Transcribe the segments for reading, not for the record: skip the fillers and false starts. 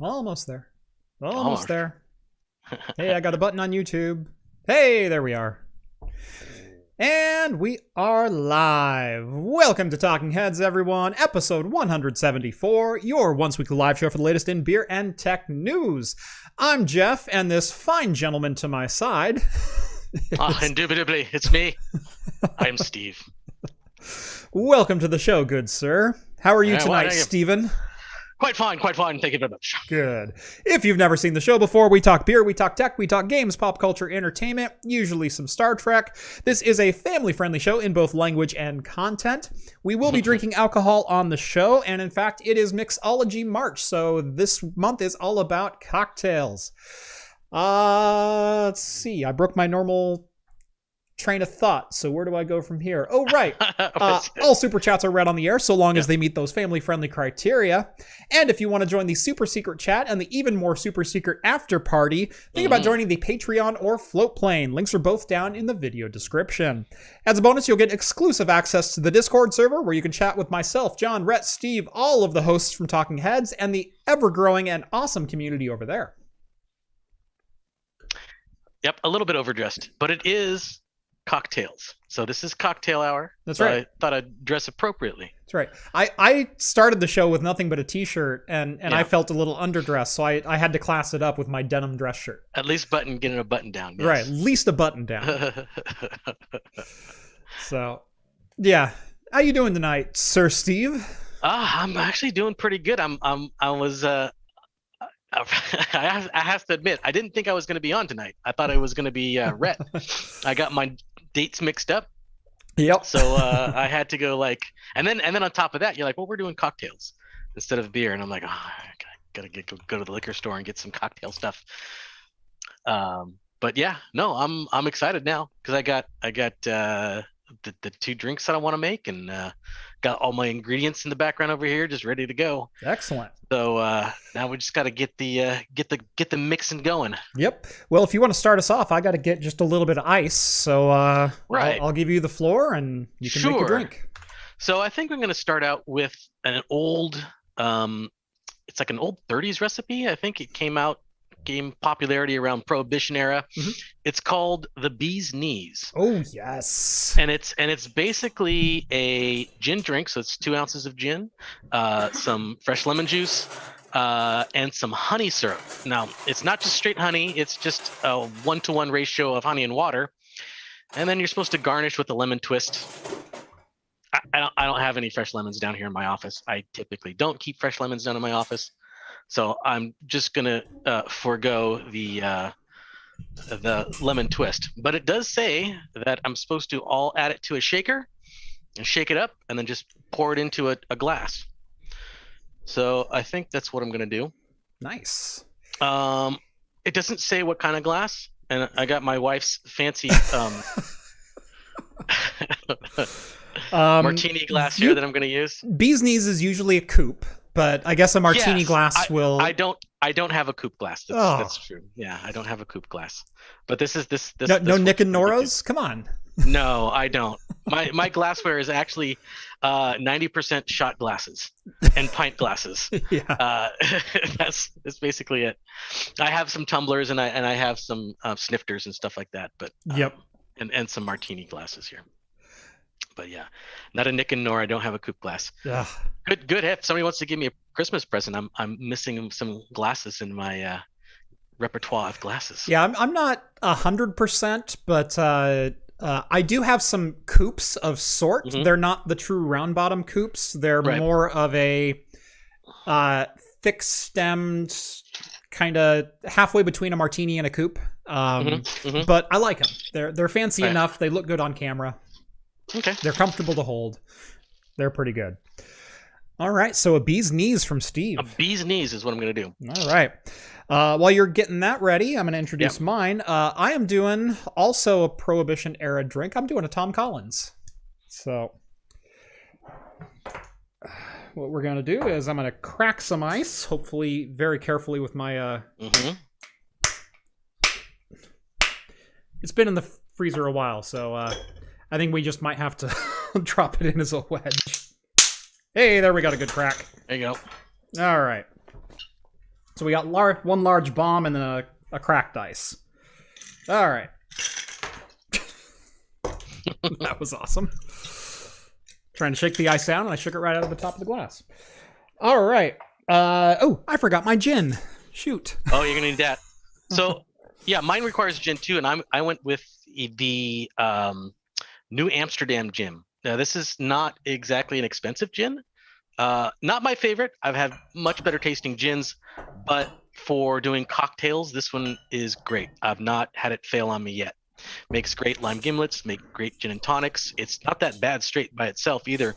Almost there. Almost there. Hey, I got a button on YouTube. Hey, there we are. And we are live. Welcome to Talking Heads, everyone. Episode 174, your once-weekly live show for the latest in beer and tech news. I'm Jeff, and this fine gentleman to my side... Indubitably, it's me. I'm Steve. Welcome to the show, good sir. How are you tonight, Steven? Quite fine. Thank you very much. Good. If you've never seen the show before, we talk beer, we talk tech, we talk games, pop culture, entertainment, usually some Star Trek. This is a family-friendly show in both language and content. We will be drinking alcohol on the show, and in fact, it is Mixology March, so this month is all about cocktails. Let's see. I broke my normal train of thought, so where do I go from here? Oh, right. All super chats are read on the air so long as they meet those family-friendly criteria. And if you want to join the super secret chat and the even more super secret after party, think about joining the Patreon or Float Plane. Links are both down in the video description. As a bonus, you'll get exclusive access to the Discord server where you can chat with myself, John, Rhett, Steve, all of the hosts from Talking Heads, and the ever-growing and awesome community over there. Yep, a little bit overdressed, but it is cocktails. So this is cocktail hour. That's right. I thought I'd dress appropriately. That's right. I started the show with nothing but a t-shirt, and I felt a little underdressed, so I had to class it up with my denim dress shirt. At least getting a button down. Yes. Right, at least a button down. So, yeah. How you doing tonight, Sir Steve? I'm actually doing pretty good. I have to admit, I didn't think I was going to be on tonight. I thought it was going to be Rhett. I got my dates mixed up. Yep. So I had to go and then on top of that, you're like, well, we're doing cocktails instead of beer, and I'm like, oh, I gotta go to the liquor store and get some cocktail stuff. But yeah, no, I'm excited now because I got the two drinks that I want to make, and got all my ingredients in the background over here, just ready to go. Excellent. So now we just got to get the mixing going. Yep. Well, if you want to start us off, I got to get just a little bit of ice. So right. I'll give you the floor, and you can make a drink. So I think I'm going to start out with an old, it's like an old 30s recipe. I think it gained popularity around Prohibition era. Mm-hmm. It's called the Bee's Knees. Oh yes. And it's basically a gin drink. So it's 2 ounces of gin, some fresh lemon juice, and some honey syrup. Now it's not just straight honey. It's just a 1-to-1 ratio of honey and water. And then you're supposed to garnish with a lemon twist. I don't have any fresh lemons down here in my office. I typically don't keep fresh lemons down in my office. So I'm just gonna forego the lemon twist, but it does say that I'm supposed to all add it to a shaker and shake it up, and then just pour it into a glass. So I think that's what I'm gonna do. Nice. It doesn't say what kind of glass, and I got my wife's fancy martini glass here that I'm gonna use. Bee's Knees is usually a coupe. But I guess a martini glass will. I don't have a coupe glass. That's true. Yeah, I don't have a coupe glass. But this. No Nick and Nora's. Come on. No, I don't. My glassware is actually 90% shot glasses and pint glasses. Yeah. That's basically it. I have some tumblers and I have some snifters and stuff like that. But yep. And some martini glasses here. But yeah, not a Nick and Nora. I don't have a coupe glass. Ugh. Good. If somebody wants to give me a Christmas present, I'm missing some glasses in my repertoire of glasses. Yeah, I'm not 100%, but I do have some coupes of sort. Mm-hmm. They're not the true round bottom coupes. They're more of a thick stemmed, kind of halfway between a martini and a coupe. But I like them. They're fancy enough. They look good on camera. Okay. They're comfortable to hold. They're pretty good. All right, so a Bee's Knees from Steve. A Bee's Knees is what I'm going to do. All right. While you're getting that ready, I'm going to introduce mine. I am doing also a Prohibition-era drink. I'm doing a Tom Collins. So what we're going to do is I'm going to crack some ice, hopefully very carefully with my... It's been in the freezer a while, so I think we just might have to drop it in as a wedge. Hey, there we got a good crack. There you go. All right. So we got one large bomb and then a cracked ice. All right. That was awesome. Trying to shake the ice down, and I shook it right out of the top of the glass. All right. Oh, I forgot my gin. Shoot. Oh, you're gonna need that. So, yeah, mine requires gin too, and I went with the New Amsterdam gin. Now, this is not exactly an expensive gin. Not my favorite. I've had much better tasting gins, but for doing cocktails, this one is great. I've not had it fail on me yet. Makes great lime gimlets, make great gin and tonics. It's not that bad straight by itself either.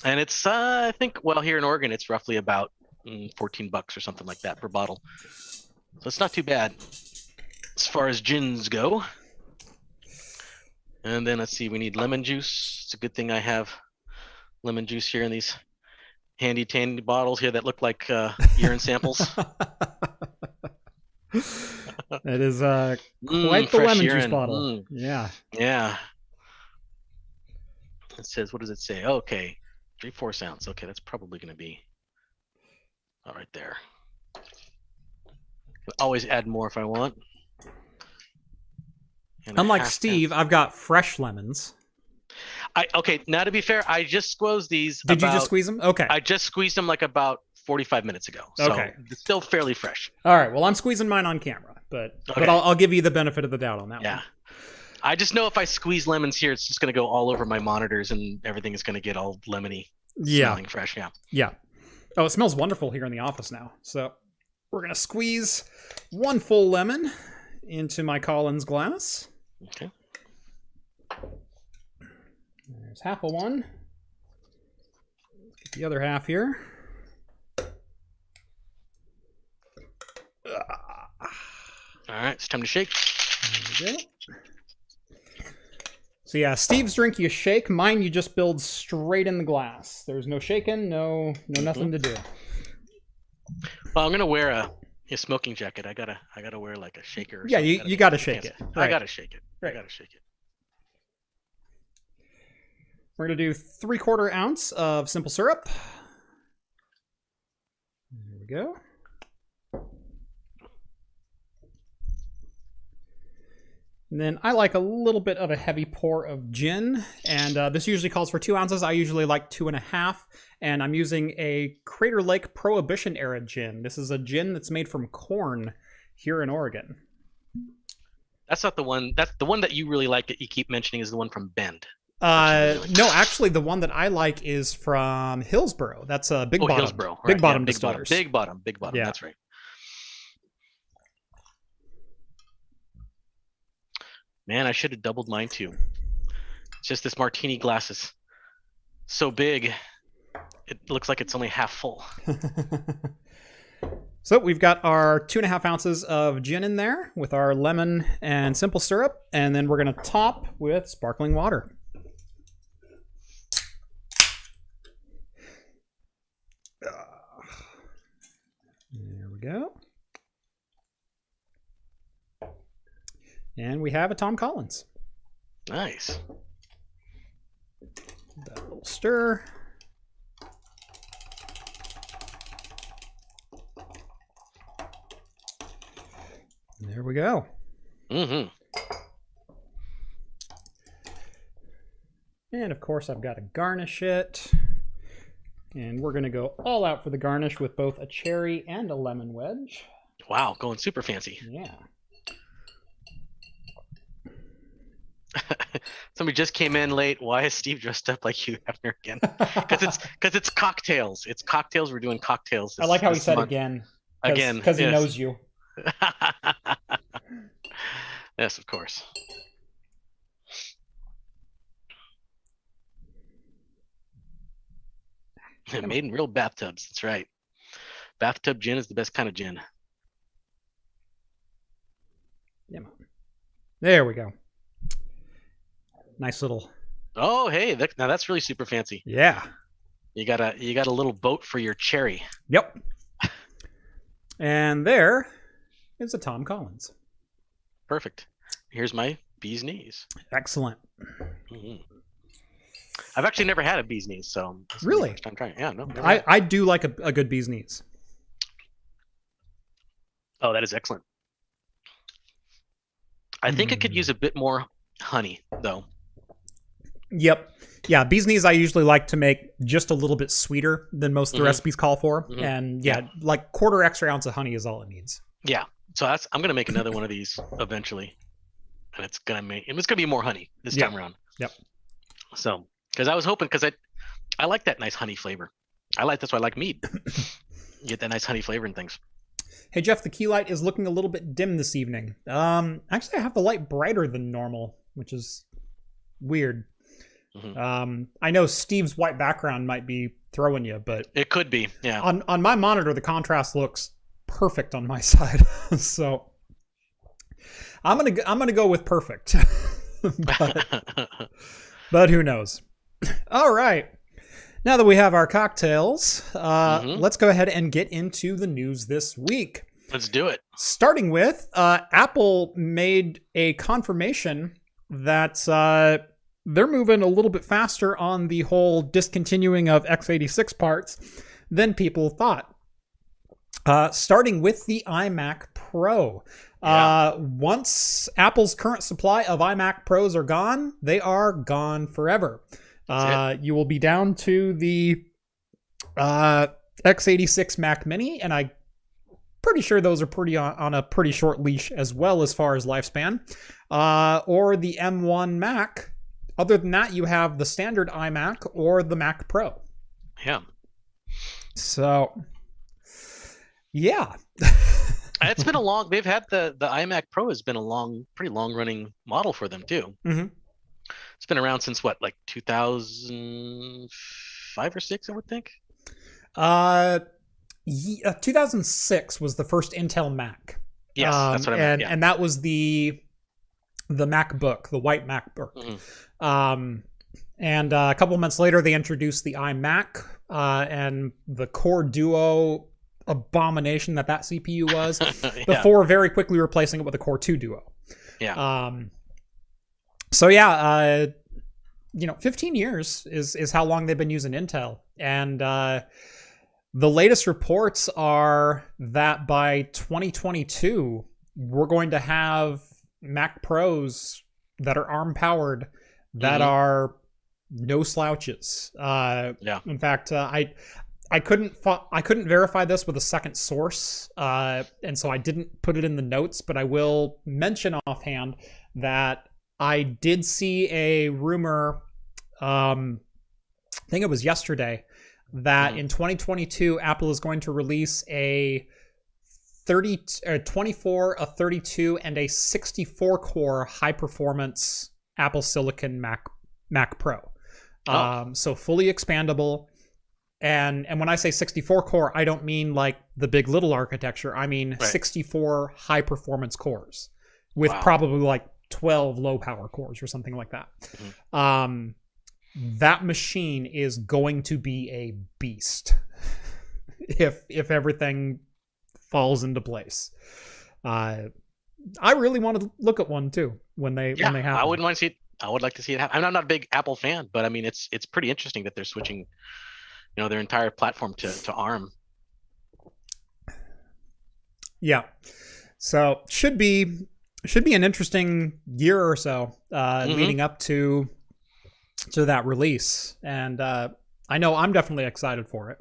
And it's, I think, well, here in Oregon, it's roughly about $14 or something like that per bottle. So it's not too bad as far as gins go. And then let's see, we need lemon juice. It's a good thing I have lemon juice here in these handy dandy bottles here that look like urine samples. That is quite the lemon urine. juice bottle. Yeah. Yeah. It says, what does it say? Okay, 3/4 ounce. Okay, that's probably going to be all right there. Can always add more if I want. And unlike Steve, I've got fresh lemons. Okay, now to be fair, I just squeezed these. Did you just squeeze them? Okay. I just squeezed them like about 45 minutes ago. So okay. It's still fairly fresh. All right. Well, I'm squeezing mine on camera, but I'll give you the benefit of the doubt on that one. Yeah. I just know if I squeeze lemons here, it's just going to go all over my monitors and everything is going to get all lemony. Yeah. Smelling fresh. Yeah. Yeah. Oh, it smells wonderful here in the office now. So we're going to squeeze one full lemon into my Collins glass. Okay. There's half of one. Let's get the other half here. All right, it's time to shake. There we go. So yeah, Steve's drink you shake. Mine you just build straight in the glass. There's no shaking, no nothing to do. Well, I'm gonna wear a smoking jacket. I gotta wear like a shaker. Or yeah, you gotta shake it. Right. I gotta shake it. Right. I gotta shake it. We're gonna do 3/4 ounce of simple syrup. There we go. And then I like a little bit of a heavy pour of gin, and this usually calls for 2 ounces. I usually like 2.5, and I'm using a Crater Lake Prohibition era gin. This is a gin that's made from corn here in Oregon. That's not the one. That's the one that you really like that you keep mentioning is the one from Bend. No, actually, the one that I like is from Hillsboro. That's a Big Bottom. Hillsboro. Big Right. Bottom Yeah, distillers. Big Bottom. Yeah. That's right. Man, I should have doubled mine too. It's just this martini glass is so big, it looks like it's only half full. So we've got our 2.5 ounces of gin in there with our lemon and simple syrup, and then we're going to top with sparkling water. There we go. And we have a Tom Collins. Nice. That little stir. There we go. Mm-hmm. And of course, I've got to garnish it. And we're going to go all out for the garnish with both a cherry and a lemon wedge. Wow, going super fancy. Yeah. Somebody just came in late. Why is Steve dressed up like Hugh Hefner again? Because it's cocktails. It's cocktails. We're doing cocktails. I like how he said again. Again, because he knows you. Yes, of course. Made in real bathtubs. That's right. Bathtub gin is the best kind of gin. Yeah. There we go. Nice little. Oh, hey, now that's really super fancy. Yeah. You got a little boat for your cherry. Yep. And there is a Tom Collins. Perfect. Here's my bee's knees. Excellent. Mm-hmm. I've actually never had a bee's knees, so really, first time trying. Yeah, no. I do like a good bee's knees. Oh, that is excellent. I think it could use a bit more honey, though. Yep. Yeah, bee's knees I usually like to make just a little bit sweeter than most of the recipes call for. And like quarter extra ounce of honey is all it needs. Yeah. So I'm gonna make another one of these eventually, and it's gonna be more honey this time around. Yep. So, because I was hoping, because I like that nice honey flavor. That's why I like mead. You get that nice honey flavor and things. Hey Jeff, the key light is looking a little bit dim this evening. Actually, I have the light brighter than normal, which is weird. I know Steve's white background might be throwing you, but it could be. Yeah. On my monitor, the contrast looks perfect on my side, so I'm gonna go with perfect. but who knows? All right. Now that we have our cocktails, let's go ahead and get into the news this week. Let's do it. Starting with Apple made a confirmation that they're moving a little bit faster on the whole discontinuing of x86 parts than people thought. Starting with the iMac Pro. Once Apple's current supply of iMac Pros are gone, they are gone forever. You will be down to the x86 Mac Mini, and I'm pretty sure those are pretty on a pretty short leash as well as far as lifespan, or the M1 Mac. Other than that, you have the standard iMac or the Mac Pro. Yeah. So, yeah. It's been they've had the iMac Pro has been a pretty long running model for them too. It's been around since what, like 2005 or 6, I would think. 2006 was the first Intel Mac. Yes, that's what I meant. And that was the MacBook, the white MacBook. And a couple of months later, they introduced the iMac and the Core Duo abomination that CPU was, before very quickly replacing it with the Core 2 Duo. Yeah. So yeah, 15 years is how long they've been using Intel, and the latest reports are that by 2022 we're going to have Mac Pros that are ARM powered that are no slouches. In fact, I couldn't verify this with a second source, and so I didn't put it in the notes, but I will mention offhand that I did see a rumor, I think it was yesterday, that in 2022 Apple is going to release a 24, a 32, and a 64 core high performance Apple Silicon Mac Pro. So fully expandable. And when I say 64 core, I don't mean like the big little architecture. I mean 64 high performance cores with probably like 12 low power cores or something like that. That machine is going to be a beast if everything falls into place. I really want to look at one too when they happen. I wouldn't want to see it. I would like to see it happen. I'm not a big Apple fan, but I mean it's pretty interesting that they're switching, their entire platform to ARM. Yeah. So should be an interesting year or so leading up to that release, and I know I'm definitely excited for it.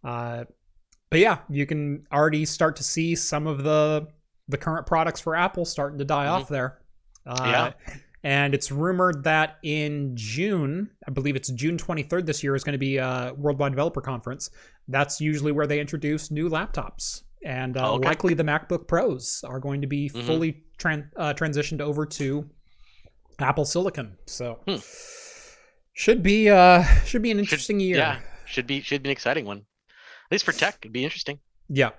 But yeah, you can already start to see some of the current products for Apple starting to die off there. And it's rumored that in June, I believe it's June 23rd this year, is going to be a Worldwide Developer Conference. That's usually where they introduce new laptops. And likely the MacBook Pros are going to be fully transitioned over to Apple Silicon. So should be an interesting year. Yeah, should be an exciting one. At least for tech, it'd be interesting. Yeah.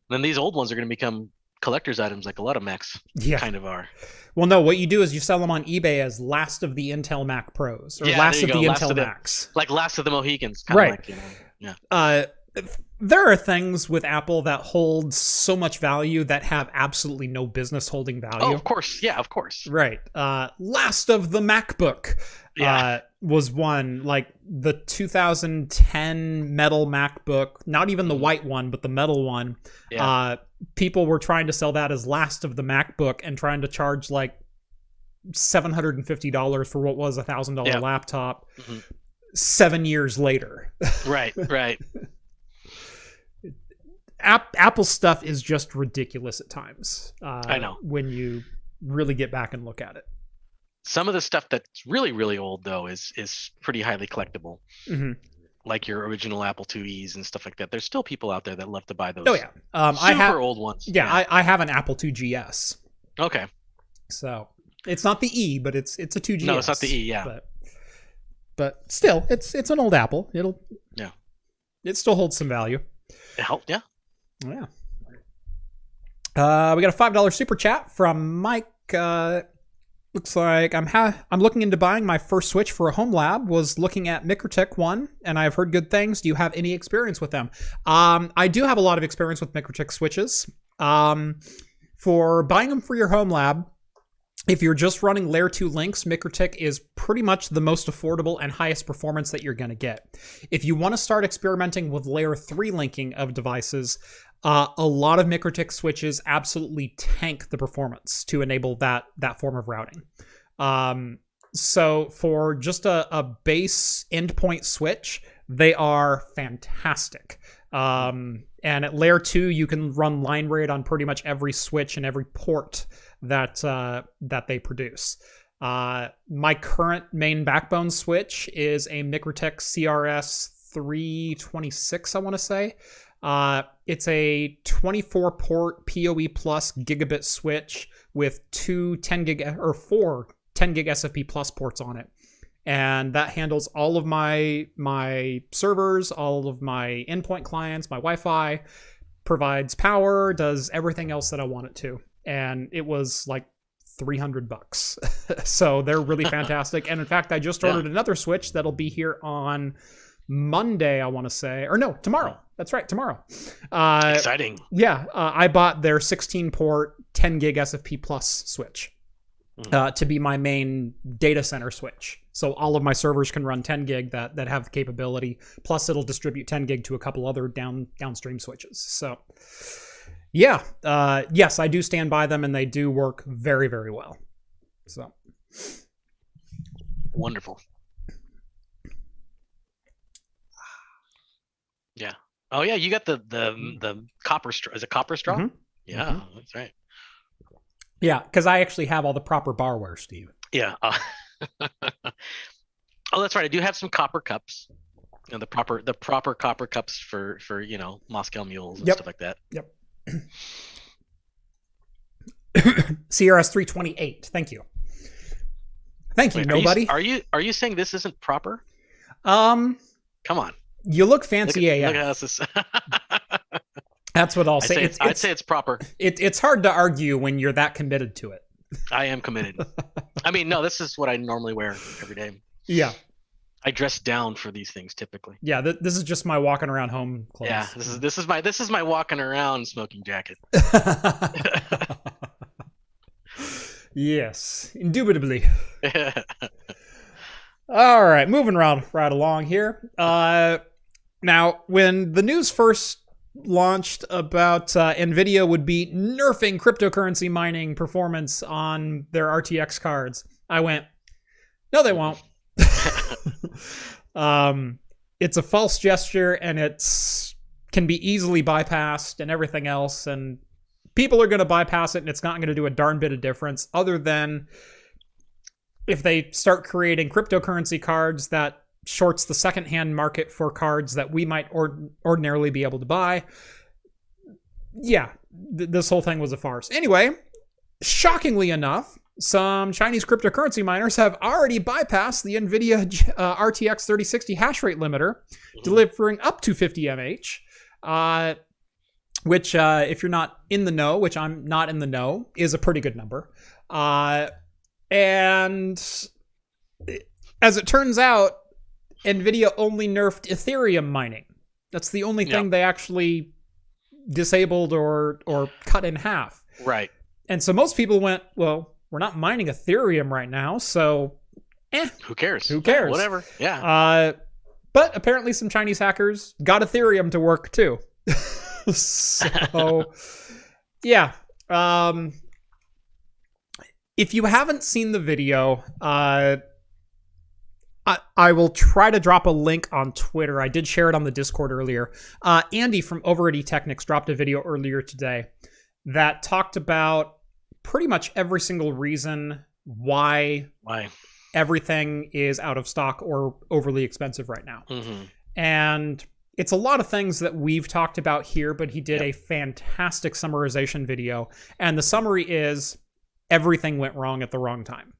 Then these old ones are going to become collector's items like a lot of Macs kind of are. Well, no, what you do is you sell them on eBay as last of the Intel Mac Pros, or last of the Intel Macs. Like last of the Mohicans. Right. There are things with Apple that hold so much value that have absolutely no business holding value. Oh, of course. Yeah, of course. Right. Last of the MacBook was one, like the 2010 metal MacBook, not even the white one, but the metal one. people were trying to sell that as last of the MacBook and trying to charge like $750 for what was $1,000 laptop 7 years later. Right. Apple stuff is just ridiculous at times. I know. When you really get back and look at it. Some of the stuff that's really, really old, though, is pretty highly collectible. Like your original Apple IIe's and stuff like that. There's still people out there that love to buy those. Oh, yeah. I have old ones. Yeah, I have an Apple II GS. Okay. So it's not the E, but it's a 2GS. No, it's not the E, yeah. But still, it's an old Apple. It still holds some value. It helped, yeah. Yeah. We got a $5 super chat from Mike. Looks like I'm looking into buying my first Switch for a home lab. Was looking at MikroTik one, and I've heard good things. Do you have any experience with them? I do have a lot of experience with MikroTik switches. For buying them for your home lab, if you're just running layer 2 links, MikroTik is pretty much the most affordable and highest performance that you're going to get. If you want to start experimenting with layer 3 linking of devices, a lot of MikroTik switches absolutely tank the performance to enable that form of routing. So for just a base endpoint switch, they are fantastic. And at layer 2, you can run line rate on pretty much every switch and every port that they produce. My current main backbone switch is a MikroTik CRS 326, I want to say. It's a 24 port PoE plus gigabit switch with 4 10 gig SFP plus ports on it. And that handles all of my servers, all of my endpoint clients, my Wi-Fi, provides power, does everything else that I want it to. And it was like $300. So they're really fantastic. And in fact, I just ordered another switch that'll be here on Monday, I want to say. Or no, tomorrow. That's right, tomorrow. Exciting. Yeah, I bought their 16-port 10 gig SFP plus switch to be my main data center switch. So all of my servers can run 10 gig that have the capability. Plus, it'll distribute 10 gig to a couple other downstream switches. So, yeah, yes, I do stand by them, and they do work very, very well. So, wonderful. Yeah. Oh yeah, you got the copper straw. Is it copper straw? Mm-hmm. Yeah, that's right. Yeah, because I actually have all the proper barware, Steve. Yeah. Oh, that's right. I do have some copper cups. The proper copper cups for Moscow mules and stuff like that. Yep. CRS 328. Thank you. Thank you. Wait, nobody. Are you saying this isn't proper? Come on. You look fancy AF. Look at us. That's what I'll say. I'd say it's proper. It's hard to argue when you're that committed to it. I am committed. I mean, no, this is what I normally wear every day. Yeah. I dress down for these things typically. Yeah, this is just my walking around home clothes. Yeah, this is my walking around smoking jacket. Yes, indubitably. All right, moving right along here. Now, when the news first launched about NVIDIA would be nerfing cryptocurrency mining performance on their RTX cards, I went, no, they won't. It's a false gesture, and can be easily bypassed and everything else, and people are going to bypass it, and it's not going to do a darn bit of difference other than if they start creating cryptocurrency cards that shorts the secondhand market for cards that we might ordinarily be able to buy. Yeah, this whole thing was a farce. Anyway, shockingly enough, some Chinese cryptocurrency miners have already bypassed the NVIDIA RTX 3060 hash rate limiter, delivering up to 50 mH, which, if you're not in the know, which I'm not in the know, is a pretty good number. And as it turns out, NVIDIA only nerfed Ethereum mining. That's the only thing they actually disabled or cut in half. Right. And so most people went, well, we're not mining Ethereum right now, so who cares? Who cares? Whatever. Yeah. But apparently some Chinese hackers got Ethereum to work too. So Yeah. If you haven't seen the video, I will try to drop a link on Twitter. I did share it on the Discord earlier. Andy from over at eTechnics dropped a video earlier today that talked about pretty much every single reason why everything is out of stock or overly expensive right now. Mm-hmm. And it's a lot of things that we've talked about here, but he did a fantastic summarization video. And the summary is everything went wrong at the wrong time.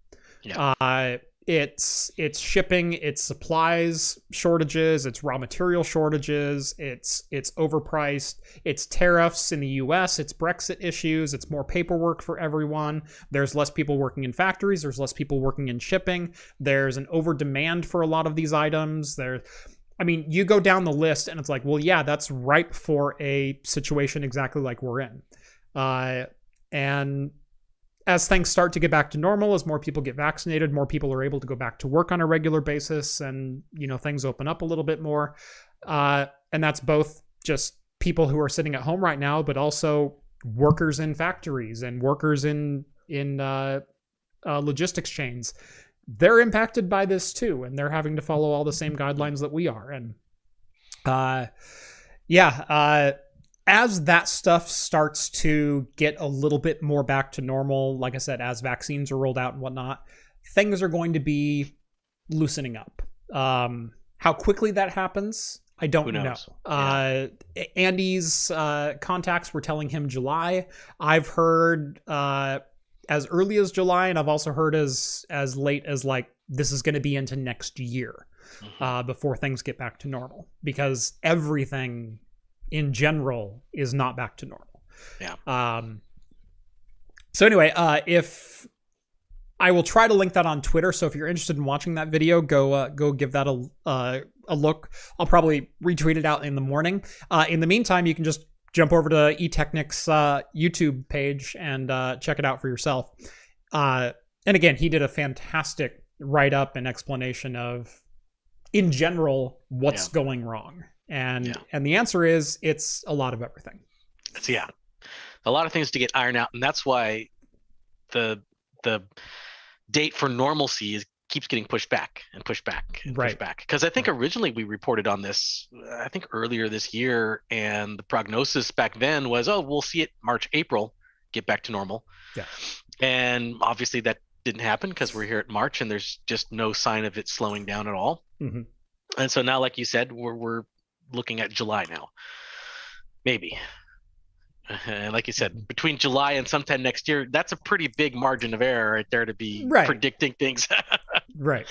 Yeah. It's shipping, it's supplies shortages, it's raw material shortages, it's overpriced, it's tariffs in the US, it's Brexit issues, it's more paperwork for everyone. There's less people working in factories, there's less people working in shipping. There's an over demand for a lot of these items. I mean, you go down the list and it's like, well, yeah, that's ripe for a situation exactly like we're in. And as things start to get back to normal, as more people get vaccinated, more people are able to go back to work on a regular basis, and things open up a little bit more. And that's both just people who are sitting at home right now, but also workers in factories and workers in logistics chains. They're impacted by this too, and they're having to follow all the same guidelines that we are. And as that stuff starts to get a little bit more back to normal, like I said, as vaccines are rolled out and whatnot, things are going to be loosening up. How quickly that happens, I don't know. Andy's contacts were telling him July. I've heard as early as July, and I've also heard as late as like this is going to be into next year before things get back to normal, because everything in general is not back to normal. Yeah. So anyway, if I will try to link that on Twitter, so if you're interested in watching that video, go give that a look. I'll probably retweet it out in the morning. In the meantime, you can just jump over to eTechnics YouTube page and check it out for yourself. And again, he did a fantastic write-up and explanation of, in general, what's going wrong. And the answer is it's a lot of everything. A lot of things to get ironed out, and that's why the date for normalcy keeps getting pushed back and pushed back and pushed back. Because I think originally we reported on this, I think earlier this year, and the prognosis back then was, we'll see it March, April, get back to normal. Yeah. And obviously that didn't happen because we're here at March and there's just no sign of it slowing down at all. Mm-hmm. And so now, like you said, we're looking at July now, maybe. And like you said, between July and sometime next year, that's a pretty big margin of error right there to be predicting things. Right.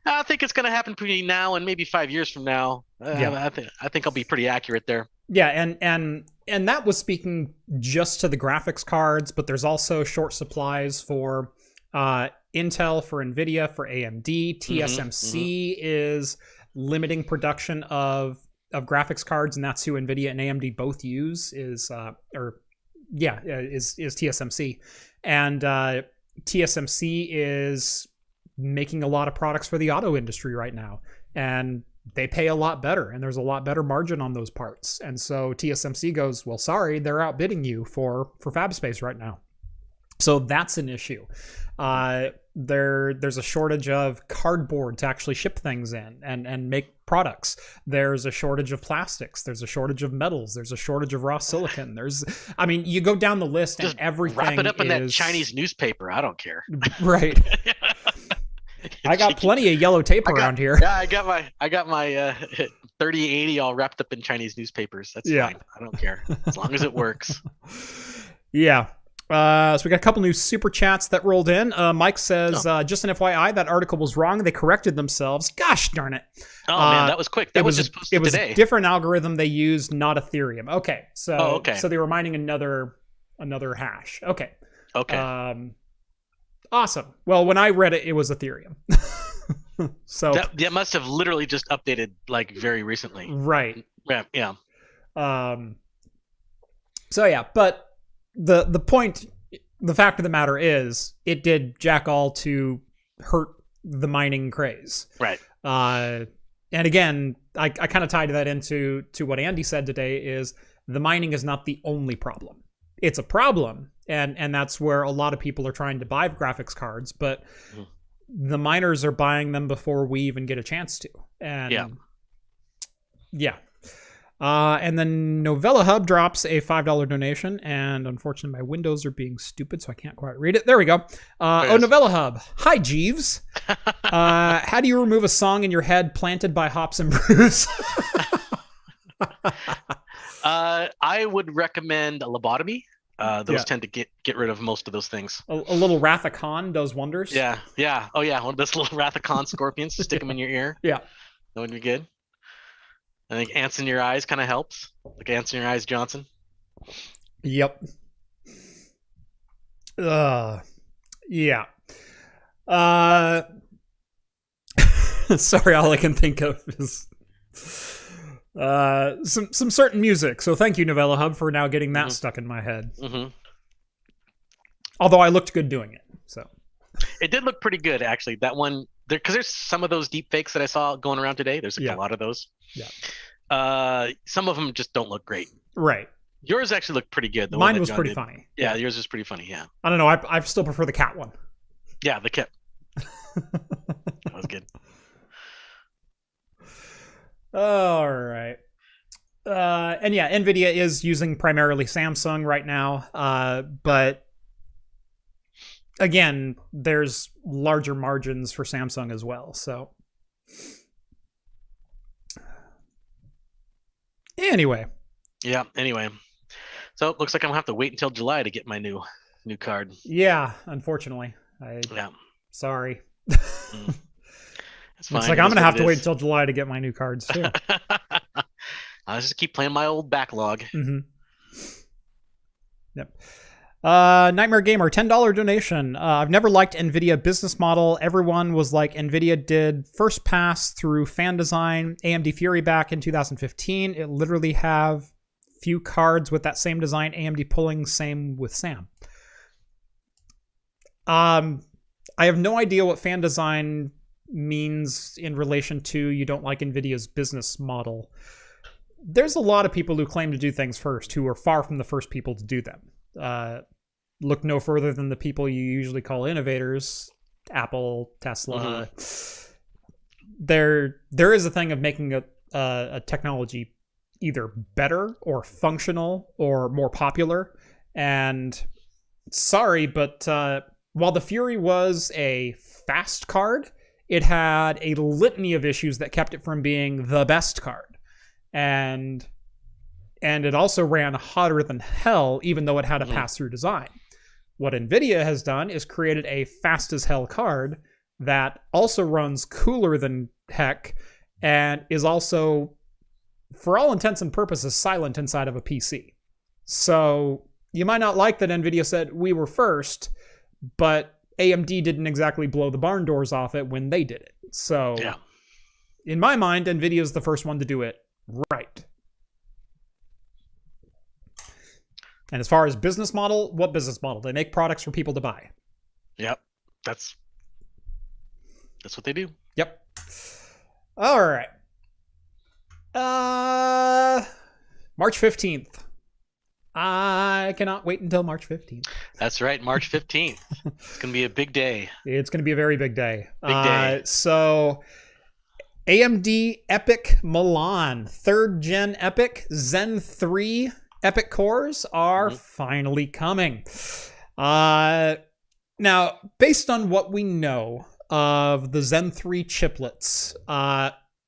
I think it's going to happen between now and maybe 5 years from now. I think I'll be pretty accurate there. Yeah, and that was speaking just to the graphics cards, but there's also short supplies for Intel, for NVIDIA, for AMD. TSMC is limiting production of graphics cards, and that's who NVIDIA and AMD both use is TSMC. And TSMC is making a lot of products for the auto industry right now, and they pay a lot better, and there's a lot better margin on those parts. And so TSMC goes, well, sorry, they're outbidding you for fab space right now. So that's an issue. There's a shortage of cardboard to actually ship things in and make products. There's a shortage of plastics. There's a shortage of metals. There's a shortage of raw silicon. You go down the list and everything. Wrap it up in that Chinese newspaper. I don't care. Right. I got plenty of yellow tape around here. Yeah, I got my 3080 all wrapped up in Chinese newspapers. That's fine. I don't care as long as it works. Yeah. So we got a couple new super chats that rolled in. Mike says, just an FYI, that article was wrong. They corrected themselves. Gosh darn it. Oh, man, that was quick. That was just posted today. It was a different algorithm they used, not Etherium. Okay. So they were mining another hash. Okay. Awesome. Well, when I read it, it was Etherium. So that must have literally just updated like very recently. Right. Yeah. So yeah, but the point, the fact of the matter is, it did jack all to hurt the mining craze. Right. And again, I kind of tied that into what Andy said today is the mining is not the only problem. it's a problem. And that's where a lot of people are trying to buy graphics cards, but the miners are buying them before we even get a chance to. And yeah. And then Novella Hub drops a $5 donation, and unfortunately my windows are being stupid, so I can't quite read it. There we go. Novella Hub. Hi, Jeeves. How do you remove a song in your head planted by Hops and Brews? I would recommend a lobotomy. Those tend to get rid of most of those things. A little Rathacon does wonders. Yeah. Oh yeah, one of those little Rathacon scorpions. Stick them in your ear. Yeah, that would be good. I think ants in your eyes kind of helps, like ants in your eyes, Johnson. Yep. Yeah. Sorry, all I can think of is some certain music. So thank you, Novella Hub, for now getting that stuck in my head. Although I looked good doing it, so it did look pretty good actually. That one there, because there's some of those deep fakes that I saw going around today. There's a lot of those. Yeah. Some of them just don't look great. Right. Yours actually looked pretty good. Mine was pretty funny. Yeah, yours was pretty funny. Yeah. I don't know. I still prefer the cat one. Yeah, the cat. That was good. All right. And yeah, NVIDIA is using primarily Samsung right now. But again, there's larger margins for Samsung as well. So anyway. Yeah, anyway. So it looks like I'm going to have to wait until July to get my new card. Yeah, unfortunately. Sorry. It's fine. Looks like I'm going to have to wait until July to get my new cards too. I'll just keep playing my old backlog. Yep. Nightmare Gamer, $10 donation. I've never liked NVIDIA business model. Everyone was like, NVIDIA did first pass through fan design, AMD Fury back in 2015. It literally have few cards with that same design, AMD pulling, same with Sam. I have no idea what fan design means in relation to you don't like NVIDIA's business model. There's a lot of people who claim to do things first who are far from the first people to do them. Look no further than the people you usually call innovators, Apple, Tesla. There is a thing of making a technology either better or functional or more popular. And sorry, but while the Fury was a fast card, it had a litany of issues that kept it from being the best card. And it also ran hotter than hell, even though it had a pass-through design. What NVIDIA has done is created a fast-as-hell card that also runs cooler than heck and is also, for all intents and purposes, silent inside of a PC. So you might not like that NVIDIA said we were first, but AMD didn't exactly blow the barn doors off it when they did it. So in my mind, NVIDIA is the first one to do it right. And as far as business model, what business model? They make products for people to buy. Yep. That's what they do. Yep. All right. March 15th. I cannot wait until March 15th. That's right, March 15th. It's going to be a big day. It's going to be a very big day. Big day. So AMD Epyc Milan, 3rd gen Epyc, Zen 3 Epyc cores are finally coming. Now, based on what we know of the Zen 3 chiplets,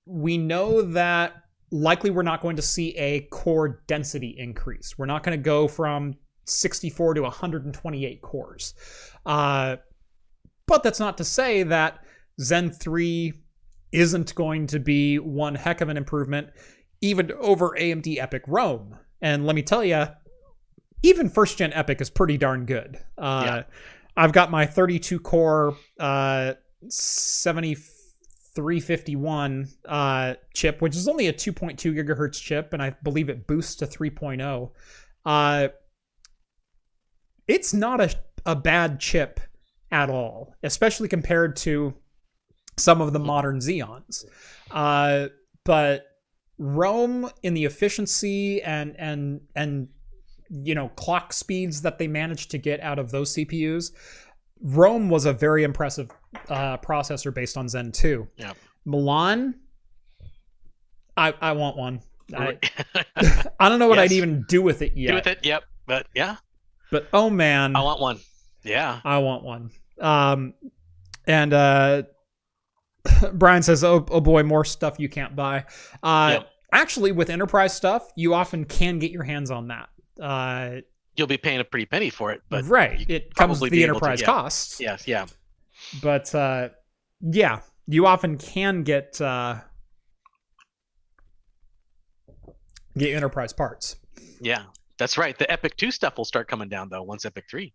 we know that likely we're not going to see a core density increase. We're not going to go from 64 to 128 cores. But that's not to say that Zen 3 isn't going to be one heck of an improvement, even over AMD Epyc Rome. And let me tell you, even first gen Epyc is pretty darn good. I've got my 32 core 7351 chip, which is only a 2.2 gigahertz chip, and I believe it boosts to 3.0. It's not a bad chip at all, especially compared to some of the modern Xeons. But Rome in the efficiency and clock speeds that they managed to get out of those CPUs, Rome was a very impressive processor based on Zen 2. Yeah. Milan, I want one. I don't know what I'd even do with it yet. Do with it, yep. But yeah. But oh man, I want one. Yeah. I want one. And Brian says, oh boy, more stuff you can't buy. Actually, with enterprise stuff, you often can get your hands on that. You'll be paying a pretty penny for it, but right, it comes with the enterprise costs. Yes, yeah. But yeah, you often can get enterprise parts. Yeah, that's right. The Epyc 2 stuff will start coming down though once Epyc 3.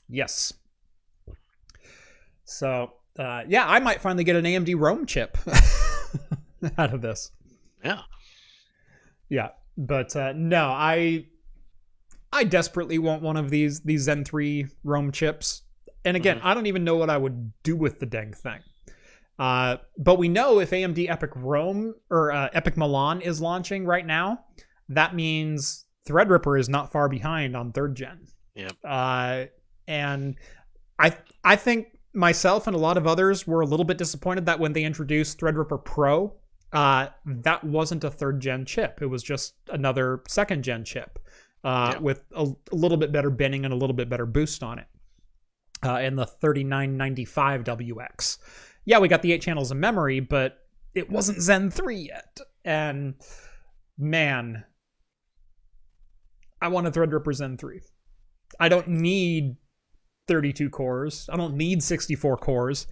Yes. So yeah, I might finally get an AMD Rome chip out of this. Yeah. Yeah, but no, I desperately want one of these Zen 3 Rome chips. And again, I don't even know what I would do with the dang thing. But we know if AMD Epyc Rome or Epyc Milan is launching right now, that means Threadripper is not far behind on 3rd gen. Yeah. And I think myself and a lot of others were a little bit disappointed that when they introduced Threadripper Pro, that wasn't a 3rd gen chip. It was just another 2nd gen chip with a little bit better binning and a little bit better boost on it. In the 3995 WX. Yeah, we got the 8 channels of memory, but it wasn't Zen 3 yet. And man, I want a Threadripper Zen 3. I don't need 32 cores. I don't need 64 cores,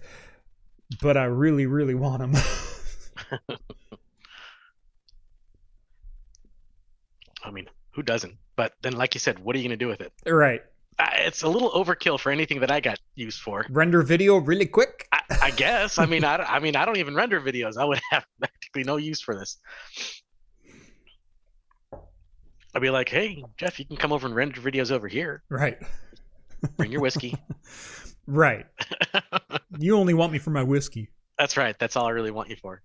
but I really, really want them. I mean, who doesn't? But then, like you said, what are you going to do with it? Right. It's a little overkill for anything that I got used for. Render video really quick? I guess. I mean, I don't even render videos. I would have practically no use for this. I'd be like, hey, Jeff, you can come over and render videos over here. Right. Bring your whiskey. Right. You only want me for my whiskey. That's right. That's all I really want you for.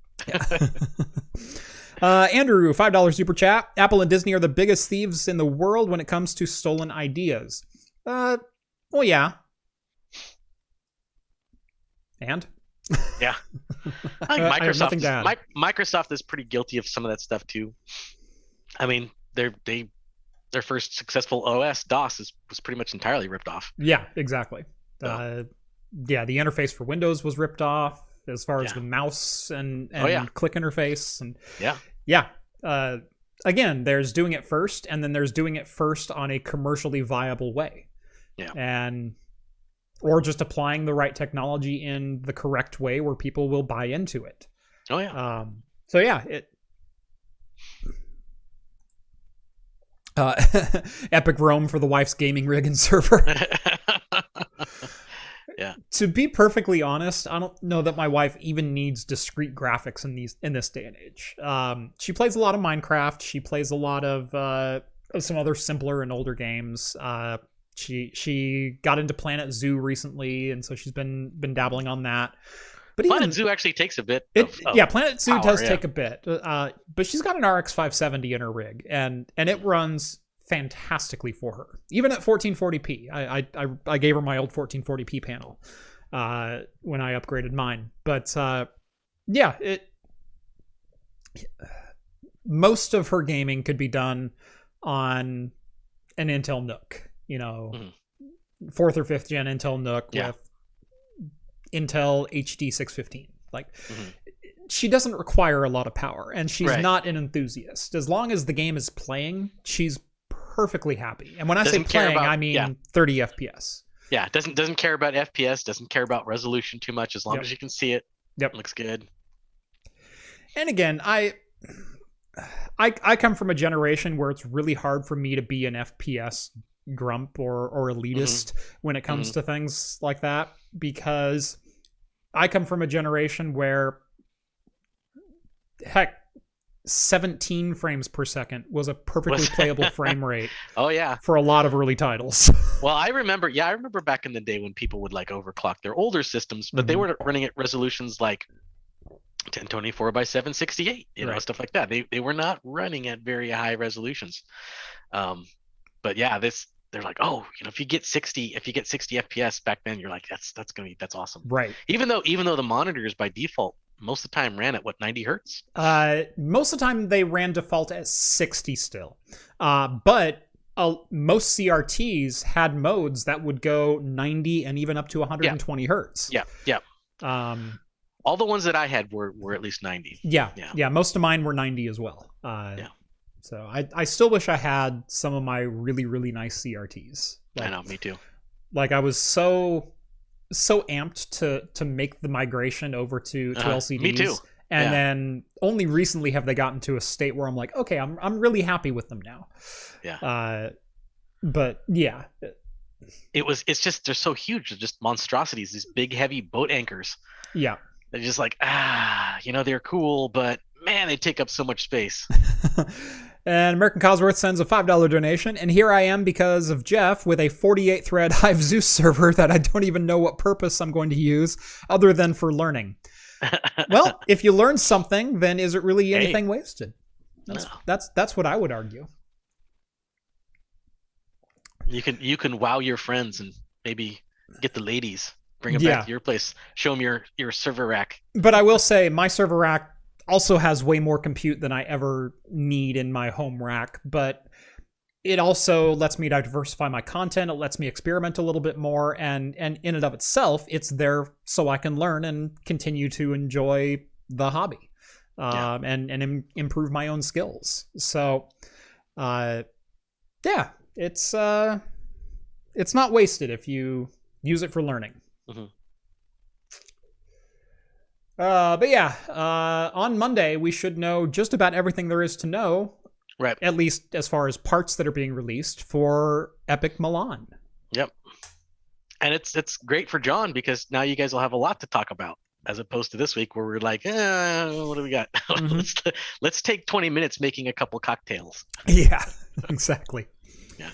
Andrew, $5 super chat. Apple and Disney are the biggest thieves in the world when it comes to stolen ideas. Well, yeah. And? Yeah. I think Microsoft is pretty guilty of some of that stuff too. I mean, their first successful OS, DOS, was pretty much entirely ripped off. Yeah, exactly. Yeah, the interface for Windows was ripped off as far as the mouse and click interface. And yeah. Again, there's doing it first, and then there's doing it first on a commercially viable way. Yeah. Or just applying the right technology in the correct way where people will buy into it. Oh yeah. So yeah, Epic Rome for the wife's gaming rig and server. Yeah. To be perfectly honest, I don't know that my wife even needs discrete graphics in this day and age. She plays a lot of Minecraft. She plays a lot of some other simpler and older games. She got into Planet Zoo recently, and so she's been dabbling on that. But Planet Zoo actually takes a bit. Planet Zoo does take a bit. But she's got an RX 570 in her rig, and it runs fantastically for her, even at 1440p. I gave her my old 1440p panel when I upgraded mine. But most of her gaming could be done on an Intel Nook, 4th or 5th gen Intel Nook with Intel HD 615. She doesn't require a lot of power, and she's not an enthusiast. As long as the game is playing, she's perfectly happy. And when I say playing, I mean 30 FPS. Yeah, doesn't care about FPS, doesn't care about resolution too much, as long as you can see it. Yep. Looks good. And again, I come from a generation where it's really hard for me to be an FPS grump or elitist when it comes to things like that, because I come from a generation where, heck, 17 frames per second was a perfectly playable frame rate. Oh yeah, for a lot of early titles. Well, I remember back in the day when people would overclock their older systems, but they were running at resolutions like 1024 by 768, stuff like that. They were not running at very high resolutions. But yeah, they're like, oh, if you get 60 FPS back then, you're like, that's awesome. Right. Even though the monitors by default most of the time ran at what, 90 hertz? Most of the time they ran default at 60 still. But most CRTs had modes that would go 90 and even up to 120 hertz. Yeah. All the ones that I had were at least 90. Yeah. Most of mine were 90 as well. So I still wish I had some of my really, really nice CRTs. I know, me too. Like I was so amped to make the migration over to LCDs. Me too. And then only recently have they gotten to a state where I'm like, okay, I'm really happy with them now. Yeah. But yeah. It's just, they're so huge. They're just monstrosities, these big, heavy boat anchors. Yeah. They're just like, they're cool, but man, they take up so much space. And American Cosworth sends a $5 donation. And here I am because of Jeff with a 48-thread Hive Zeus server that I don't even know what purpose I'm going to use other than for learning. Well, if you learn something, then is it really anything wasted? That's what I would argue. You can wow your friends and maybe get the ladies, bring them back to your place, show them your server rack. But I will say my server rack also has way more compute than I ever need in my home rack, but it also lets me diversify my content. It lets me experiment a little bit more, and in and of itself, it's there so I can learn and continue to enjoy the hobby, and improve my own skills. So, it's not wasted if you use it for learning. Mm-hmm. But yeah, on Monday, we should know just about everything there is to know. Right. At least as far as parts that are being released for Epyc Milan. Yep. And it's great for John because now you guys will have a lot to talk about as opposed to this week where we're like, what do we got? Mm-hmm. let's take 20 minutes making a couple cocktails. Yeah, exactly. Yeah.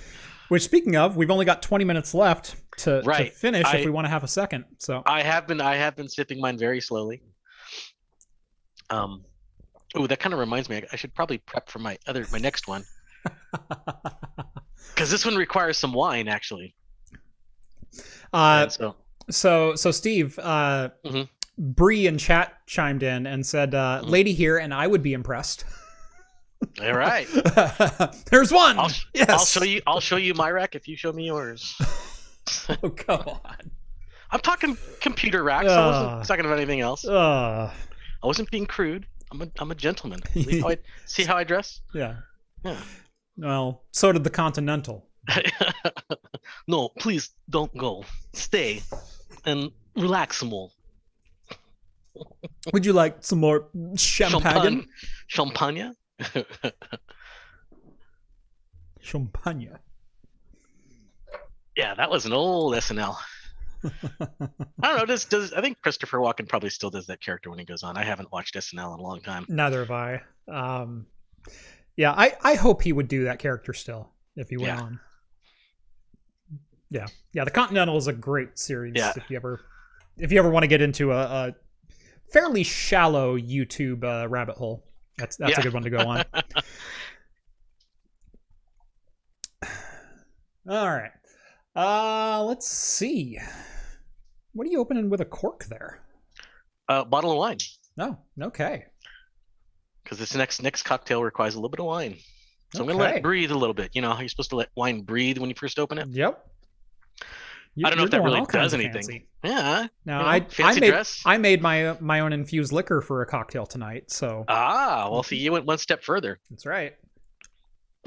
Which, speaking of, we've only got 20 minutes left to finish if we want to have a second. So I have been sipping mine very slowly. Oh, that kind of reminds me. I should probably prep for my next one, because this one requires some wine, actually. So Steve, mm-hmm. Bree in chat chimed in and said, "Lady here, and I would be impressed." All right. There's one. Yes. I'll show you my rack if you show me yours. Oh, come on. I'm talking computer racks. I wasn't talking about anything else. I wasn't being crude. I'm a gentleman. See how I dress? Yeah. Yeah. Well, so did the Continental. No, please don't go. Stay and relax some more. Would you like some more champagne? Champagne? Champagne. Yeah, that was an old SNL. I don't know. I think Christopher Walken probably still does that character when he goes on. I haven't watched SNL in a long time. Neither have I. Yeah, I hope he would do that character still if he went on. Yeah. The Continental is a great series. Yeah. If you ever want to get into a fairly shallow YouTube rabbit hole, that's a good one to go on. All right. Let's see. What are you opening with a cork there? Bottle of wine. Oh, okay. Because this next cocktail requires a little bit of wine. So I'm going to let it breathe a little bit. You know how you're supposed to let wine breathe when you first open it? Yep. I don't know if that really does anything. Fancy. Yeah. Now, I made my own infused liquor for a cocktail tonight. So. Well, see, you went one step further. That's right.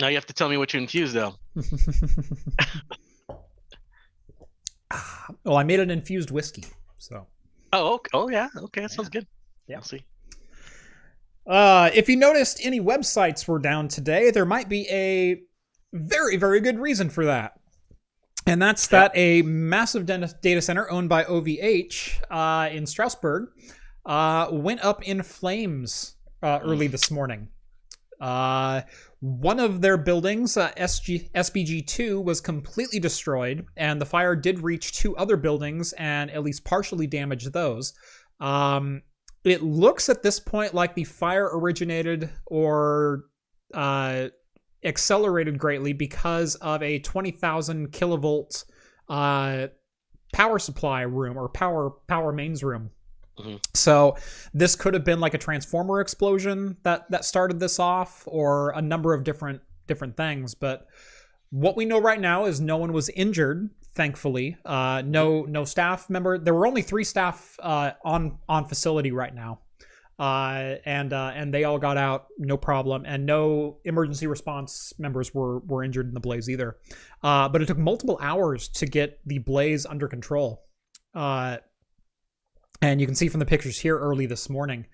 Now you have to tell me what you infused, though. Well, I made an infused whiskey. So. Oh yeah. Okay, that sounds good. Yeah. We'll see. If you noticed any websites were down today, there might be a very, very good reason for that. And that's that a massive data center owned by OVH in Strasbourg went up in flames early this morning. One of their buildings, SBG2, was completely destroyed, and the fire did reach two other buildings and at least partially damage those. It looks at this point like the fire originated or accelerated greatly because of a 20,000 kilovolt power supply room, or power mains room. Mm-hmm. So this could have been like a transformer explosion that started this off, or a number of different things. But what we know right now is no one was injured, thankfully. No staff member. There were only 3 staff on facility right now, and they all got out, no problem, and no emergency response members were injured in the blaze either. But it took multiple hours to get the blaze under control. And you can see from the pictures here early this morning,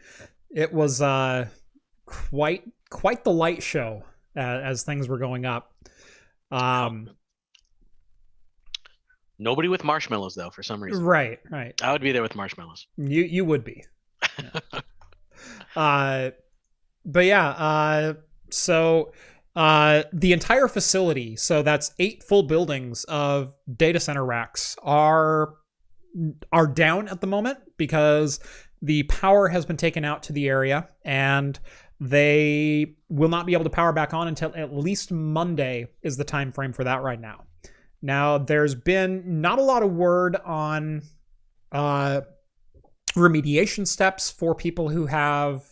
it was quite the light show as things were going up. Nobody with marshmallows though, for some reason. Right. I would be there with marshmallows. You would be. But yeah, so the entire facility, so that's 8 full buildings of data center racks, are down at the moment because the power has been taken out to the area, and they will not be able to power back on until at least Monday is the time frame for that right now. Now, there's been not a lot of word on remediation steps for people who have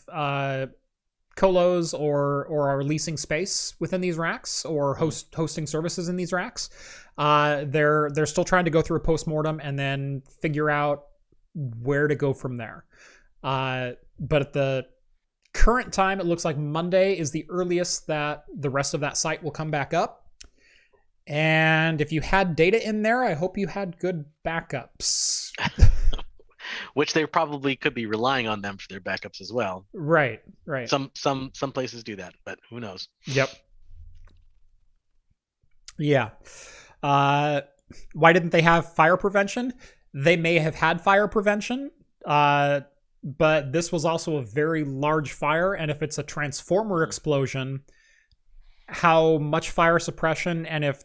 colos or are leasing space within these racks, or hosting services in these racks. They're still trying to go through a postmortem and then figure out where to go from there. But at the current time, it looks like Monday is the earliest that the rest of that site will come back up. And if you had data in there, I hope you had good backups. Which they probably could be relying on them for their backups as well. Right. Some places do that, but who knows? Yep. Yeah. Why didn't they have fire prevention? They may have had fire prevention, but this was also a very large fire, and if it's a transformer explosion, how much fire suppression, and if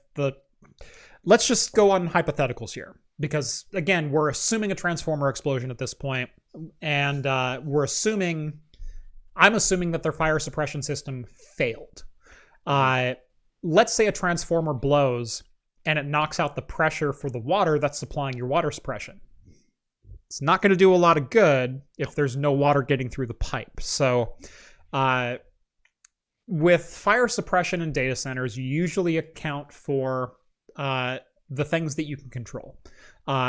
let's just go on hypotheticals here, because again, we're assuming a transformer explosion at this point, and I'm assuming that their fire suppression system failed. Let's say a transformer blows and it knocks out the pressure for the water that's supplying your water suppression. It's not going to do a lot of good if there's no water getting through the pipe. So with fire suppression in data centers, you usually account for the things that you can control.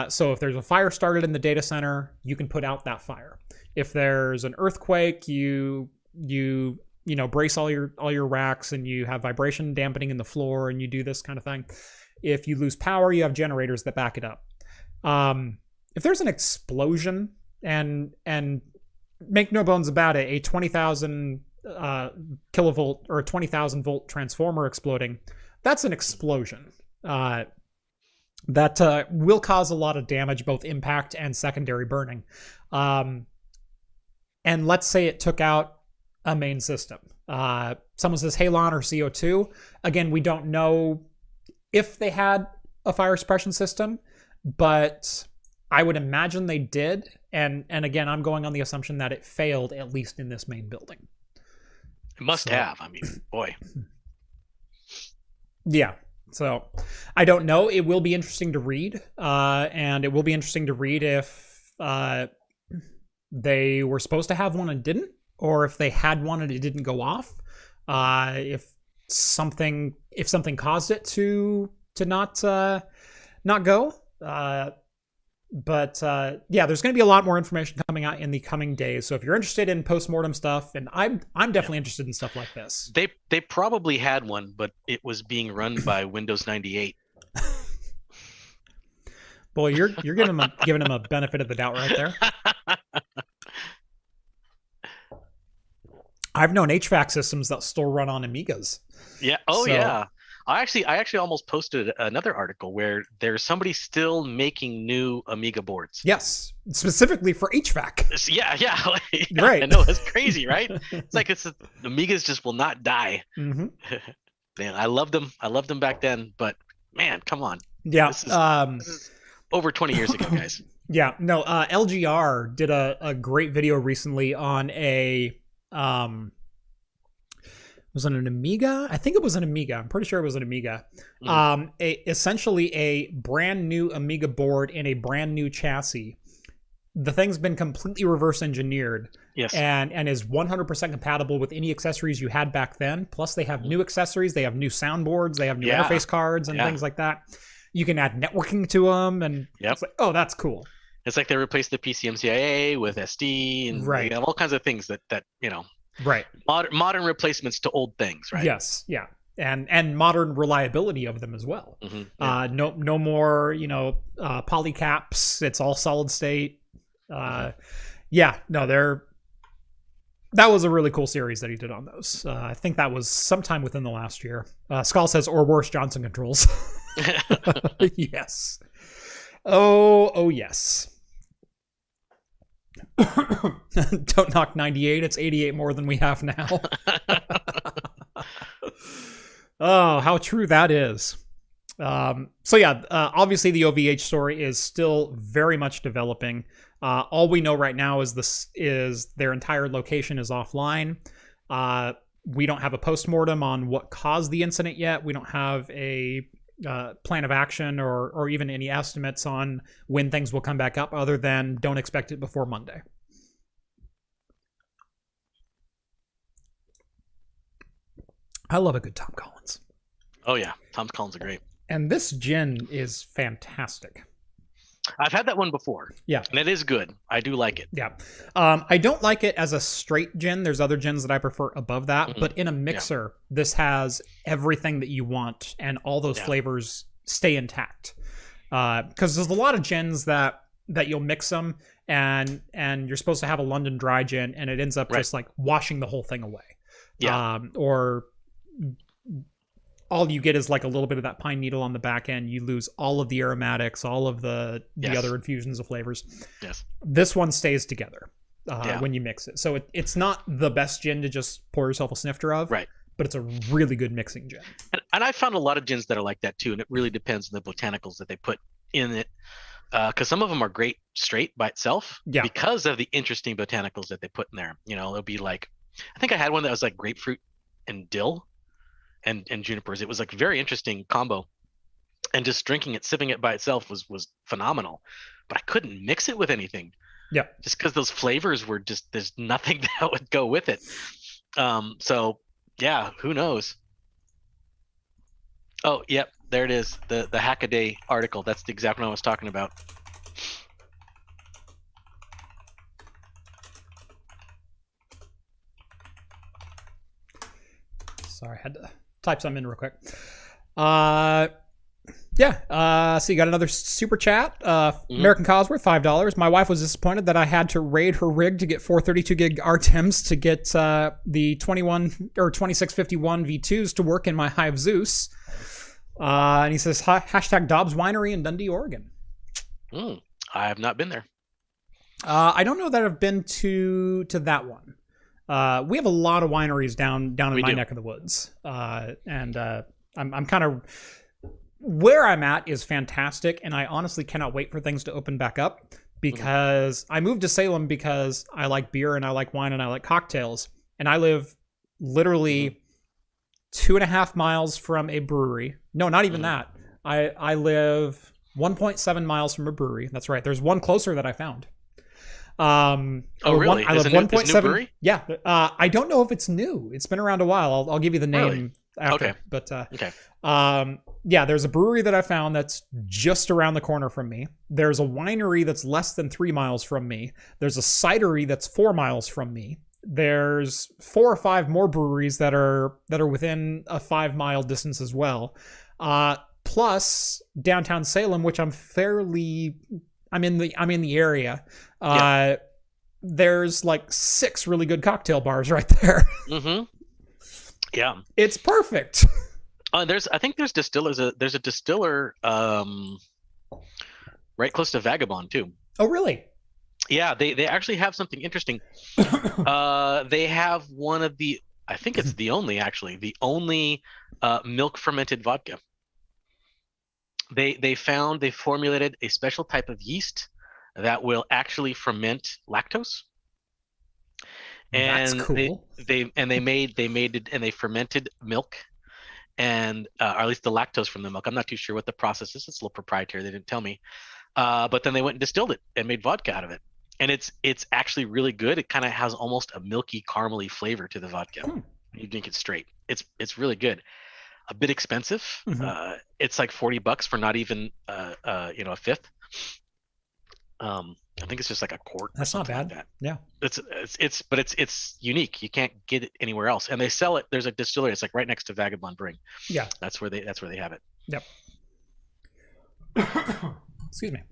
So if there's a fire started in the data center, you can put out that fire. If there's an earthquake, you brace all your racks, and you have vibration dampening in the floor, and you do this kind of thing. If you lose power, you have generators that back it up. If there's an explosion, and make no bones about it, a 20,000 kilovolt or a 20,000 volt transformer exploding, that's an explosion. That will cause a lot of damage, both impact and secondary burning. And let's say it took out a main system. Someone says halon or CO2. Again, we don't know if they had a fire suppression system, but I would imagine they did. And again, I'm going on the assumption that it failed, at least in this main building. It must have. I mean, boy. Yeah. So I don't know. It will be interesting to read. And it will be interesting to read if they were supposed to have one and didn't, or if they had one and it didn't go off. If something caused it to not go. But yeah, there's going to be a lot more information coming out in the coming days. So if you're interested in postmortem stuff, and I'm definitely interested in stuff like this. They probably had one, but it was being run by Windows 98. Boy, you're giving them a benefit of the doubt right there. I've known HVAC systems that still run on Amigas. Yeah. Oh, so, yeah. I actually almost posted another article where there's somebody still making new Amiga boards. Yes, specifically for HVAC. Yeah. Right. I know, it's crazy, right? It's like Amigas just will not die. Mm-hmm. Man, I loved them. I loved them back then, but man, come on. Yeah. This is over 20 years ago, guys. Yeah. No. LGR did a great video recently on a Was it an Amiga? I think it was an Amiga. I'm pretty sure it was an Amiga. Essentially a brand new Amiga board in a brand new chassis. The thing's been completely reverse engineered. Yes. And is 100% compatible with any accessories you had back then. Plus they have new accessories. They have new soundboards. They have new interface cards and things like that. You can add networking to them. And it's like, oh, that's cool. It's like they replaced the PCMCIA with SD and they have all kinds of things that you know. Right. Modern replacements to old things, right? Yes. Yeah. And modern reliability of them as well. No more, polycaps. It's all solid state. That was a really cool series that he did on those. I think that was sometime within the last year. Skull says, or worse, Johnson Controls. Yes. Oh, yes. Don't knock 98. It's 88 more than we have now. Oh, how true that is. Obviously the OVH story is still very much developing. All we know right now is their entire location is offline. We don't have a postmortem on what caused the incident yet. We don't have a plan of action or even any estimates on when things will come back up, other than don't expect it before Monday. I love a good Tom Collins. Oh yeah, Tom Collins are great. And this gin is fantastic. I've had that one before. Yeah. And it is good. I do like it. Yeah. I don't like it as a straight gin. There's other gins that I prefer above that. But in a mixer, this has everything that you want, and all those flavors stay intact. Because there's a lot of gins that you'll mix them, and you're supposed to have a London dry gin, and it ends up just like washing the whole thing away. Yeah. Or all you get is like a little bit of that pine needle on the back end. You lose all of the aromatics, all of the other infusions of flavors. Yes. This one stays together when you mix it. So it's not the best gin to just pour yourself a snifter of. Right. But it's a really good mixing gin. And I found a lot of gins that are like that too. And it really depends on the botanicals that they put in it. Because some of them are great straight by itself because of the interesting botanicals that they put in there. You know, it'll be like, I think I had one that was like grapefruit and dill. And junipers. It was like a very interesting combo, and just drinking it, sipping it by itself was phenomenal. But I couldn't mix it with anything. Yeah, just because those flavors were just, there's nothing that would go with it. So yeah, who knows? Oh, yep, there it is. The Hackaday article. That's the exact one I was talking about. Sorry, I had to type something in real quick. So you got another super chat. American Cosworth, $5. My wife was disappointed that I had to raid her rig to get 432 gig RTEMs to get the 2651 V2s to work in my Hive Zeus. And he says, hashtag Dobbs Winery in Dundee, Oregon. I have not been there. I don't know that I've been to that one. We have a lot of wineries down in my neck of the woods. I'm kind of, where I'm at is fantastic. And I honestly cannot wait for things to open back up, because I moved to Salem because I like beer and I like wine and I like cocktails. And I live literally 2.5 miles from a brewery. No, not even that. I live 1.7 miles from a brewery. That's right. There's one closer that I found. Really? I live 1.7. Yeah. I don't know if it's new. It's been around a while. I'll give you the name after. Okay. But there's a brewery that I found that's just around the corner from me. There's a winery that's less than 3 miles from me. There's a cidery that's 4 miles from me. There's 4 or 5 more breweries that are within a 5-mile distance as well. Plus downtown Salem, which I'm in the area. There's like 6 really good cocktail bars right there. Yeah, it's perfect. I think there's distillers. There's a distiller right close to Vagabond too. Oh, really? Yeah, they actually have something interesting. They have one of the, I think it's the only milk fermented vodka. They formulated a special type of yeast that will actually ferment lactose, And That's cool. they made it, and they fermented milk, and or at least the lactose from the milk. I'm not too sure what the process is. It's a little proprietary. They didn't tell me. But then they went and distilled it and made vodka out of it. And it's actually really good. It kind of has almost a milky, caramely flavor to the vodka. You drink it straight. It's really good. A bit expensive. It's like $40 for not even a fifth. I think it's just like a quart. That's not bad. Like that. Yeah. It's unique. You can't get it anywhere else. And they sell it. There's a distillery. It's like right next to Vagabond Brewing. Yeah. That's where they have it. Yep. Excuse me.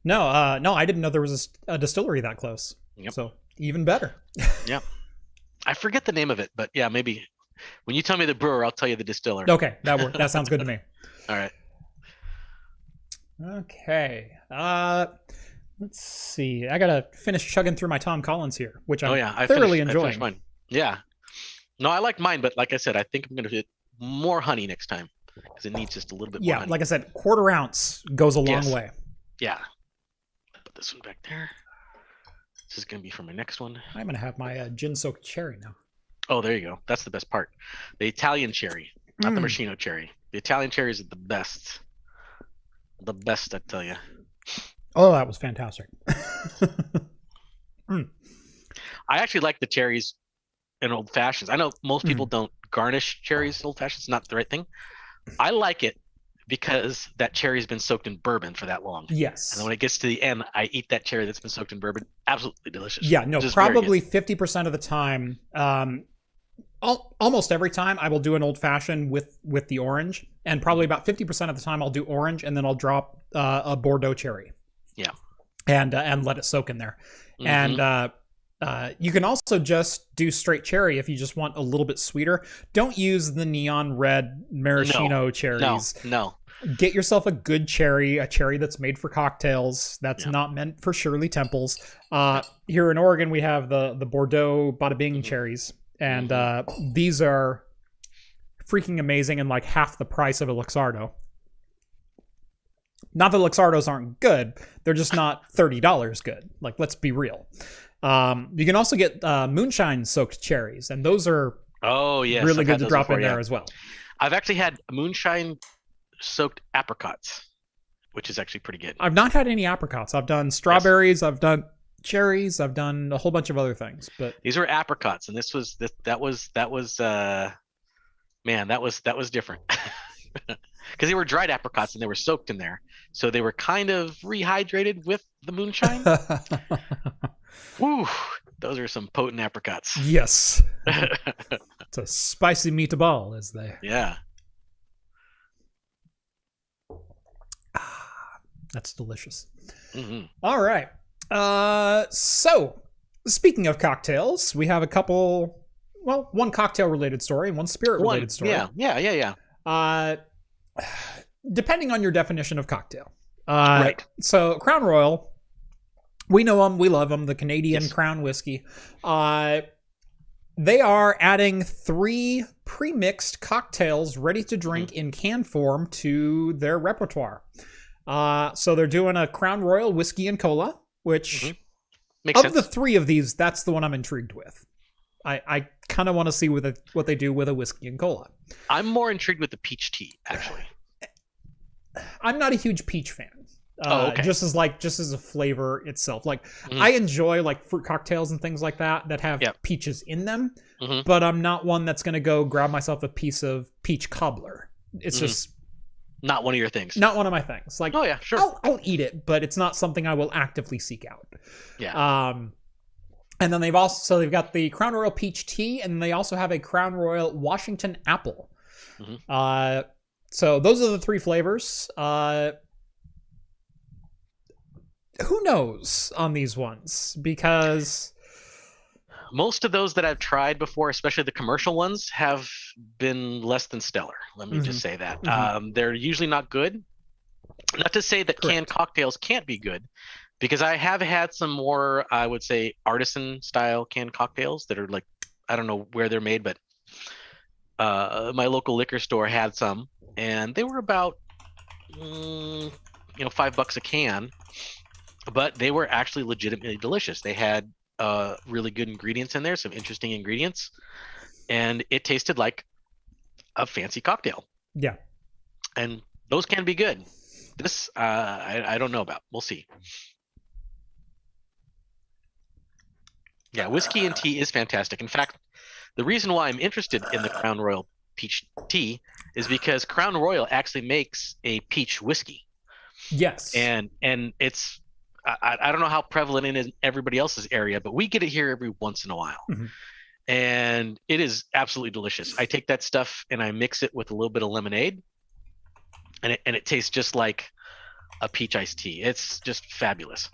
No, I didn't know there was a distillery that close. Yep. So even better. Yeah. I forget the name of it, but yeah, maybe when you tell me the brewer, I'll tell you the distiller. Okay, that sounds good to me. All right. Okay. Let's see. I gotta finish chugging through my Tom Collins here, which I'm thoroughly enjoying. I finished mine. Yeah. No, I like mine, but like I said, I think I'm gonna hit more honey next time because it needs just a little bit more honey. Like I said, 1/4 ounce goes a long way. Yeah. Put this one back there. This is gonna be for my next one. I'm gonna have my gin-soaked cherry now. Oh, there you go. That's the best part. The Italian cherry, not the maraschino cherry. The Italian cherries are the best. The best, I tell you. Oh, that was fantastic. I actually like the cherries in old fashions. I know most people don't garnish cherries in old fashions. It's not the right thing. I like it because that cherry's been soaked in bourbon for that long. Yes. And then when it gets to the end, I eat that cherry that's been soaked in bourbon. Absolutely delicious. Yeah, no, probably 50% of the time, almost every time I will do an old fashioned with the orange, and probably about 50% of the time I'll do orange, and then I'll drop a Bordeaux cherry. Yeah. And let it soak in there. And you can also just do straight cherry if you just want a little bit sweeter. Don't use the neon red maraschino cherries. No. Get yourself a good cherry, a cherry that's made for cocktails. That's not meant for Shirley Temples. Here in Oregon, we have the Bordeaux Bada Bing cherries. And these are freaking amazing and like half the price of a Luxardo. Not that Luxardos aren't good. They're just not $30 good. Like, let's be real. You can also get Moonshine soaked cherries. And those are really good to drop in there as well. I've actually had Moonshine soaked apricots, which is actually pretty good. I've not had any apricots. I've done strawberries. I've done cherries. I've done a whole bunch of other things, but these were apricots, and that was different because they were dried apricots and they were soaked in there, so they were kind of rehydrated with the moonshine. Woo, those are some potent apricots. Yes. It's a spicy meatball, as they. Yeah. That's delicious. All right. So speaking of cocktails, we have a couple, one cocktail related story and one spirit related story. Yeah. Depending on your definition of cocktail. Right. So Crown Royal, we know them, we love them, the Canadian Crown whiskey. They are adding 3 pre-mixed cocktails ready to drink in can form to their repertoire. So they're doing a Crown Royal whiskey and cola, which Makes of sense. the 3 of these, that's the one I'm intrigued with. I kind of want to see what they do with a whiskey and cola. I'm more intrigued with the peach tea, actually. I'm not a huge peach fan. Okay. Just as a flavor itself. Like I enjoy like fruit cocktails and things like that have peaches in them, but I'm not one that's going to go grab myself a piece of peach cobbler. It's just not one of your things. Not one of my things. Like, oh yeah, sure. I'll eat it, but it's not something I will actively seek out. Yeah. And then they've got the Crown Royal peach tea, and they also have a Crown Royal Washington apple. So those are the 3 flavors. Who knows on these ones? Because most of those that I've tried before, especially the commercial ones, have been less than stellar. Let me just say that. They're usually not good. Not to say that canned cocktails can't be good, because I have had some more, I would say, artisan style canned cocktails that are like, I don't know where they're made, but my local liquor store had some, and they were about $5 a can, but they were actually legitimately delicious. They had really good ingredients in there, some interesting ingredients, and it tasted like a fancy cocktail. Yeah. And those can be good. This, I don't know about. We'll see. Yeah, whiskey and tea is fantastic. In fact, the reason why I'm interested in the Crown Royal peach tea is because Crown Royal actually makes a peach whiskey. Yes. And it's, I don't know how prevalent it is in everybody else's area, but we get it here every once in a while. Mm-hmm. And it is absolutely delicious. I take that stuff and I mix it with a little bit of lemonade, and it tastes just like a peach iced tea. It's just fabulous.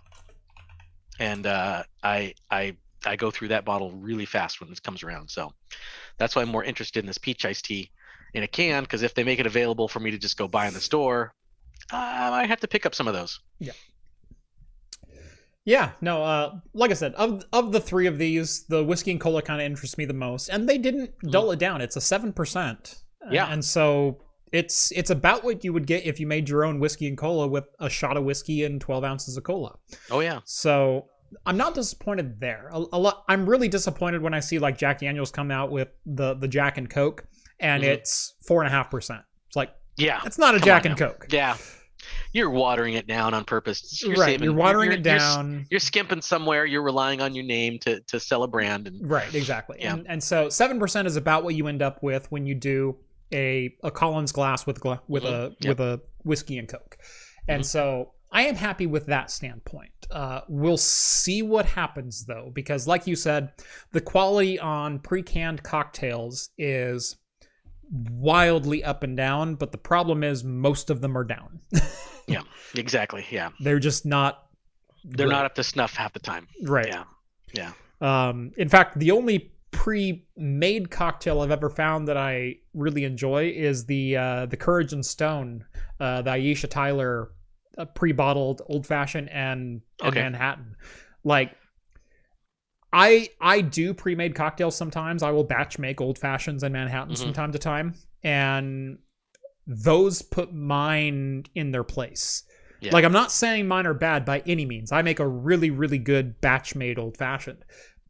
And I go through that bottle really fast when it comes around. So that's why I'm more interested in this peach iced tea in a can, because if they make it available for me to just go buy in the store, I might have to pick up some of those. Yeah. Yeah, no, like I said, of the three of these, the whiskey and cola kind of interests me the most, and they didn't dull it down. It's a 7%. Yeah. And so it's about what you would get if you made your own whiskey and cola with a shot of whiskey and 12 ounces of cola. Oh, yeah. So I'm not disappointed there. I'm really disappointed when I see like Jack Daniels come out with the Jack and Coke, and it's 4.5%. It's like, yeah, it's not a Jack and Coke. Yeah. You're watering it down on purpose. You're watering it down. You're skimping somewhere. You're relying on your name to sell a brand. Right, exactly. Yeah. And so 7% is about what you end up with when you do a Collins glass with a whiskey and Coke. And so I am happy with that standpoint. We'll see what happens though, because like you said, the quality on pre-canned cocktails is wildly up and down, but the problem is most of them are down. Yeah, exactly. Yeah. They're just not. They're not up to snuff half the time. Right. Yeah. Yeah. In fact, the only pre-made cocktail I've ever found that I really enjoy is the Courage and Stone, the Aisha Tyler pre-bottled old fashioned and Manhattan. Like, I do pre-made cocktails sometimes. I will batch make old fashions and Manhattans from time to time, and those put mine in their place. Yeah. Like, I'm not saying mine are bad by any means. I make a really, really good batch made old fashioned,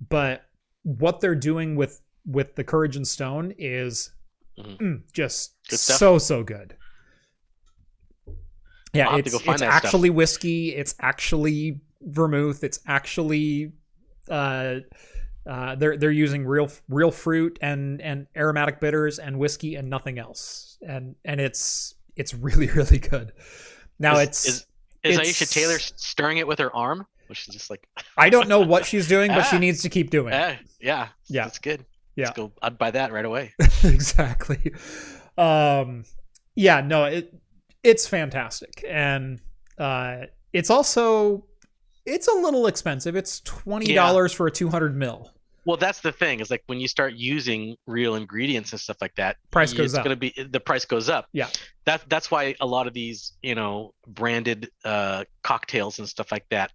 but what they're doing with the Courage and Stone is just so good. Yeah, it's actually stuff. Whiskey. It's actually vermouth. It's actually they're using real fruit and aromatic bitters and whiskey and nothing else, and it's really, really good. Now is Aisha Taylor stirring it with her arm, which is just like I don't know what she's doing, but she needs to keep doing. Yeah, that's good. Yeah, let's go. I'd buy that right away. Exactly. Yeah, no, it's fantastic, and it's also. It's a little expensive. It's $20 for a 200 ml. Well, that's the thing. Is like when you start using real ingredients and stuff like that, the price goes up. Yeah. That's why a lot of these, branded cocktails and stuff like that,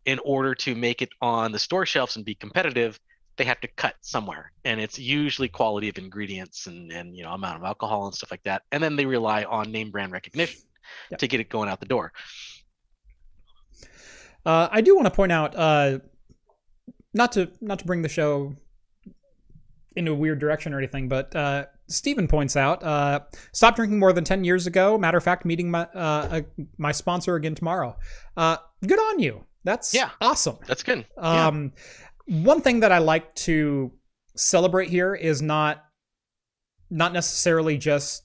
in order to make it on the store shelves and be competitive, they have to cut somewhere, and it's usually quality of ingredients and amount of alcohol and stuff like that, and then they rely on name brand recognition to get it going out the door. I do want to point out, not to bring the show into a weird direction or anything, but Stephen points out, stopped drinking more than 10 years ago. Matter of fact, meeting my sponsor again tomorrow. Good on you. That's awesome. That's good. One thing that I like to celebrate here is not necessarily just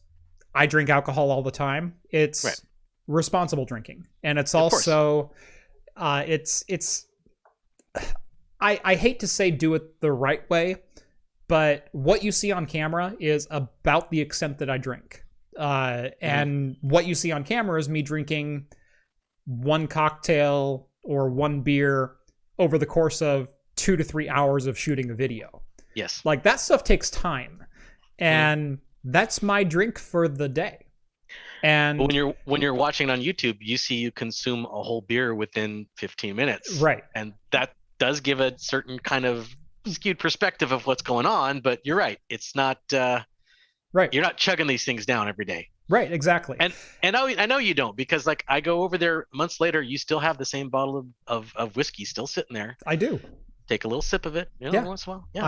I drink alcohol all the time. It's responsible drinking, and it's also. I hate to say do it the right way, but what you see on camera is about the extent that I drink. And what you see on camera is me drinking one cocktail or one beer over the course of 2 to 3 hours of shooting a video. Yes. Like, that stuff takes time. And that's my drink for the day. And when you're watching on YouTube, you see you consume a whole beer within 15 minutes. Right. And that does give a certain kind of skewed perspective of what's going on, but you're right. It's not right. You're not chugging these things down every day. Right, exactly. And I know you don't, because like I go over there months later, you still have the same bottle of whiskey still sitting there. I do. take a little sip of it, Yeah. once in a while. Yeah.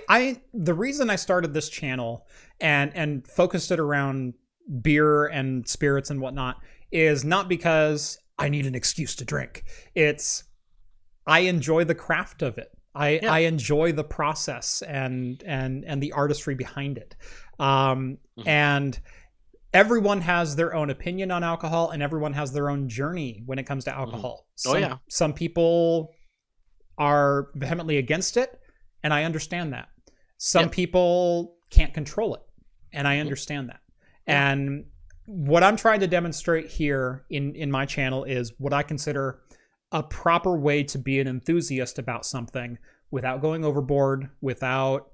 I the reason I started this channel and focused it around beer and spirits and whatnot is not because I need an excuse to drink. It's I enjoy the craft of it. I enjoy the process and the artistry behind it. And everyone has their own opinion on alcohol, and everyone has their own journey when it comes to alcohol. Some people are vehemently against it, and I understand that. Some people can't control it, and I understand that. And what I'm trying to demonstrate here in my channel is what I consider a proper way to be an enthusiast about something without going overboard, without,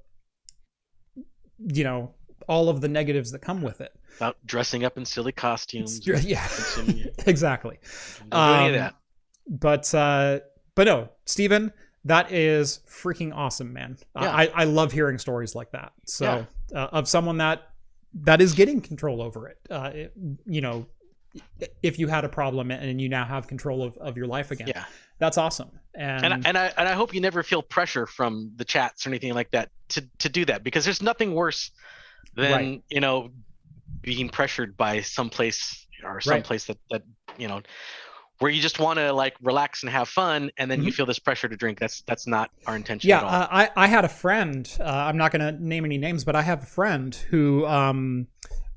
all of the negatives that come with it. About dressing up in silly costumes. Yeah, exactly. Don't do any of that. But no, Steven, that is freaking awesome, man. Yeah. I love hearing stories like that. So of someone that is getting control over it. If you had a problem and you now have control of your life again, that's awesome. And I hope you never feel pressure from the chats or anything like that to do that, because there's nothing worse than being pressured by someplace or someplace that where you just want to like relax and have fun, and then you feel this pressure to drink. That's not our intention at all. I had a friend. I'm not going to name any names, but I have a friend who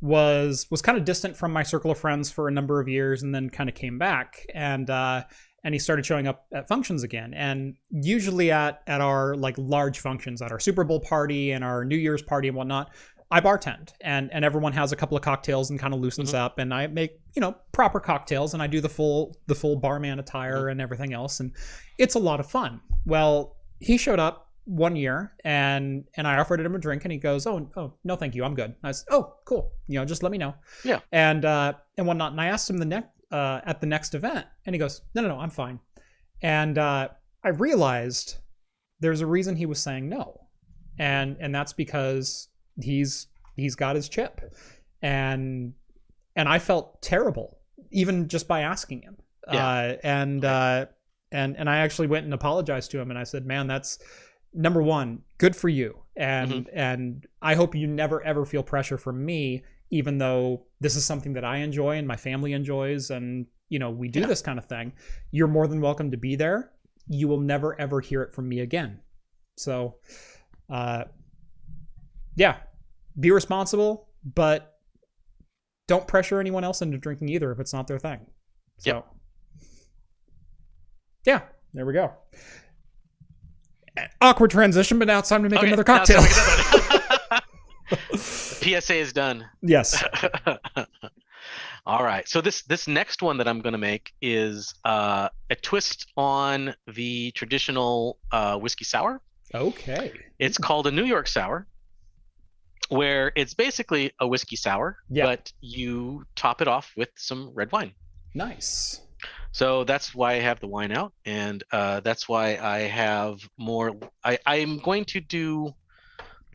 was kind of distant from my circle of friends for a number of years, and then kind of came back, and he started showing up at functions again. And usually at our like large functions, at our Super Bowl party and our New Year's party and whatnot, I bartend, and everyone has a couple of cocktails and kind of loosens up, and I make proper cocktails, and I do the full barman attire and everything else, and it's a lot of fun. Well, he showed up one year, and I offered him a drink, and he goes, oh no, thank you, I'm good. I said, oh cool, just let me know. And whatnot. And I asked him at the next event, and he goes, no, I'm fine. And I realized there's a reason he was saying no, and that's because he's got his chip, and I felt terrible even just by asking him. And I actually went and apologized to him, and I said, man, that's number one, good for you, and I hope you never ever feel pressure from me, even though this is something that I enjoy and my family enjoys, and we do this kind of thing. You're more than welcome to be there. You will never ever hear it from me again. So be responsible, but don't pressure anyone else into drinking either if it's not their thing. So there we go. Awkward transition, but now it's time to make another cocktail. PSA is done. Yes. All right. So this next one that I'm going to make is a twist on the traditional whiskey sour. Okay. It's called a New York sour, where it's basically a whiskey sour, but you top it off with some red wine. Nice. So that's why I have the wine out, and that's why I have more. I'm going to do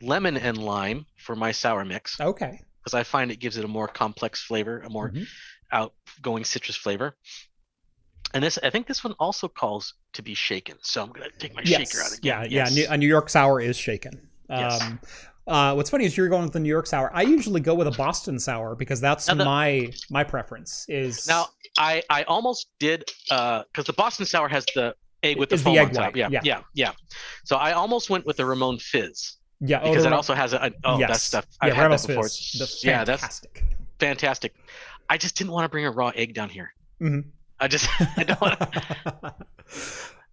lemon and lime for my sour mix. Okay. Because I find it gives it a more complex flavor, a more outgoing citrus flavor. And I think this one also calls to be shaken. So I'm going to take my shaker out again. Yeah. A New York sour is shaken. What's funny is you're going with the New York sour. I usually go with a Boston sour because that's my preference. Now I almost did because the Boston sour has the egg with the foam on top. Yeah. So I almost went with the Ramon Fizz. Yeah, because it also has that stuff. I've had that before. That's fantastic. I just didn't want to bring a raw egg down here. I don't want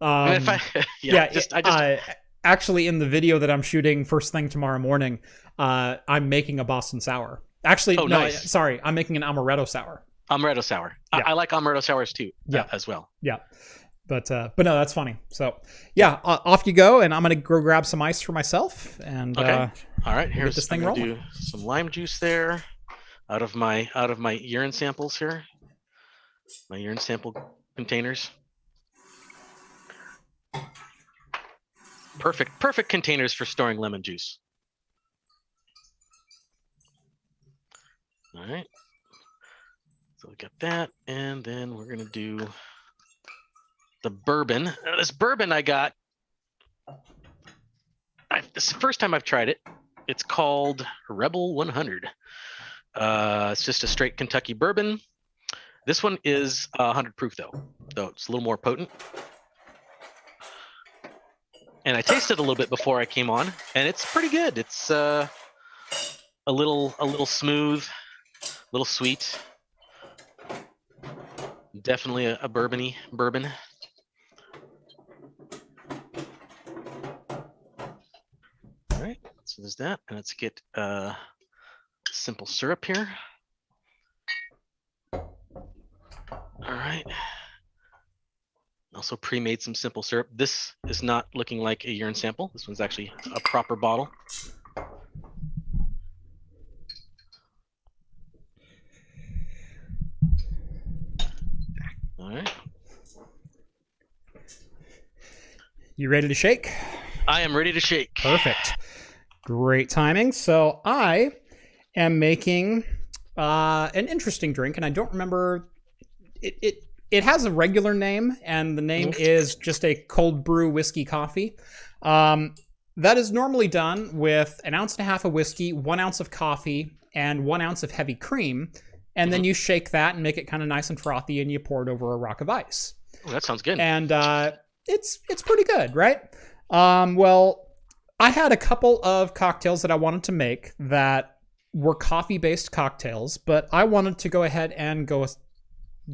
to. Actually, in the video that I'm shooting first thing tomorrow morning, I'm making a Boston sour. Actually, nice. Sorry, I'm making an amaretto sour. Amaretto sour. Yeah. I like amaretto sours too. As well. Yeah. But no, that's funny. So off you go, and I'm gonna go grab some ice for myself. And all right, here's this thing rolling. Do some lime juice there, out of my urine samples here, my urine sample containers. Perfect containers for storing lemon juice. All right, so we got that, and then we're gonna do the bourbon. This bourbon I got This is the first time I've tried it. It's called Rebel 100. It's just a straight Kentucky bourbon. This one is 100 proof though it's a little more potent. And I tasted a little bit before I came on, and it's pretty good. It's a little smooth, a little sweet. Definitely a bourbon. All right, so there's that, and let's get simple syrup here. All right. Also pre-made some simple syrup. This is not looking like a urine sample. This one's actually a proper bottle. All right. You ready to shake? I am ready to shake. Perfect. Great timing. So I am making an interesting drink, and I don't remember it has a regular name, and the name is just a cold brew whiskey coffee. That is normally done with 1.5 ounces of whiskey, 1 ounce of coffee, and 1 ounce of heavy cream. And then you shake that and make it kind of nice and frothy, and you pour it over a rock of ice. Oh, that sounds good. And it's pretty good, right? Well, I had a couple of cocktails that I wanted to make that were coffee-based cocktails, but I wanted to go ahead and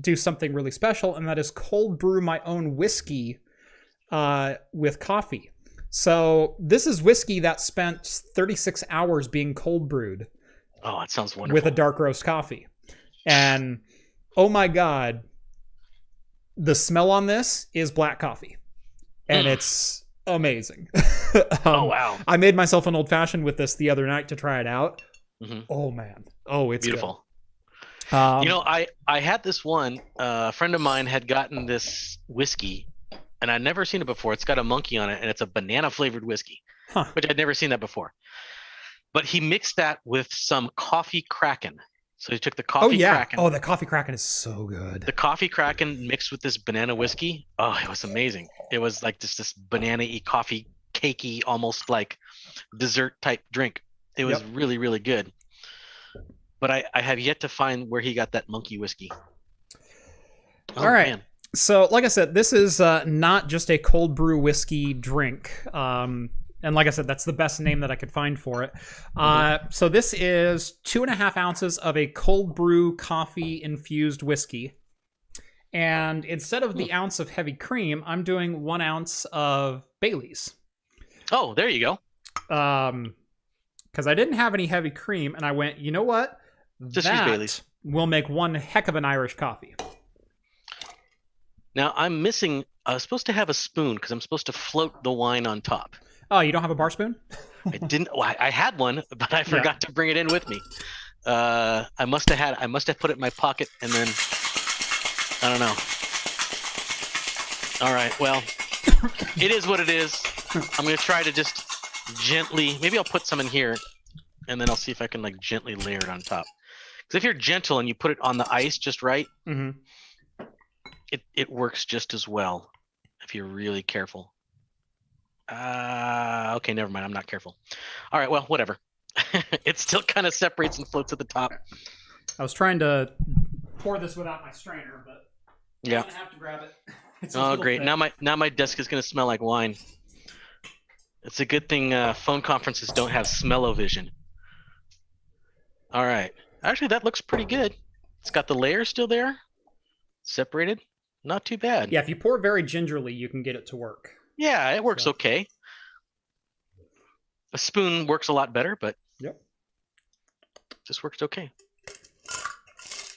do something really special, and that is cold brew my own whiskey with coffee. So this is whiskey that spent 36 hours being cold brewed. Oh, that sounds wonderful. With a dark roast coffee. And oh my God, the smell on this is black coffee. And it's amazing. Oh, wow. I made myself an old fashioned with this the other night to try it out. Oh man. Oh, it's beautiful. Good. I had this one. A friend of mine had gotten this whiskey, and I'd never seen it before. It's got a monkey on it, and it's a banana flavored whiskey, which I'd never seen that before. But he mixed that with some coffee Kraken. So he took the coffee Kraken. Oh, the coffee Kraken is so good. The coffee Kraken mixed with this banana whiskey. Oh, it was amazing. It was like just this banana-y, coffee cakey, almost like dessert type drink. It was really, really good. But I have yet to find where he got that monkey whiskey. Oh, all right. Man. So, like I said, this is not just a cold brew whiskey drink. And like I said, that's the best name that I could find for it. So this is 2.5 ounces of a cold brew coffee infused whiskey. And instead of the ounce of heavy cream, I'm doing 1 ounce of Bailey's. Oh, there you go. Because I didn't have any heavy cream, and I went, you know what? Just use Bailey's. Will make one heck of an Irish coffee. Now, I'm missing... I was supposed to have a spoon, because I'm supposed to float the wine on top. Oh, you don't have a bar spoon? I didn't. Well, I had one, but I forgot to bring it in with me. I must have put it in my pocket, and then I don't know. All right. Well, it is what it is. I'm gonna try to just gently. Maybe I'll put some in here, and then I'll see if I can like gently layer it on top. Because if you're gentle and you put it on the ice just right, it works just as well if you're really careful. Okay, never mind. I'm not careful. All right, well, whatever. It still kind of separates and floats at the top. I was trying to pour this without my strainer, but I'm gonna have to grab it. Oh, great! Thick. Now my desk is gonna smell like wine. It's a good thing phone conferences don't have smell-o-vision. All right. Actually, that looks pretty good. It's got the layer still there, separated. Not too bad. Yeah, if you pour very gingerly, you can get it to work. Yeah, it works okay. A spoon works a lot better, but this works okay.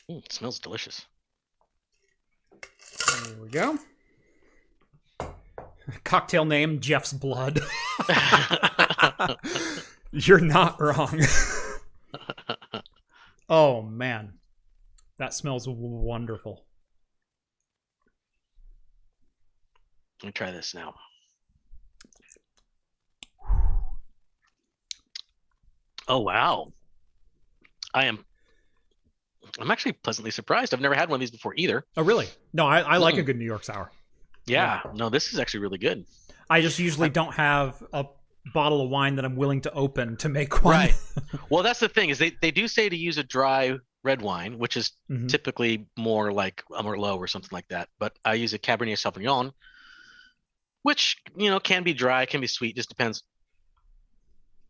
It smells delicious. There we go. Cocktail name, Jeff's Blood. You're not wrong. Oh, man. That smells wonderful. Let me try this now. Oh, wow. I'm actually pleasantly surprised. I've never had one of these before either. Oh, really? No, I like a good New York sour. Yeah. No, this is actually really good. I just usually don't have a bottle of wine that I'm willing to open to make one. Right. Well, that's the thing is they do say to use a dry red wine, which is typically more like a Merlot or something like that. But I use a Cabernet Sauvignon, which, can be dry, can be sweet, just depends.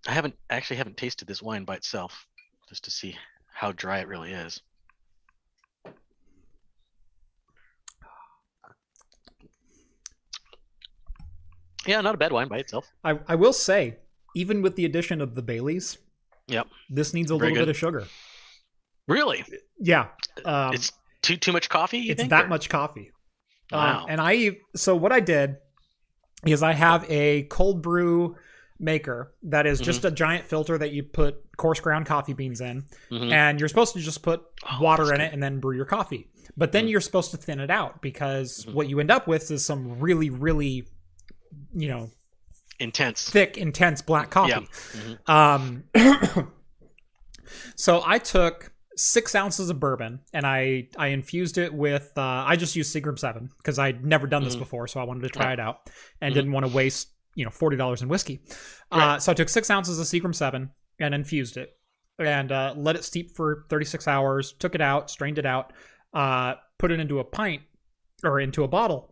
I haven't tasted this wine by itself just to see how dry it really is. Yeah, not a bad wine by itself. I will say, even with the addition of the Baileys, yep, this needs a little bit of sugar. Really? Yeah. It's too much coffee? It's that much coffee. Wow. So what I did is I have a cold brew maker that is just a giant filter that you put coarse ground coffee beans in, and you're supposed to just put water in it and then brew your coffee. But then you're supposed to thin it out because what you end up with is some really, really thick, intense black coffee. Yeah. So I took 6 ounces of bourbon and I infused it with I just used Seagram 7 because I'd never done this before, so I wanted to try it out and didn't want to waste $40 in whiskey. So I took 6 ounces of Seagram 7 and infused it and let it steep for 36 hours, took it out, strained it out, put it into a pint or into a bottle.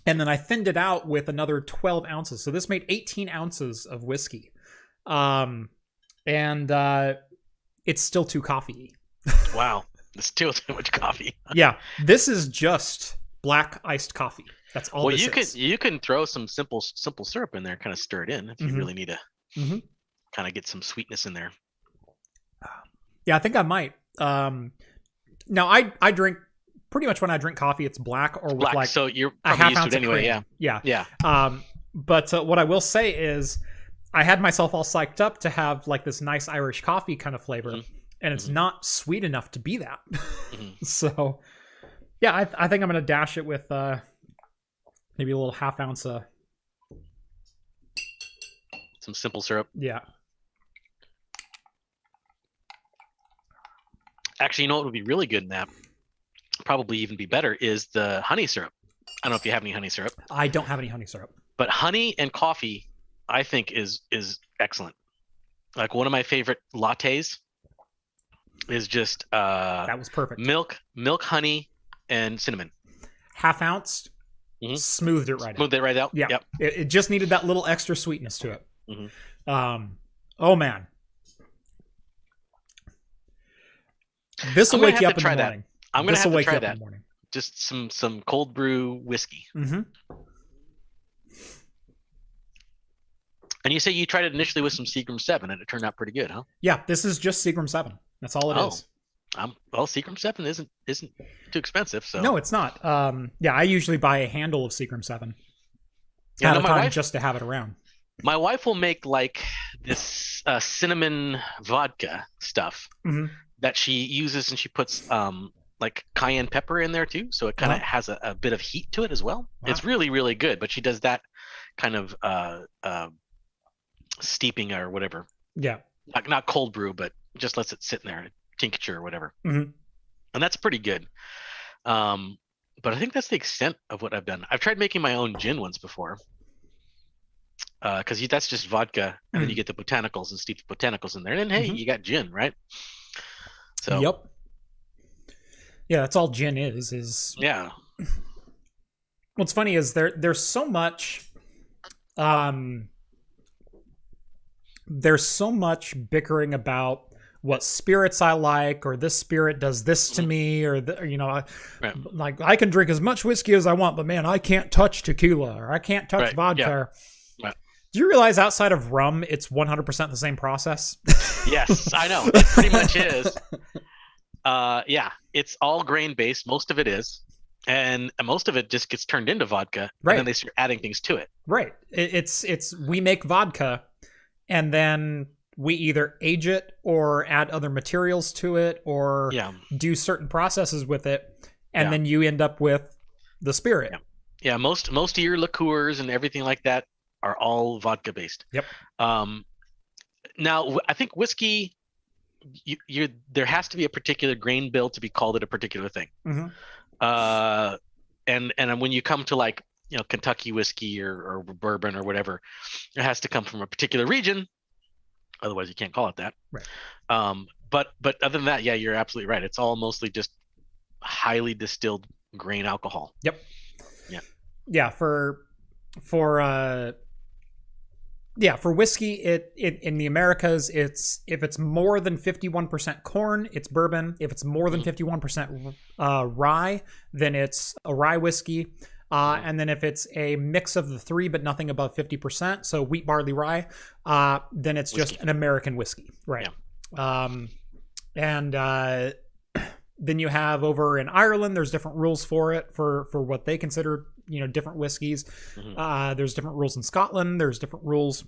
And then I thinned it out with another 12 ounces. So this made 18 ounces of whiskey. And it's still too coffee-y. Wow. It's still too much coffee. Yeah. This is just black iced coffee. That's all this is. You can throw some simple syrup in there, kind of stir it in if you really need to kind of get some sweetness in there. Yeah, I think I might. Now, I drink... Pretty much when I drink coffee, it's black or with black, so you're a half used ounce to it anyway. Cream. Yeah. But what I will say is, I had myself all psyched up to have like this nice Irish coffee kind of flavor, and it's not sweet enough to be that. So, yeah, I think I'm gonna dash it with maybe a little half ounce of some simple syrup. Yeah. Actually, you know what would be really good in that? Probably even be better is the honey syrup. I don't know if you have any honey syrup. I don't have any honey syrup. But honey and coffee, I think, is excellent. Like one of my favorite lattes is just that was perfect. Milk, honey, and cinnamon. Half ounce, smoothed it right out. Smoothed it right out. Yeah. Yep. It just needed that little extra sweetness to it. Oh man, this will wake you up in the morning. I'm gonna have to try that. Just some cold brew whiskey. And you say you tried it initially with some Seagram 7, and it turned out pretty good, huh? Yeah, this is just Seagram 7. That's all it is. Well, Seagram 7 isn't too expensive, so no, it's not. Yeah, I usually buy a handle of Seagram 7 at a time just to have it around. My wife will make like this cinnamon vodka stuff that she uses, and she puts like cayenne pepper in there too, so it kind of has a bit of heat to it as well. Wow. It's really, really good, but she does that kind of steeping or whatever. Yeah. Not cold brew, but just lets it sit in there, tincture or whatever. And that's pretty good. But I think that's the extent of what I've done. I've tried making my own gin once before. Because that's just vodka, and then you get the botanicals and steep the botanicals in there, and then hey, you got gin, right? So yep. Yeah, that's all gin is. Yeah. What's funny is there's so much bickering about what spirits I like, or this spirit does this to me, or like I can drink as much whiskey as I want, but man, I can't touch tequila, or I can't touch vodka. Yeah. Do you realize outside of rum, it's 100% the same process? Yes, I know. It pretty much is. Yeah, it's all grain based. Most of it is, and most of it just gets turned into vodka, and then they start adding things to it. Right. It's we make vodka, and then we either age it or add other materials to it, or do certain processes with it, and then you end up with the spirit. Yeah. Most of your liqueurs and everything like that are all vodka based. Yep. Now I think whiskey. There has to be a particular grain bill to be called it a particular thing. And when you come to like Kentucky whiskey or bourbon or whatever. It has to come from a particular region. Otherwise, you can't call it that. Right. But other than that, yeah, you're absolutely right. It's all mostly just highly distilled grain alcohol. Yep. Yeah. Yeah. For whiskey, it in the Americas, if it's more than 51% corn, it's bourbon. If it's more than 51% rye, then it's a rye whiskey. And then if it's a mix of the three, but nothing above 50%, so wheat, barley, rye, then it's just an American whiskey, right? Yeah. Then you have over in Ireland, there's different rules for it, for what they consider, different whiskeys. There's different rules in Scotland. There's different rules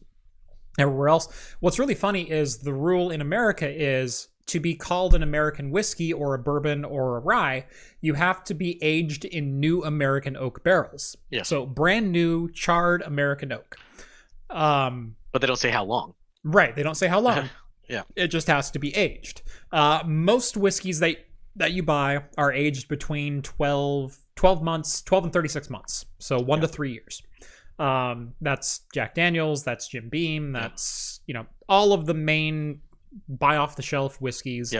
everywhere else. What's really funny is the rule in America is to be called an American whiskey or a bourbon or a rye, you have to be aged in new American oak barrels. Yes. So brand new charred American oak. But they don't say how long. Right. They don't say how long. Yeah. It just has to be aged. Most whiskeys that you buy are aged between 12 months, 12 and 36 months. So 1 to 3 years. That's Jack Daniels, that's Jim Beam, that's, all of the main buy off the shelf whiskeys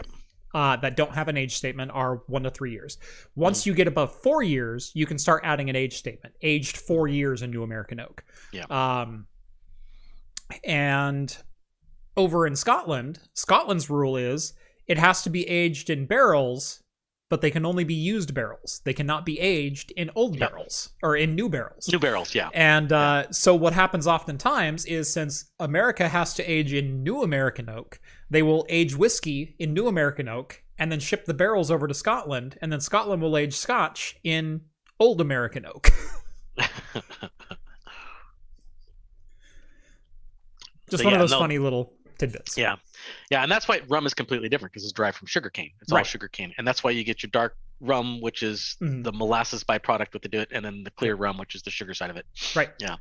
that don't have an age statement are 1 to 3 years. Once you get above 4 years, you can start adding an age statement. Aged 4 years in new American oak. Yeah. And over in Scotland, Scotland's rule is it has to be aged in barrels, but they can only be used barrels. They cannot be aged in old barrels or in new barrels. New barrels, yeah. And so what happens oftentimes is, since America has to age in new American oak, they will age whiskey in new American oak and then ship the barrels over to Scotland, and then Scotland will age Scotch in old American oak. Just one of those funny little tidbits. Yeah. Yeah, and that's why rum is completely different, because it's derived from sugarcane. It's all sugarcane. And that's why you get your dark rum, which is the molasses byproduct with it, and then the clear rum, which is the sugar side of it. Right. Yeah.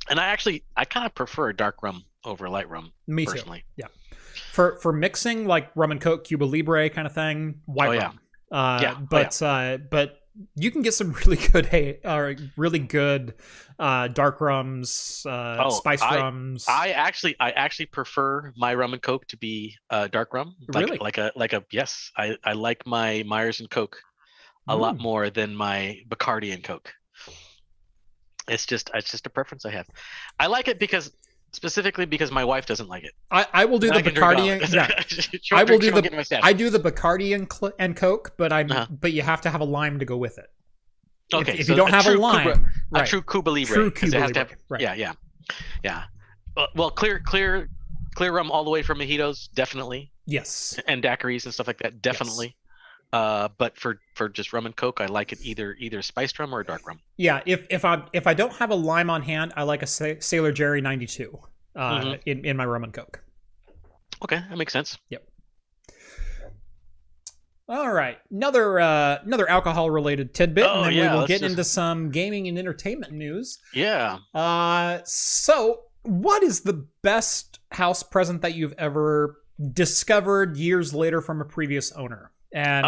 And I kind of prefer dark rum over light rum. Me personally. Too. Yeah. For mixing, like rum and Coke, Cuba Libre kind of thing, white rum. But you can get some really good dark rums, spice rums. I actually prefer my rum and Coke to be dark rum. Really? Yes. I like my Myers and Coke a lot more than my Bacardi and Coke. It's just a preference I have. I like it specifically because my wife doesn't like it. I will do the Bacardi I do the Bacardi and Coke, but you have to have a lime to go with it. Okay, if you don't have a lime, a true Cuba Libre. True Cuba Libre. Right. Yeah. Well, clear rum all the way from mojitos, definitely. Yes. And daiquiris and stuff like that, definitely. Yes. But for just rum and Coke, I like it either spiced rum or a dark rum. Yeah. If I don't have a lime on hand, I like a Sailor Jerry 92 in my rum and Coke. Okay, that makes sense. Yep. All right, another alcohol-related tidbit, and then we will get into some gaming and entertainment news. Yeah. So what is the best house present that you've ever discovered years later from a previous owner? And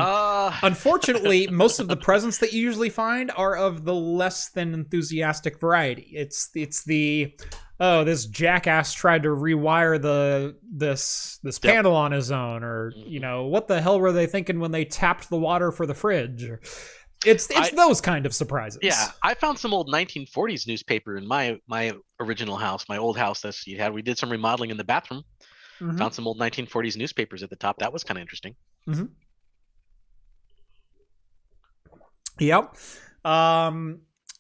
unfortunately, most of the presents that you usually find are of the less than enthusiastic variety. It's this jackass tried to rewire this panel on his own, or what the hell were they thinking when they tapped the water for the fridge? It's those kind of surprises. Yeah, I found some old 1940s newspaper in my original house, my old house that you had. We did some remodeling in the bathroom. Found some old 1940s newspapers at the top. That was kind of interesting. Yep.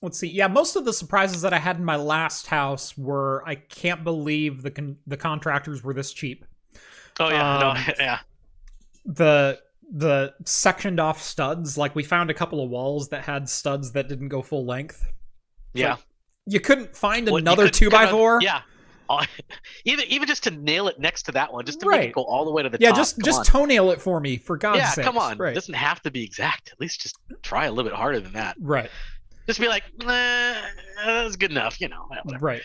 Let's see. Yeah, most of the surprises that I had in my last house were, I can't believe the contractors were this cheap. Oh yeah, yeah. The sectioned off studs, like we found a couple of walls that had studs that didn't go full length. Yeah. Like, you couldn't find another 2x4. Yeah. Even just to nail it next to that one, just to make it go all the way to the top. Yeah, just toenail it for me, for God's sake. Yeah, come on. Right. It doesn't have to be exact. At least just try a little bit harder than that. Right. Just be like, that's good enough, whatever. Right.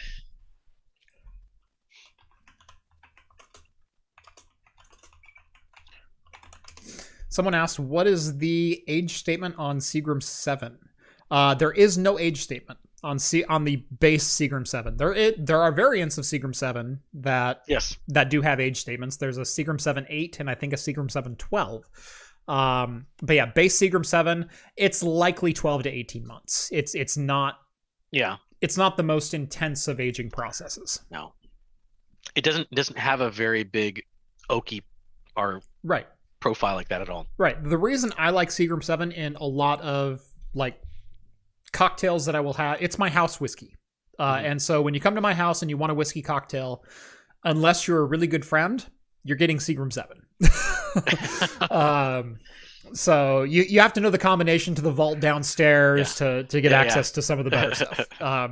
Someone asked, what is the age statement on Seagram 7? There is no age statement. on the base Seagram 7. There are variants of Seagram 7 that do have age statements. There's a Seagram 7 8 and I think a Seagram 7 12. But yeah, base Seagram 7, it's likely 12 to 18 months. It's not the most intense of aging processes. No. It doesn't have a very big oaky or profile like that at all. Right. The reason I like Seagram 7 in a lot of like cocktails that I will have, it's my house whiskey. And so when you come to my house and you want a whiskey cocktail, unless you're a really good friend, you're getting Seagram 7. So you have to know the combination to the vault downstairs to get access to some of the better stuff.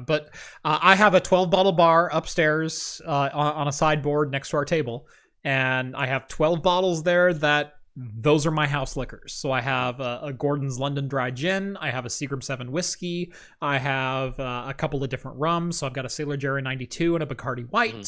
But I have a 12 bottle bar upstairs on a sideboard next to our table. And I have 12 bottles there those are my house liquors. So I have a Gordon's London Dry Gin. I have a Seagram 7 whiskey. I have a couple of different rums. So I've got a Sailor Jerry 92 and a Bacardi White.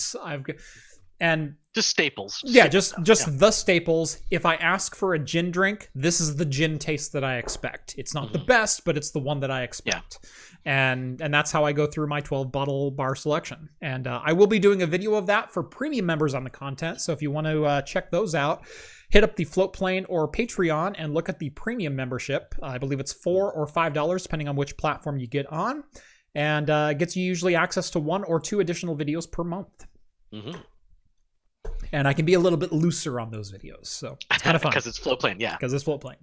And just staples. Just the staples. If I ask for a gin drink, this is the gin taste that I expect. It's not the best, but it's the one that I expect. And that's how I go through my 12 bottle bar selection. And I will be doing a video of that for premium members on the content. So if you want to check those out, hit up the Floatplane or Patreon and look at the premium membership. I believe it's $4 or $5 depending on which platform you get on, and gets you usually access to 1 or 2 additional videos per month. And I can be a little bit looser on those videos, so it's kind of fun. Because it's Floatplane, Because it's Floatplane,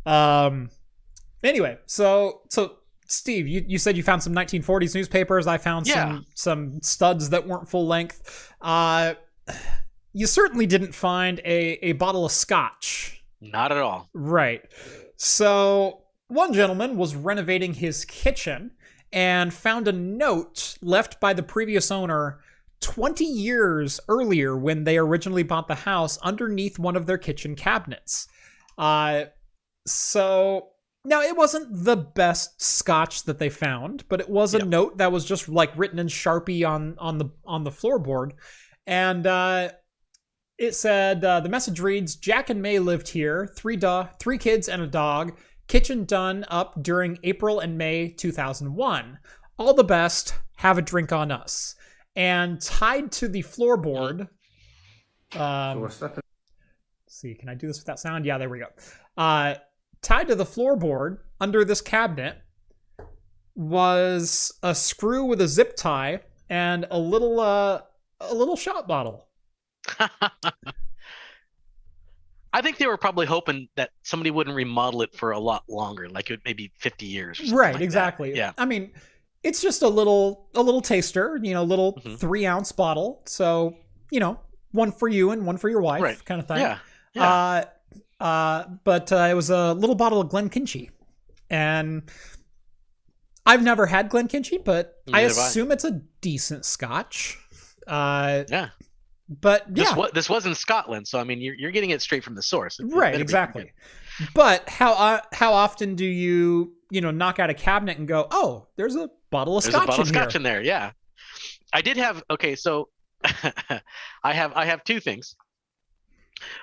right? Anyway, so Steve, you said you found some 1940s newspapers. I found some studs that weren't full length. You certainly didn't find a bottle of scotch. Not at all. Right. So one gentleman was renovating his kitchen and found a note left by the previous owner 20 years earlier when they originally bought the house underneath one of their kitchen cabinets. So now it wasn't the best scotch that they found, but it was a note that was just like written in Sharpie on the floorboard. And it said, the message reads, Jack and May lived here, 3 kids and a dog, kitchen done up during April and May 2001. All the best, have a drink on us. And tied to the floorboard, see, can I do this without sound? Yeah, there we go. Tied to the floorboard under this cabinet was a screw with a zip tie and a little shot bottle. I think they were probably hoping that somebody wouldn't remodel it for a lot longer, like it maybe 50 years. Or something right, like exactly. That. Yeah. I mean, it's just a little taster, little 3-ounce bottle. So, one for you and one for your wife, kind of thing. Yeah. But it was a little bottle of Glenkinchie, and I've never had Glenkinchie, but I assume it's a decent scotch. But yeah, this was in Scotland, so I mean, you're getting it straight from the source, right? Exactly. But how often do you knock out a cabinet and go, oh, there's a bottle of scotch in there? Yeah, I did have. Okay, so I have 2 things.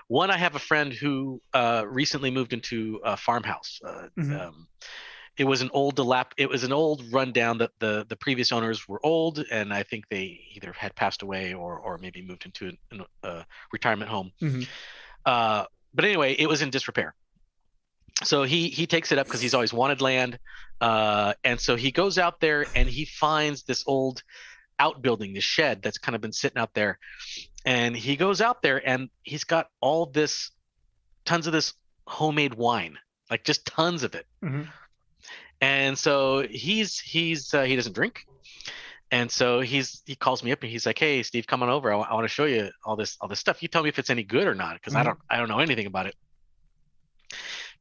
One, I have a friend who recently moved into a farmhouse. It was an old rundown that the previous owners were old, and I think they either had passed away or maybe moved into a retirement home. But anyway, it was in disrepair. So he takes it up because he's always wanted land, and so he goes out there and he finds this old outbuilding, this shed that's kind of been sitting out there, and he goes out there and he's got tons of this homemade wine, like just tons of it. And so he doesn't drink, and so he calls me up and he's like, "Hey, Steve, come on over. I want to show you all this stuff. You tell me if it's any good or not, because I don't know anything about it."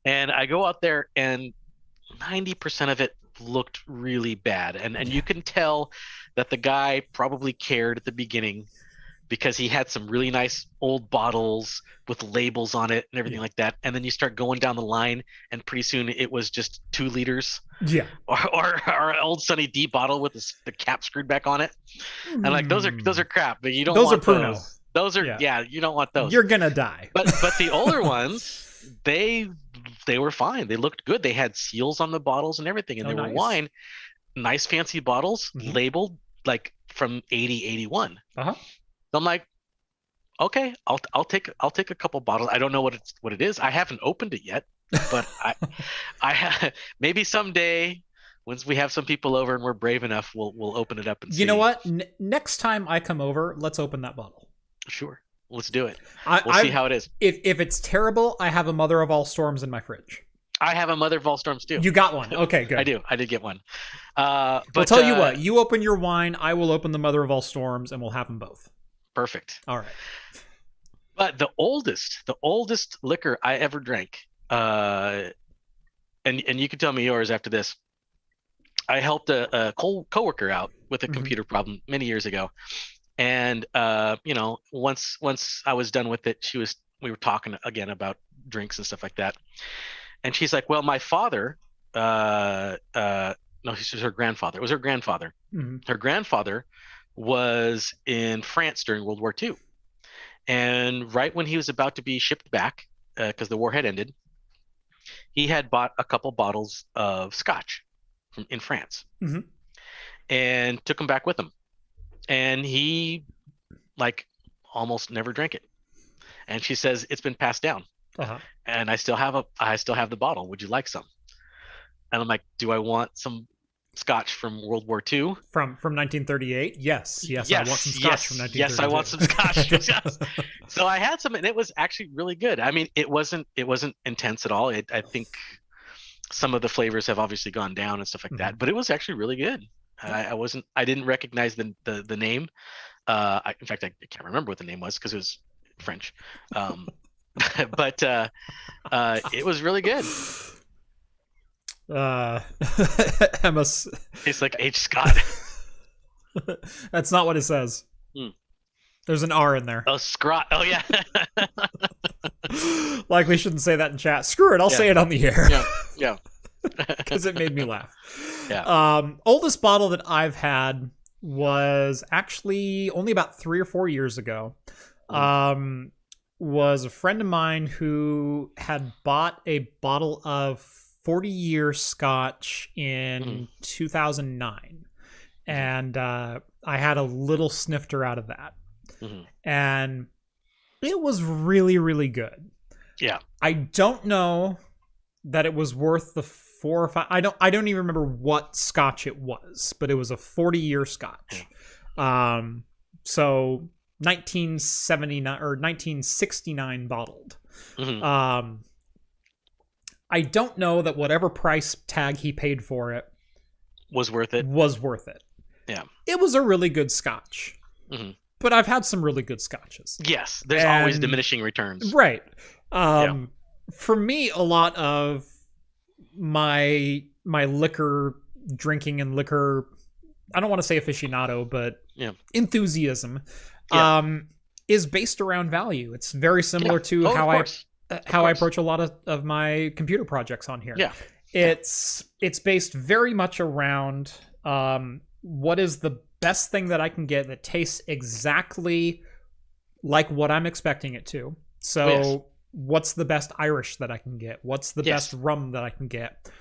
And I go out there, and 90% of it looked really bad, and you can tell that the guy probably cared at the beginning, because he had some really nice old bottles with labels on it and everything like that. And then you start going down the line, and pretty soon it was just 2 liters. Yeah. Or an old Sunny D bottle with the cap screwed back on it. And like, those are crap, but you don't want those. Those are, you don't want those. You're going to die. But the older ones, they were fine. They looked good. They had seals on the bottles and everything, and they were wine. nice fancy bottles labeled like from 80, 81. Uh-huh. So I'm like, okay, I'll take a couple bottles. I don't know what it is. I haven't opened it yet, but maybe someday, once we have some people over and we're brave enough, we'll open it up and see. You know what? Next time I come over, let's open that bottle. Sure, let's do it. We'll see how it is. If it's terrible, I have a Mother of All Storms in my fridge. I have a Mother of All Storms too. You got one. Okay, good. I did get one. But I'll tell you what. You open your wine, I will open the Mother of All Storms, and we'll have them both. Perfect. All right. But the oldest liquor I ever drank, and you can tell me yours after this. I helped a coworker out with a computer problem many years ago, and once I was done with it, we were talking again about drinks and stuff like that, and she's like, "Well, my father, no, this was her grandfather. It was her grandfather. Her grandfather was in France during World War II, and right when he was about to be shipped back, because the war had ended, he had bought a couple bottles of scotch in France, and took them back with him, and he like almost never drank it. And she says it's been passed down, and I still have the bottle. Would you like some? And I'm like, do I want some scotch from World War II? From 1938? Yes, I want some scotch from 1938. Yes, I want some scotch. So I had some, and it was actually really good. I mean, it wasn't intense at all. I think some of the flavors have obviously gone down and stuff like that, but it was actually really good. I didn't recognize the name. In fact, I can't remember what the name was because it was French. But it was really good. Emma's. It's like H. Scott. That's not what it says. There's an R in there. Oh, Scrot. Oh, yeah. Likely shouldn't say that in chat. Screw it. I'll say it on the air. Yeah. Because it made me laugh. Yeah. Oldest bottle that I've had was actually only about 3 or 4 years ago. Was a friend of mine who had bought a bottle of 40-year scotch in 2009. And I had a little snifter out of that. And it was really, really good. Yeah. I don't know that it was worth the 4 or 5. I don't even remember what scotch it was, but it was a 40-year scotch. So 1979 or 1969 bottled. I don't know that whatever price tag he paid for it was worth it. Yeah. It was a really good scotch. But I've had some really good scotches. Yes, there's always diminishing returns. Right. For me, a lot of my liquor drinking and liquor, I don't want to say aficionado, but enthusiasm, is based around value. It's very similar to how I approach a lot of my computer projects on here. It's based very much around what is the best thing that I can get that tastes exactly like what I'm expecting it to. So what's the best Irish that I can get? What's the best rum that I can get?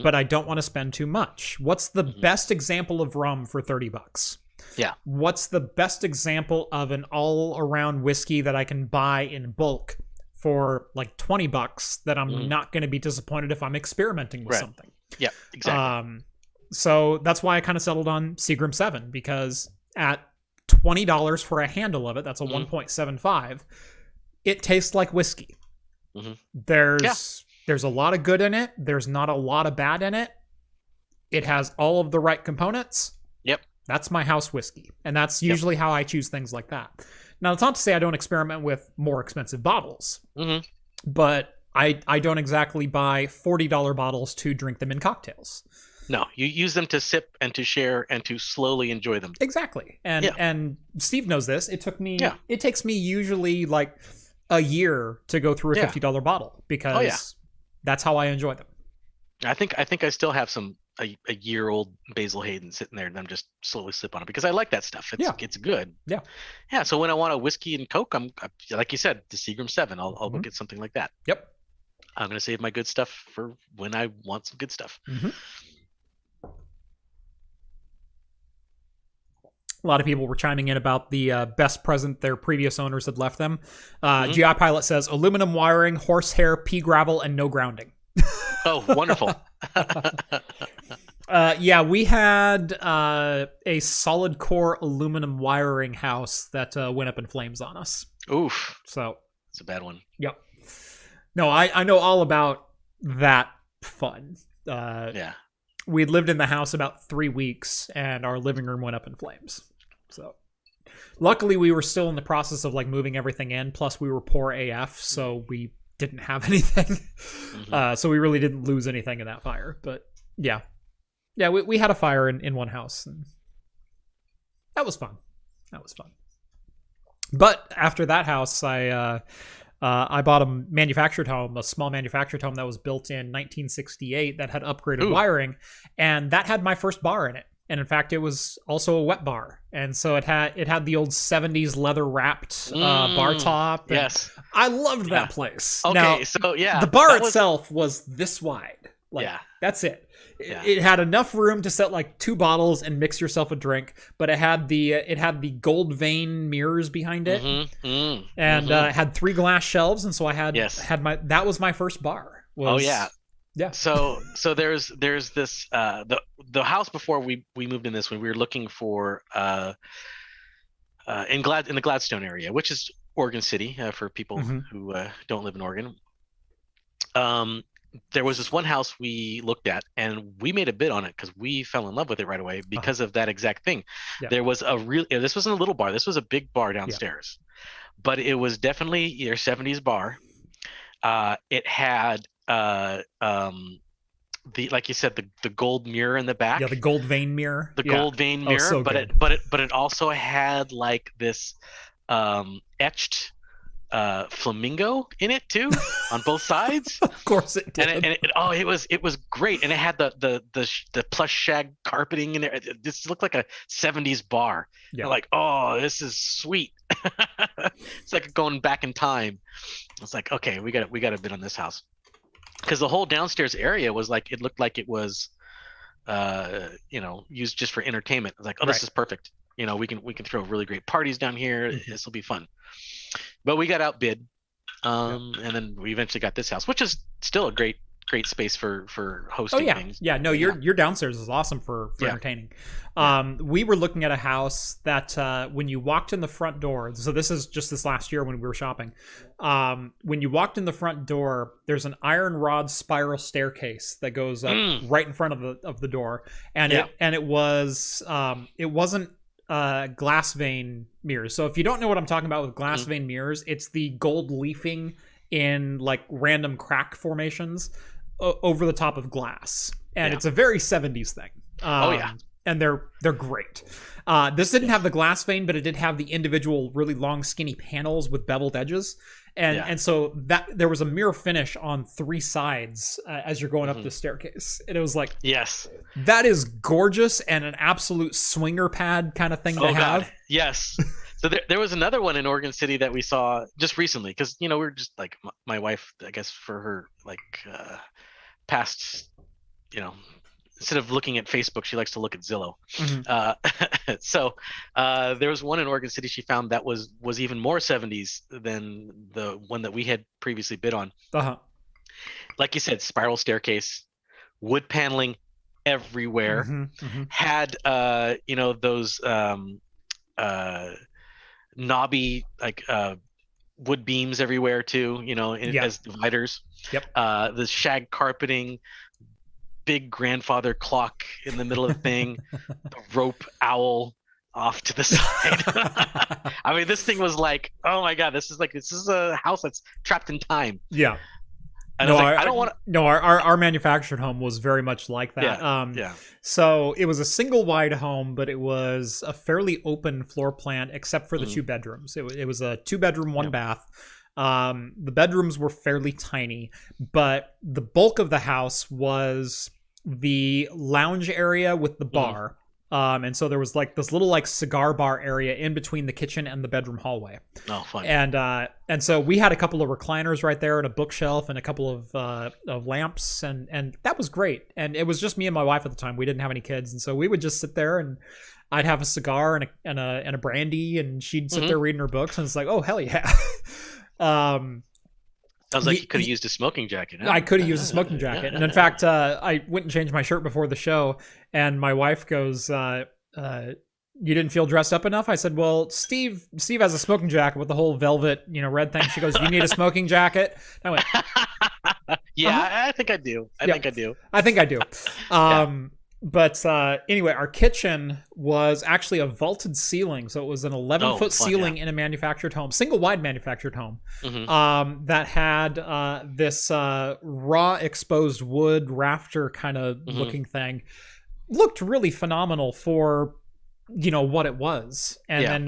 But I don't want to spend too much. What's the best example of rum for $30? Yeah. What's the best example of an all-around whiskey that I can buy in bulk for like $20 that I'm not going to be disappointed if I'm experimenting with something? Yeah, exactly. So that's why I kind of settled on Seagram 7, because at $20 for a handle of it, that's a 1.75, it tastes like whiskey. There's a lot of good in it. There's not a lot of bad in it. It has all of the right components. That's my house whiskey. And that's usually how I choose things like that. Now, it's not to say I don't experiment with more expensive bottles, but I don't exactly buy $40 bottles to drink them in cocktails. No, you use them to sip and to share and to slowly enjoy them. Exactly. And Steve knows this. It takes me usually like a year to go through a $50 bottle because that's how I enjoy them. I think I still have a year-old Basil Hayden sitting there, and I'm just slowly sip on it because I like that stuff. It's good. Yeah. So when I want a whiskey and Coke, I'm like you said, the Seagram 7. I'll go get something like that. Yep. I'm gonna save my good stuff for when I want some good stuff. A lot of people were chiming in about the best present their previous owners had left them. GI Pilot says aluminum wiring, horsehair, pea gravel, and no grounding. Oh, wonderful. Yeah, we had a solid core aluminum wiring house that went up in flames on us. Oof. So it's a bad one. Yep. No, I know all about that fun. Yeah. We had lived in the house about 3 weeks, and our living room went up in flames. So luckily, we were still in the process of like moving everything in. Plus, we were poor AF, so we didn't have anything. So we really didn't lose anything in that fire. But yeah, we had a fire in one house, and that was fun. But after that house, I bought a manufactured home, a small manufactured home that was built in 1968 that had upgraded wiring, and that had my first bar in it. And in fact, it was also a wet bar, and so it had the old 70s leather wrapped bar top. Yes, I loved that place. Okay, now, so yeah, the bar itself was this wide. Like, that's it. Yeah. It had enough room to set like 2 bottles and mix yourself a drink, but it had the gold vein mirrors behind it, and it had 3 glass shelves, and so I had that was my first bar. Yeah. So there's this the house before we moved in this one, we were looking for in the Gladstone area, which is Oregon City for people who don't live in Oregon. There was this one house we looked at, and we made a bid on it because we fell in love with it right away because of that exact thing. There was this wasn't a little bar, this was a big bar downstairs, but it was definitely your 70s bar. It had like you said, the gold mirror in the back. Yeah, the gold vein mirror. Gold vein mirror, so but good. it also had like this etched flamingo in it too on both sides. Of course it did. And it was great, and it had the plush shag carpeting in there. This looked like a 70s bar. Yeah. Like, oh, this is sweet. It's like going back in time. It's like, okay, we got a bid on this house, because the whole downstairs area was like, it looked like it was used just for entertainment. It's like, oh, this is perfect. We can throw really great parties down here. This will be fun. But we got outbid, and then we eventually got this house, which is still a great space for hosting things. Yeah, no, your downstairs is awesome for entertaining. We were looking at a house that when you walked in the front door, so this is just this last year when we were shopping, when you walked in the front door, there's an iron rod spiral staircase that goes up right in front of the door, and it wasn't glass vein mirrors. So if you don't know what I'm talking about with glass vein mirrors, it's the gold leafing in like random crack formations over the top of glass, and it's a very 70s thing. And they're great. This didn't have the glass vein, but it did have the individual really long skinny panels with beveled edges, and so that there was a mirror finish on 3 sides as you're going up the staircase, and it was like, that is gorgeous and an absolute swinger pad kind of thing to have. God. Yes. So there was another one in Oregon City that we saw just recently, because we were just like, my wife, I guess for her like past, instead of looking at Facebook, she likes to look at Zillow. So there was one in Oregon City she found that was even more 70s than the one that we had previously bid on. Like you said, spiral staircase, wood paneling everywhere, had those knobby like wood beams everywhere too, as dividers. The shag carpeting, big grandfather clock in the middle of the thing, the rope owl off to the side. I mean, this thing was like, oh my God, this is a house that's trapped in time. Yeah. And I don't want to. No, our manufactured home was very much like that. So it was a single wide home, but it was a fairly open floor plan except for the 2 bedrooms. It was a 2-bedroom, 1 bath. The bedrooms were fairly tiny, but the bulk of the house was the lounge area with the bar. And so there was like this little like cigar bar area in between the kitchen and the bedroom hallway. Oh, fun. And so we had a couple of recliners right there and a bookshelf and a couple of lamps, and that was great. And it was just me and my wife at the time. We didn't have any kids, and so we would just sit there and I'd have a cigar and a brandy, and she'd sit there reading her books, and it's like, oh hell yeah. Sounds like you could have used a smoking jacket. Huh? I could have used a smoking jacket. And in fact, I went and changed my shirt before the show, and my wife goes, you didn't feel dressed up enough? I said, well, Steve has a smoking jacket with the whole velvet, red thing. She goes, you need a smoking jacket? I went, I think I do. I think I do. But anyway, our kitchen was actually a vaulted ceiling. So it was an 11-foot ceiling in a manufactured home, single wide manufactured home, that had this raw exposed wood rafter kind of looking thing. Looked really phenomenal for what it was, and then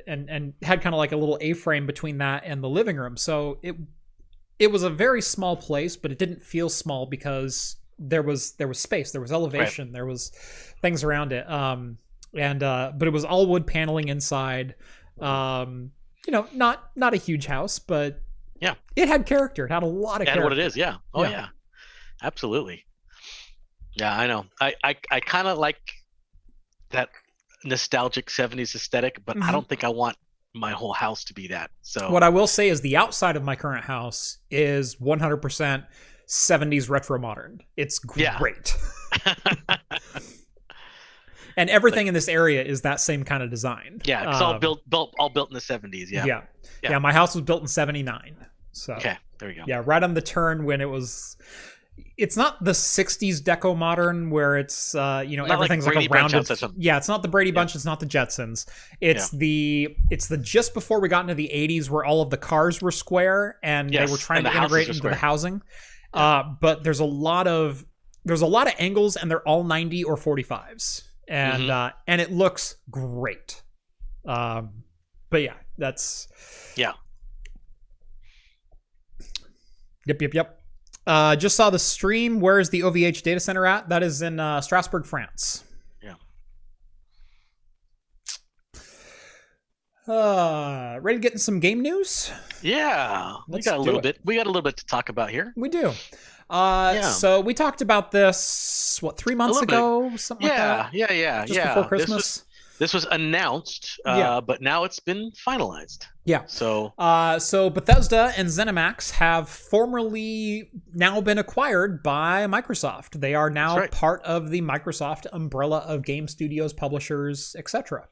and had kind of like a little A-frame between that and the living room. So it was a very small place, but it didn't feel small because there was space, there was elevation, there was things around it, but it was all wood paneling inside. Not a huge house, but it had character. It had a lot of character. And what it is, yeah, absolutely. Yeah, I know. I kind of like that nostalgic 70s aesthetic, but I don't think I want my whole house to be that. So what I will say is the outside of my current house is 100% 70s retro modern. It's great. And everything in this area is that same kind of design. Yeah, it's all built in the 70s. Yeah. My house was built in 79. So okay, there we go. Yeah, right on the turn when it's not the 60s deco modern where it's everything's like a rounded. Yeah, it's not the Brady Bunch, it's not the Jetsons. It's the just before we got into the 80s where all of the cars were square and they were trying to integrate into the housing. But there's a lot of angles, and they're all 90 or 45s, and it looks great. But yeah, that's Yep. Just saw the stream. Where is the OVH data center at? That is in Strasbourg, France. Ready to get in some game news? Yeah, we got a little bit to talk about here. We do. So we talked about this 3 months ago, something like that. Yeah. Just before Christmas. This was announced, but now it's been finalized. Yeah. So Bethesda and ZeniMax have formally now been acquired by Microsoft. They are now part of the Microsoft umbrella of game studios, publishers, etc.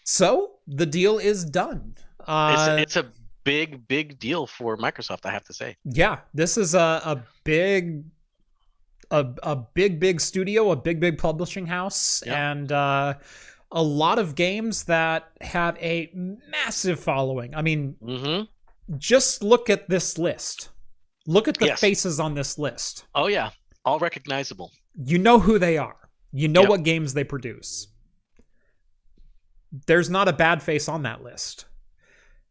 So the deal is done. It's a big deal for Microsoft, I have to say. Yeah, this is a big studio, a big publishing house, and a lot of games that have a massive following. I mean, just look at this list. Look at the faces on this list. Oh yeah, all recognizable. You know who they are. You know what games they produce. There's not a bad face on that list.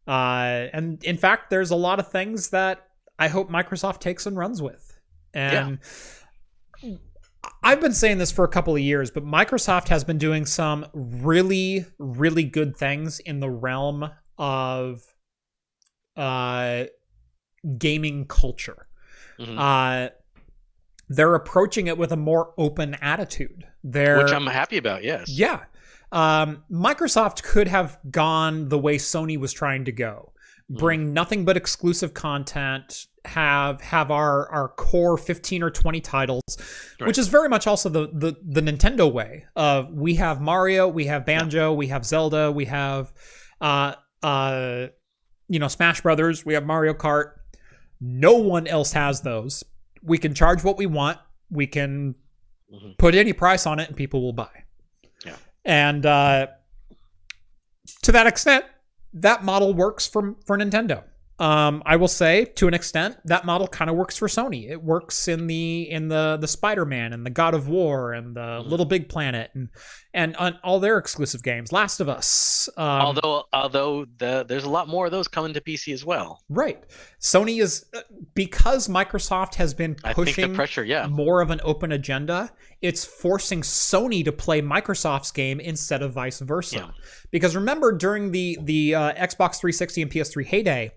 And in fact, there's a lot of things that I hope Microsoft takes and runs with. And I've been saying this for a couple of years, but Microsoft has been doing some really, really good things in the realm of gaming culture. They're approaching it with a more open attitude. Which I'm happy about, yes. Yeah. Microsoft could have gone the way Sony was trying to go. Bring nothing but exclusive content, have our core 15 or 20 titles, which is very much also the Nintendo way. We have Mario, we have Banjo, we have Zelda, we have Smash Brothers, we have Mario Kart. No one else has those. We can charge what we want. We can put any price on it and people will buy. And to that extent, that model works for Nintendo. I will say, to an extent, that model kind of works for Sony. It works in the Spider-Man and the God of War and the Little Big Planet and on all their exclusive games. Last of Us. Although there's a lot more of those coming to PC as well. Right. Sony is, because Microsoft has been pushing more of an open agenda, it's forcing Sony to play Microsoft's game instead of vice versa. Because remember, during the Xbox 360 and PS3 heyday,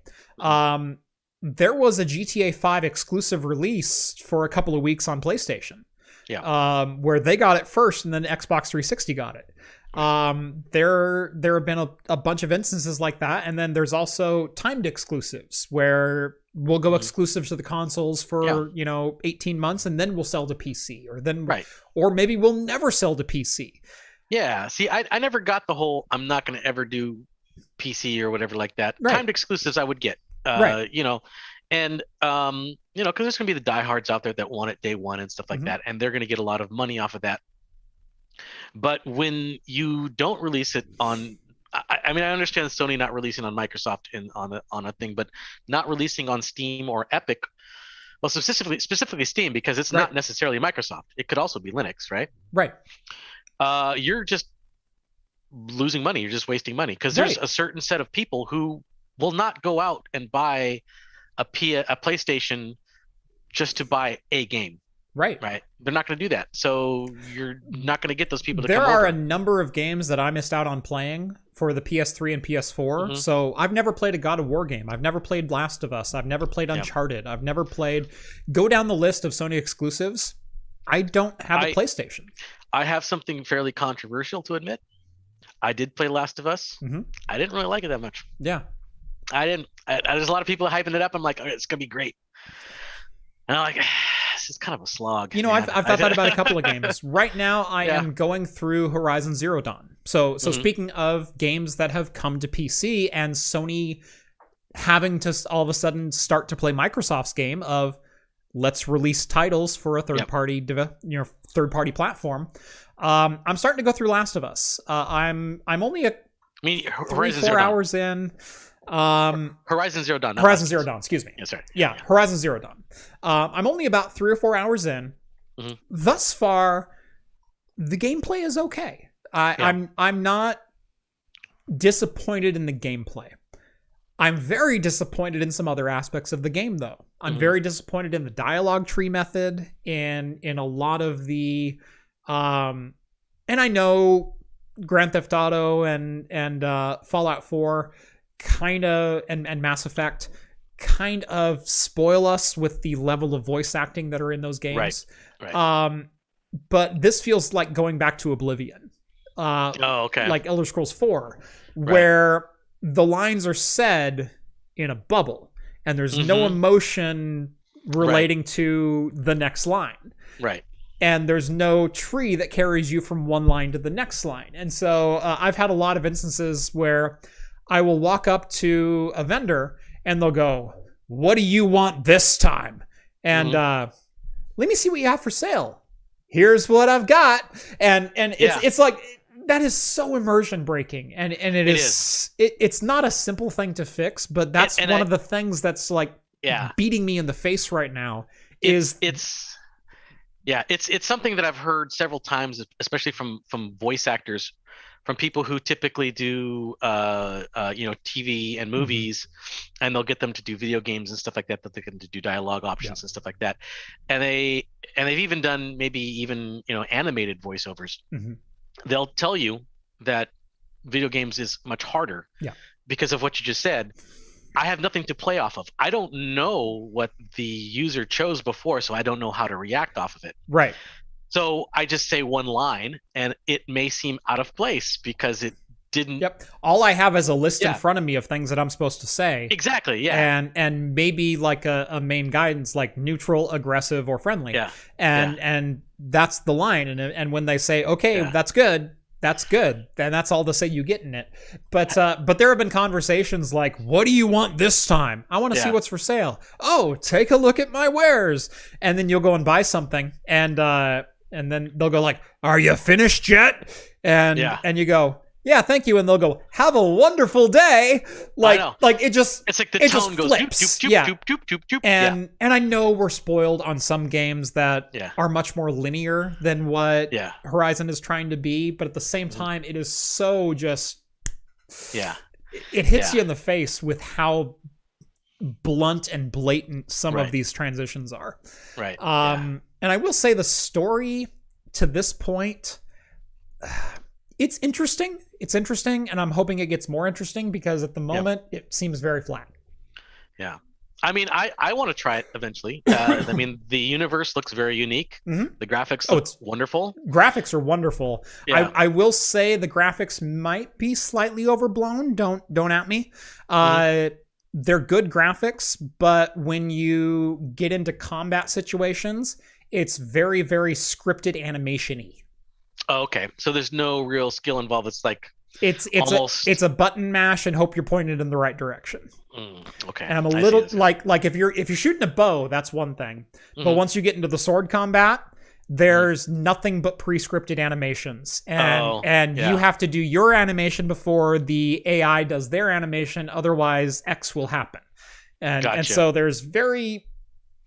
there was a GTA 5 exclusive release for a couple of weeks on PlayStation. where they got it first and then Xbox 360 got it. There have been a bunch of instances like that, and then there's also timed exclusives where we'll go exclusive to the consoles for 18 months and then we'll sell to PC, or maybe we'll never sell to PC. Yeah, see, I never got the whole I'm not going to ever do PC or whatever like that. Right. Timed exclusives I would get, you know, and because there's going to be the diehards out there that want it day one and stuff like that, and they're going to get a lot of money off of that. But when you don't release it on, I mean, I understand Sony not releasing on Microsoft on a thing, but not releasing on Steam or Epyc. Well, specifically Steam, because it's not necessarily Microsoft. It could also be Linux, right? Right. You're just losing money. You're just wasting money, because there's a certain set of people who will not go out and buy a PlayStation just to buy a game. Right. They're not going to do that. So you're not going to get those people to come over. There are a number of games that I missed out on playing for the PS3 and PS4. So I've never played a God of War game. I've never played Last of Us. I've never played Uncharted. I've never played... Go down the list of Sony exclusives. I don't have a PlayStation. I have something fairly controversial to admit. I did play Last of Us. I didn't really like it that much. Yeah. I didn't. There's a lot of people hyping it up. I'm like, it's going to be great. And I'm like... It's kind of a slog. You know, I've thought that about a couple of games. Right now, I am going through Horizon Zero Dawn. So speaking of games that have come to PC and Sony having to all of a sudden start to play Microsoft's game of let's release titles for a third-party platform. I'm starting to go through Last of Us. I'm only Horizon 4 hours in. Horizon Zero Dawn. Horizon Zero Dawn, excuse me. Yes, right. Yeah, Horizon Zero Dawn. I'm only about 3 or 4 hours in. Thus far, the gameplay is okay. I'm not disappointed in the gameplay. I'm very disappointed in some other aspects of the game, though. I'm very disappointed in the dialogue tree method and in a lot of the... and I know Grand Theft Auto and Fallout 4 kind of and Mass Effect kind of spoil us with the level of voice acting that are in those games. Right. But this feels like going back to Oblivion. Like Elder Scrolls 4, where the lines are said in a bubble and there's no emotion relating to the next line. Right. And there's no tree that carries you from one line to the next line. And so I've had a lot of instances where I will walk up to a vendor and they'll go, "What do you want this time?" And let me see what you have for sale. Here's what I've got. And it's like, that is so immersion breaking. And it's not a simple thing to fix, but that's one of the things that's like beating me in the face right now. It's something that I've heard several times, especially from voice actors, from people who typically do TV and movies, and they'll get them to do video games and stuff like that they get them to do dialogue options and stuff like that, and they've even done maybe animated voiceovers. They'll tell you that video games is much harder because of what you just said. I have nothing to play off of. I don't know what the user chose before, so I don't know how to react off of it. Right. So I just say one line, and it may seem out of place because it didn't. Yep. All I have is a list in front of me of things that I'm supposed to say. Exactly. Yeah. And maybe like a main guidance, like neutral, aggressive, or friendly. Yeah. And that's the line. And when they say, okay, that's good. That's good. And that's all the say you get in it. But there have been conversations like, "What do you want this time? I want to see what's for sale." "Oh, take a look at my wares." And then you'll go and buy something, and then they'll go like, "Are you finished yet?" And you go, "Yeah, thank you." And they'll go, "Have a wonderful day." Like it's like the tone goes doop. And I know we're spoiled on some games that are much more linear than what Horizon is trying to be, but at the same time, it is so just it hits you in the face with how blunt and blatant some of these transitions are. Right. And I will say the story to this point, it's interesting. It's interesting, and I'm hoping it gets more interesting because at the moment it seems very flat. Yeah. I mean, I want to try it eventually. I mean, the universe looks very unique. Mm-hmm. The graphics look wonderful. Graphics are wonderful. Yeah. I will say the graphics might be slightly overblown. Don't at me. They're good graphics, but when you get into combat situations, it's very, very scripted animation-y. Oh, okay. So there's no real skill involved. It's like it's a button mash and hope you're pointed in the right direction. Okay. And I'm a little like if you're shooting a bow, that's one thing. But once you get into the sword combat, there's nothing but pre-scripted animations. And you have to do your animation before the AI does their animation, otherwise X will happen. And so there's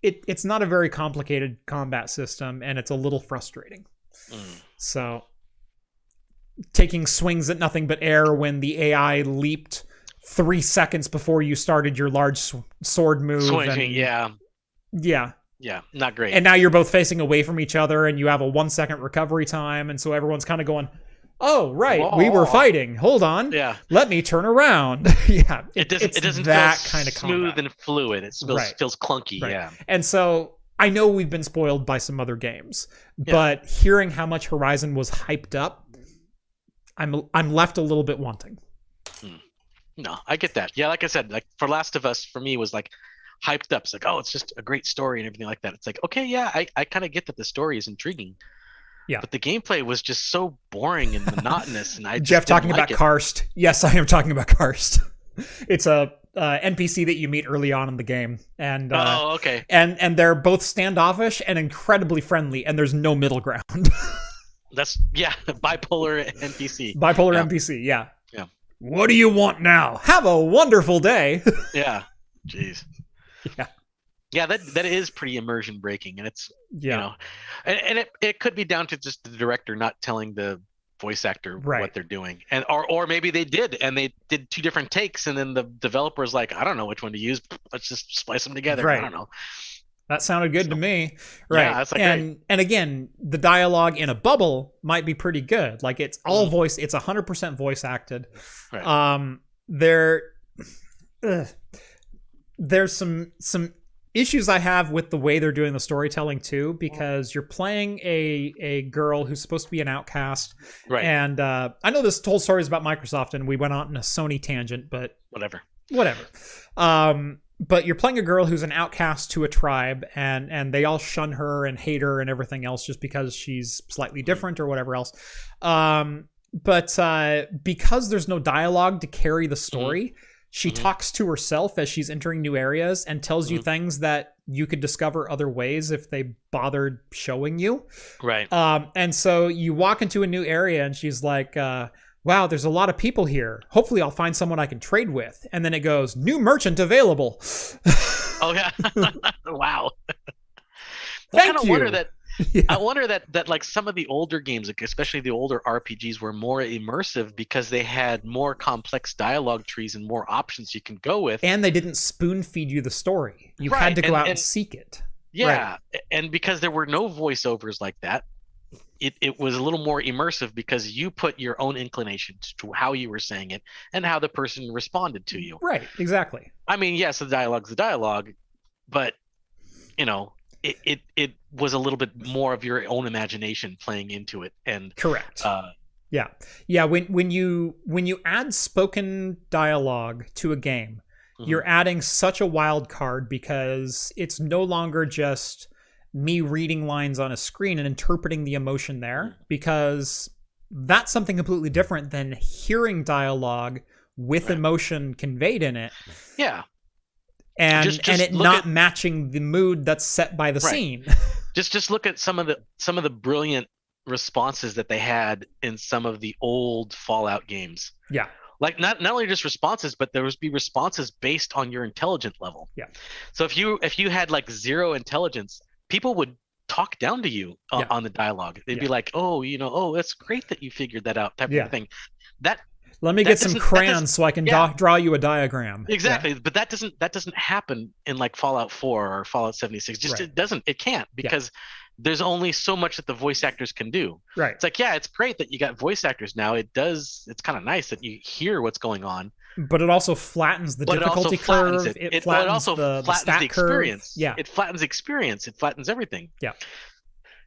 it's not a very complicated combat system, and it's a little frustrating. So taking swings at nothing but air when the AI leaped 3 seconds before you started your large sword move. Yeah, not great. And now you're both facing away from each other, and you have a 1 second recovery time, and so everyone's kind of going, "Oh, right, we were fighting. Hold on, let me turn around." It doesn't that feel kind of smooth combat. and fluid. It feels clunky. Right. Yeah, and so I know we've been spoiled by some other games, but hearing how much Horizon was hyped up, I'm left a little bit wanting. No, I get that. Yeah, like I said, like for Last of Us, for me was like hyped up. It's like, oh, it's just a great story and everything like that. It's like, okay, yeah, I kind of get that the story is intriguing. Yeah. But the gameplay was just so boring and monotonous, and I just Jeff talking about Karst. Yes, I am talking about Karst. It's a NPC that you meet early on in the game, and okay. And they're both standoffish and incredibly friendly, and there's no middle ground. That's bipolar NPC. Bipolar NPC, yeah. What do you want now? Have a wonderful day. Yeah. Jeez. Yeah, that is pretty immersion breaking, and it's and it could be down to just the director not telling the voice actor what they're doing, and or maybe they did, and they did 2 different takes, and then the developer's like, I don't know which one to use. Let's just splice them together. I don't know. That sounded good to me. Right. Yeah, that's like and again, the dialogue in a bubble might be pretty good. Like it's all voice, it's 100% voice acted. Right. There's some issues I have with the way they're doing the storytelling too, because you're playing a girl who's supposed to be an outcast. Right. And I know this whole story is about Microsoft, and we went on in a Sony tangent, but whatever. But you're playing a girl who's an outcast to a tribe, and they all shun her and hate her and everything else just because she's slightly different or whatever else. But because there's no dialogue to carry the story, she talks to herself as she's entering new areas and tells you things that you could discover other ways if they bothered showing you. Right. And so you walk into a new area, and she's like, wow, there's a lot of people here. Hopefully I'll find someone I can trade with. And then it goes, new merchant available. Oh, yeah. Wow. Thank you. I wonder that like some of the older games, like especially the older RPGs, were more immersive because they had more complex dialogue trees and more options you can go with. And they didn't spoon feed you the story. You had to go out and seek it. Yeah. Right. And because there were no voiceovers like that, it was a little more immersive because you put your own inclinations to how you were saying it and how the person responded to you. Right, exactly. I mean, yes, the dialogue's the dialogue, but it was a little bit more of your own imagination playing into it. And correct. Yeah. When you add spoken dialogue to a game, you're adding such a wild card because it's no longer just me reading lines on a screen and interpreting the emotion there, because that's something completely different than hearing dialogue with emotion conveyed in it. Yeah. And it not matching the mood that's set by the scene. Just look at some of the brilliant responses that they had in some of the old Fallout games. Yeah. Like not only just responses, but there would be responses based on your intelligence level. Yeah. So if you had like 0 intelligence, people would talk down to you on the dialogue. They'd be like, oh, that's great that you figured that out, type of thing. That Let me get some crayons so I can draw you a diagram. Exactly, but that doesn't happen in like Fallout 4 or Fallout 76. Just it can't, because there's only so much that the voice actors can do. Right. It's like, yeah, it's great that you got voice actors now. It's kind of nice that you hear what's going on. But it also flattens the difficulty curve. It also flattens the experience. Curve. Yeah. It flattens the experience. It flattens everything. Yeah.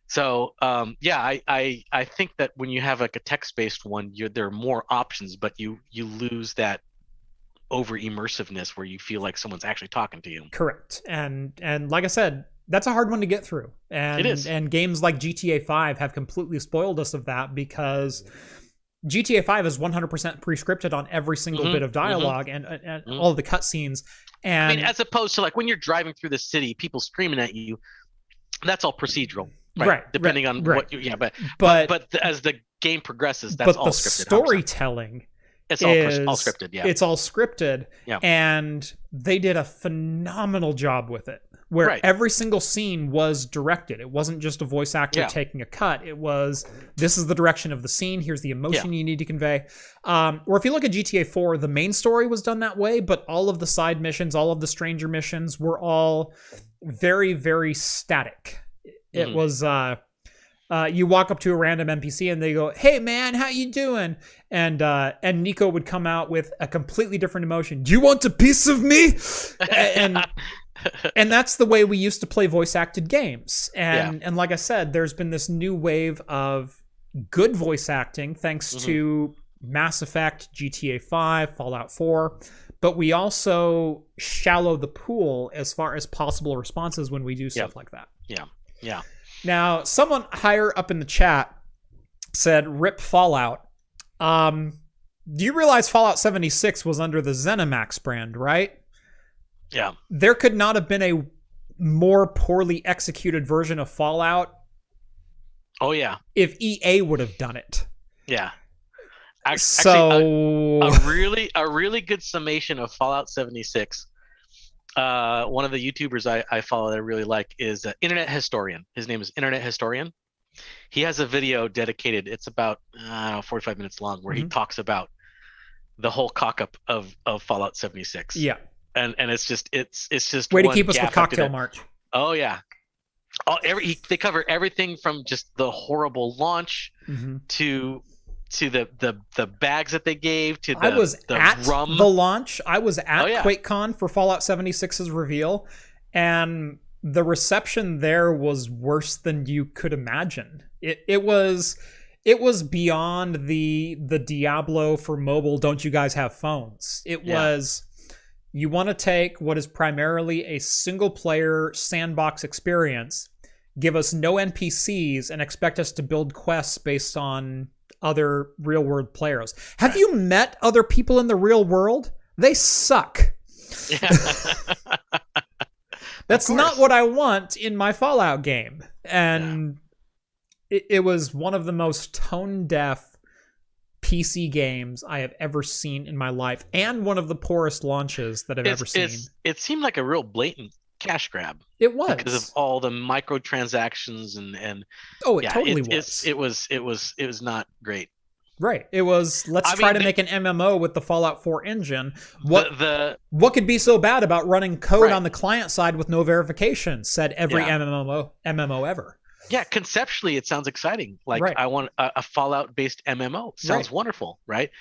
So I think that when you have like a text-based one, there are more options, but you lose that over immersiveness where you feel like someone's actually talking to you. Correct. And like I said, that's a hard one to get through. And it is. And games like GTA 5 have completely spoiled us of that, because GTA 5 is 100% pre-scripted on every single bit of dialogue and all of the cutscenes. And I mean, as opposed to like when you're driving through the city, people screaming at you, that's all procedural. Right. Depending on what you, but as the game progresses, that's all scripted. But the storytelling, it's all scripted. Yeah. It's all scripted. Yeah. And they did a phenomenal job with it, where every single scene was directed. It wasn't just a voice actor taking a cut. It was, this is the direction of the scene. Here's the emotion you need to convey. Or if you look at GTA 4, the main story was done that way, but all of the side missions, all of the stranger missions were all very, very static. It was you walk up to a random NPC and they go, "Hey man, how you doing?" And Nico would come out with a completely different emotion. "Do you want a piece of me?" And that's the way we used to play voice acted games. And like I said, there's been this new wave of good voice acting thanks to Mass Effect, GTA 5, Fallout 4. But we also shallow the pool as far as possible responses when we do stuff like that. Yeah. Yeah. Now, someone higher up in the chat said, "Rip Fallout." Do you realize Fallout 76 was under the ZeniMax brand, right? Yeah. There could not have been a more poorly executed version of Fallout. Oh yeah. If EA would have done it. Yeah. Actually, a really good summation of Fallout 76. One of the YouTubers I follow that I really like is Internet Historian. His name is Internet Historian. He has a video dedicated. It's about 45 minutes long, where he talks about the whole cock-up of Fallout 76. Yeah. And it's just way to keep us with Cocktail March. Oh yeah. They cover everything from just the horrible launch to the bags that they gave, to I was at rum. The launch. I was at QuakeCon for Fallout 76's reveal, and the reception there was worse than you could imagine. It was beyond the Diablo for mobile, don't you guys have phones? It was, you want to take what is primarily a single player sandbox experience, give us no NPCs, and expect us to build quests based on other real world players. Have you met other people in the real world? They suck. Yeah. That's not what I want in my Fallout game. And it was one of the most tone deaf PC games I have ever seen in my life, and one of the poorest launches that I've ever seen. It seemed like a real blatant cash grab. It was, because of all the microtransactions and totally was. It was not great. Right. It was, let's try to make an MMO with the Fallout 4 engine. What could be so bad about running code on the client side with no verification? Said every MMO ever. Yeah, conceptually it sounds exciting. Like I want a Fallout based MMO. Sounds wonderful, right?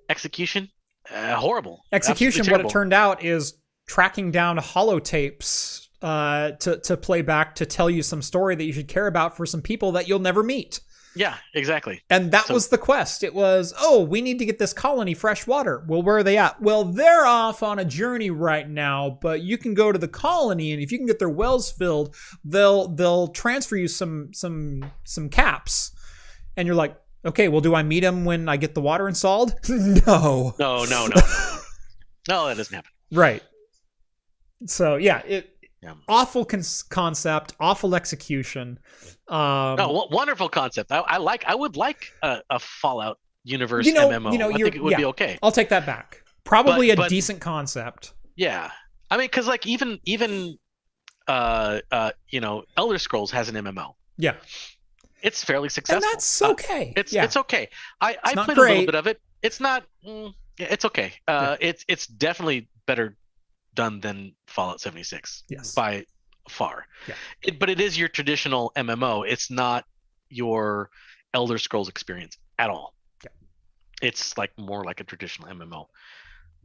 Execution, horrible. Execution, what it turned out is tracking down holotapes to play back to tell you some story that you should care about for some people that you'll never meet. Yeah, exactly. And that was the quest. It was, we need to get this colony fresh water. Well, where are they at? Well, they're off on a journey right now, but you can go to the colony, and if you can get their wells filled, they'll transfer you some caps. And you're like, okay, well, do I meet them when I get the water installed? No. No, that doesn't happen. Right. So awful concept, awful execution. Wonderful concept. I would like a Fallout universe MMO. I think it would be okay. I'll take that back. Probably a decent concept. Yeah, I mean, because like even Elder Scrolls has an MMO. Yeah, it's fairly successful. And that's okay. It's okay. I played a little bit of it. It's not. It's okay. It's definitely better done than Fallout 76. Yes. By far. Yeah. But it is your traditional MMO. It's not your Elder Scrolls experience at all. Yeah. It's like more like a traditional MMO.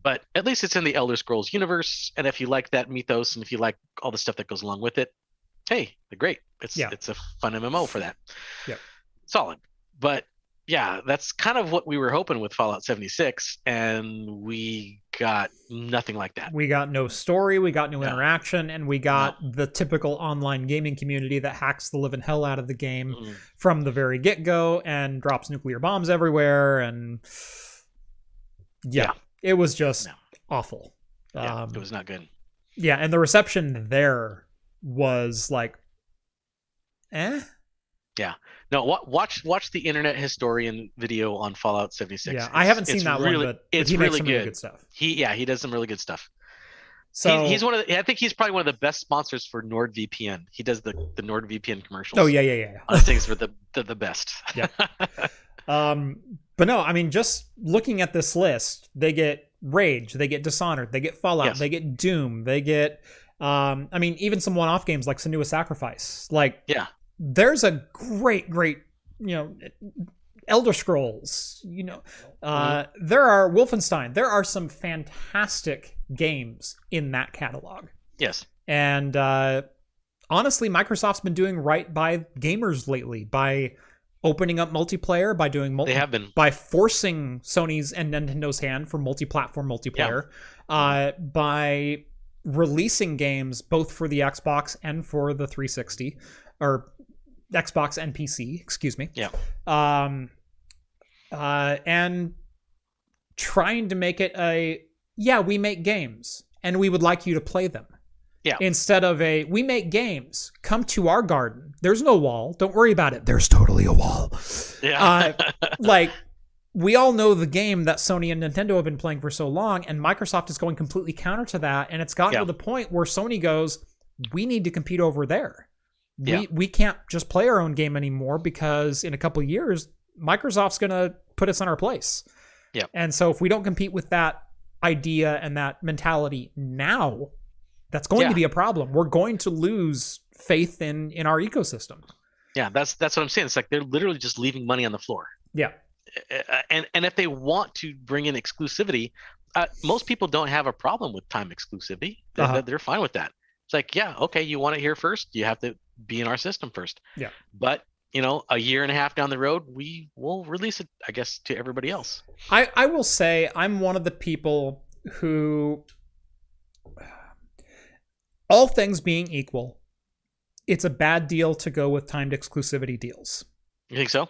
But at least it's in the Elder Scrolls universe, and if you like that mythos and if you like all the stuff that goes along with it, hey, they're great. It's a fun MMO for that. Yep. Solid. But yeah, that's kind of what we were hoping with Fallout 76, and we got nothing like that. We got no story, we got no interaction, and we got the typical online gaming community that hacks the living hell out of the game from the very get-go and drops nuclear bombs everywhere, and it was just awful. It was not good. Yeah, and the reception there was like, eh? Yeah. No, watch the Internet Historian video on Fallout 76. Yeah, I haven't seen that one, but it's he makes really some really good stuff. He does some really good stuff. So he's one of the, I think he's probably one of the best sponsors for NordVPN. He does the NordVPN commercials. Oh yeah. I think for the best. Yeah. But no, I mean, just looking at this list, they get Rage, they get Dishonored, they get Fallout, they get Doom, they get I mean, even some one-off games like Senua's Sacrifice. Like, there's a great, Elder Scrolls, there are Wolfenstein. There are some fantastic games in that catalog. Yes. And honestly, Microsoft's been doing right by gamers lately by opening up multiplayer, by doing by forcing Sony's and Nintendo's hand for multi-platform multiplayer, by releasing games both for the Xbox and for the 360, or Xbox and PC, excuse me. Yeah. And trying to make it we make games and we would like you to play them. Yeah. Instead of we make games, come to our garden. There's no wall. Don't worry about it. There's totally a wall. Yeah. Like, we all know the game that Sony and Nintendo have been playing for so long, and Microsoft is going completely counter to that. And it's gotten to the point where Sony goes, we need to compete over there. We can't just play our own game anymore because in a couple of years, Microsoft's going to put us in our place. Yeah. And so if we don't compete with that idea and that mentality now, that's going to be a problem. We're going to lose faith in our ecosystem. Yeah, that's what I'm saying. It's like they're literally just leaving money on the floor. Yeah. And if they want to bring in exclusivity, most people don't have a problem with time exclusivity. They're fine with that. It's like, okay, you want it here first, you have to be in our system first. Yeah. But a year and a half down the road, we will release it, I guess, to everybody else. I will say I'm one of the people who, all things being equal, it's a bad deal to go with timed exclusivity deals. You think so?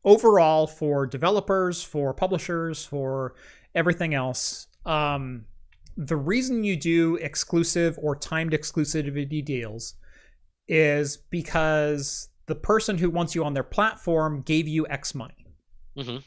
Overall, for developers, for publishers, for everything else, the reason you do exclusive or timed exclusivity deals is because the person who wants you on their platform gave you X money. Mm-hmm.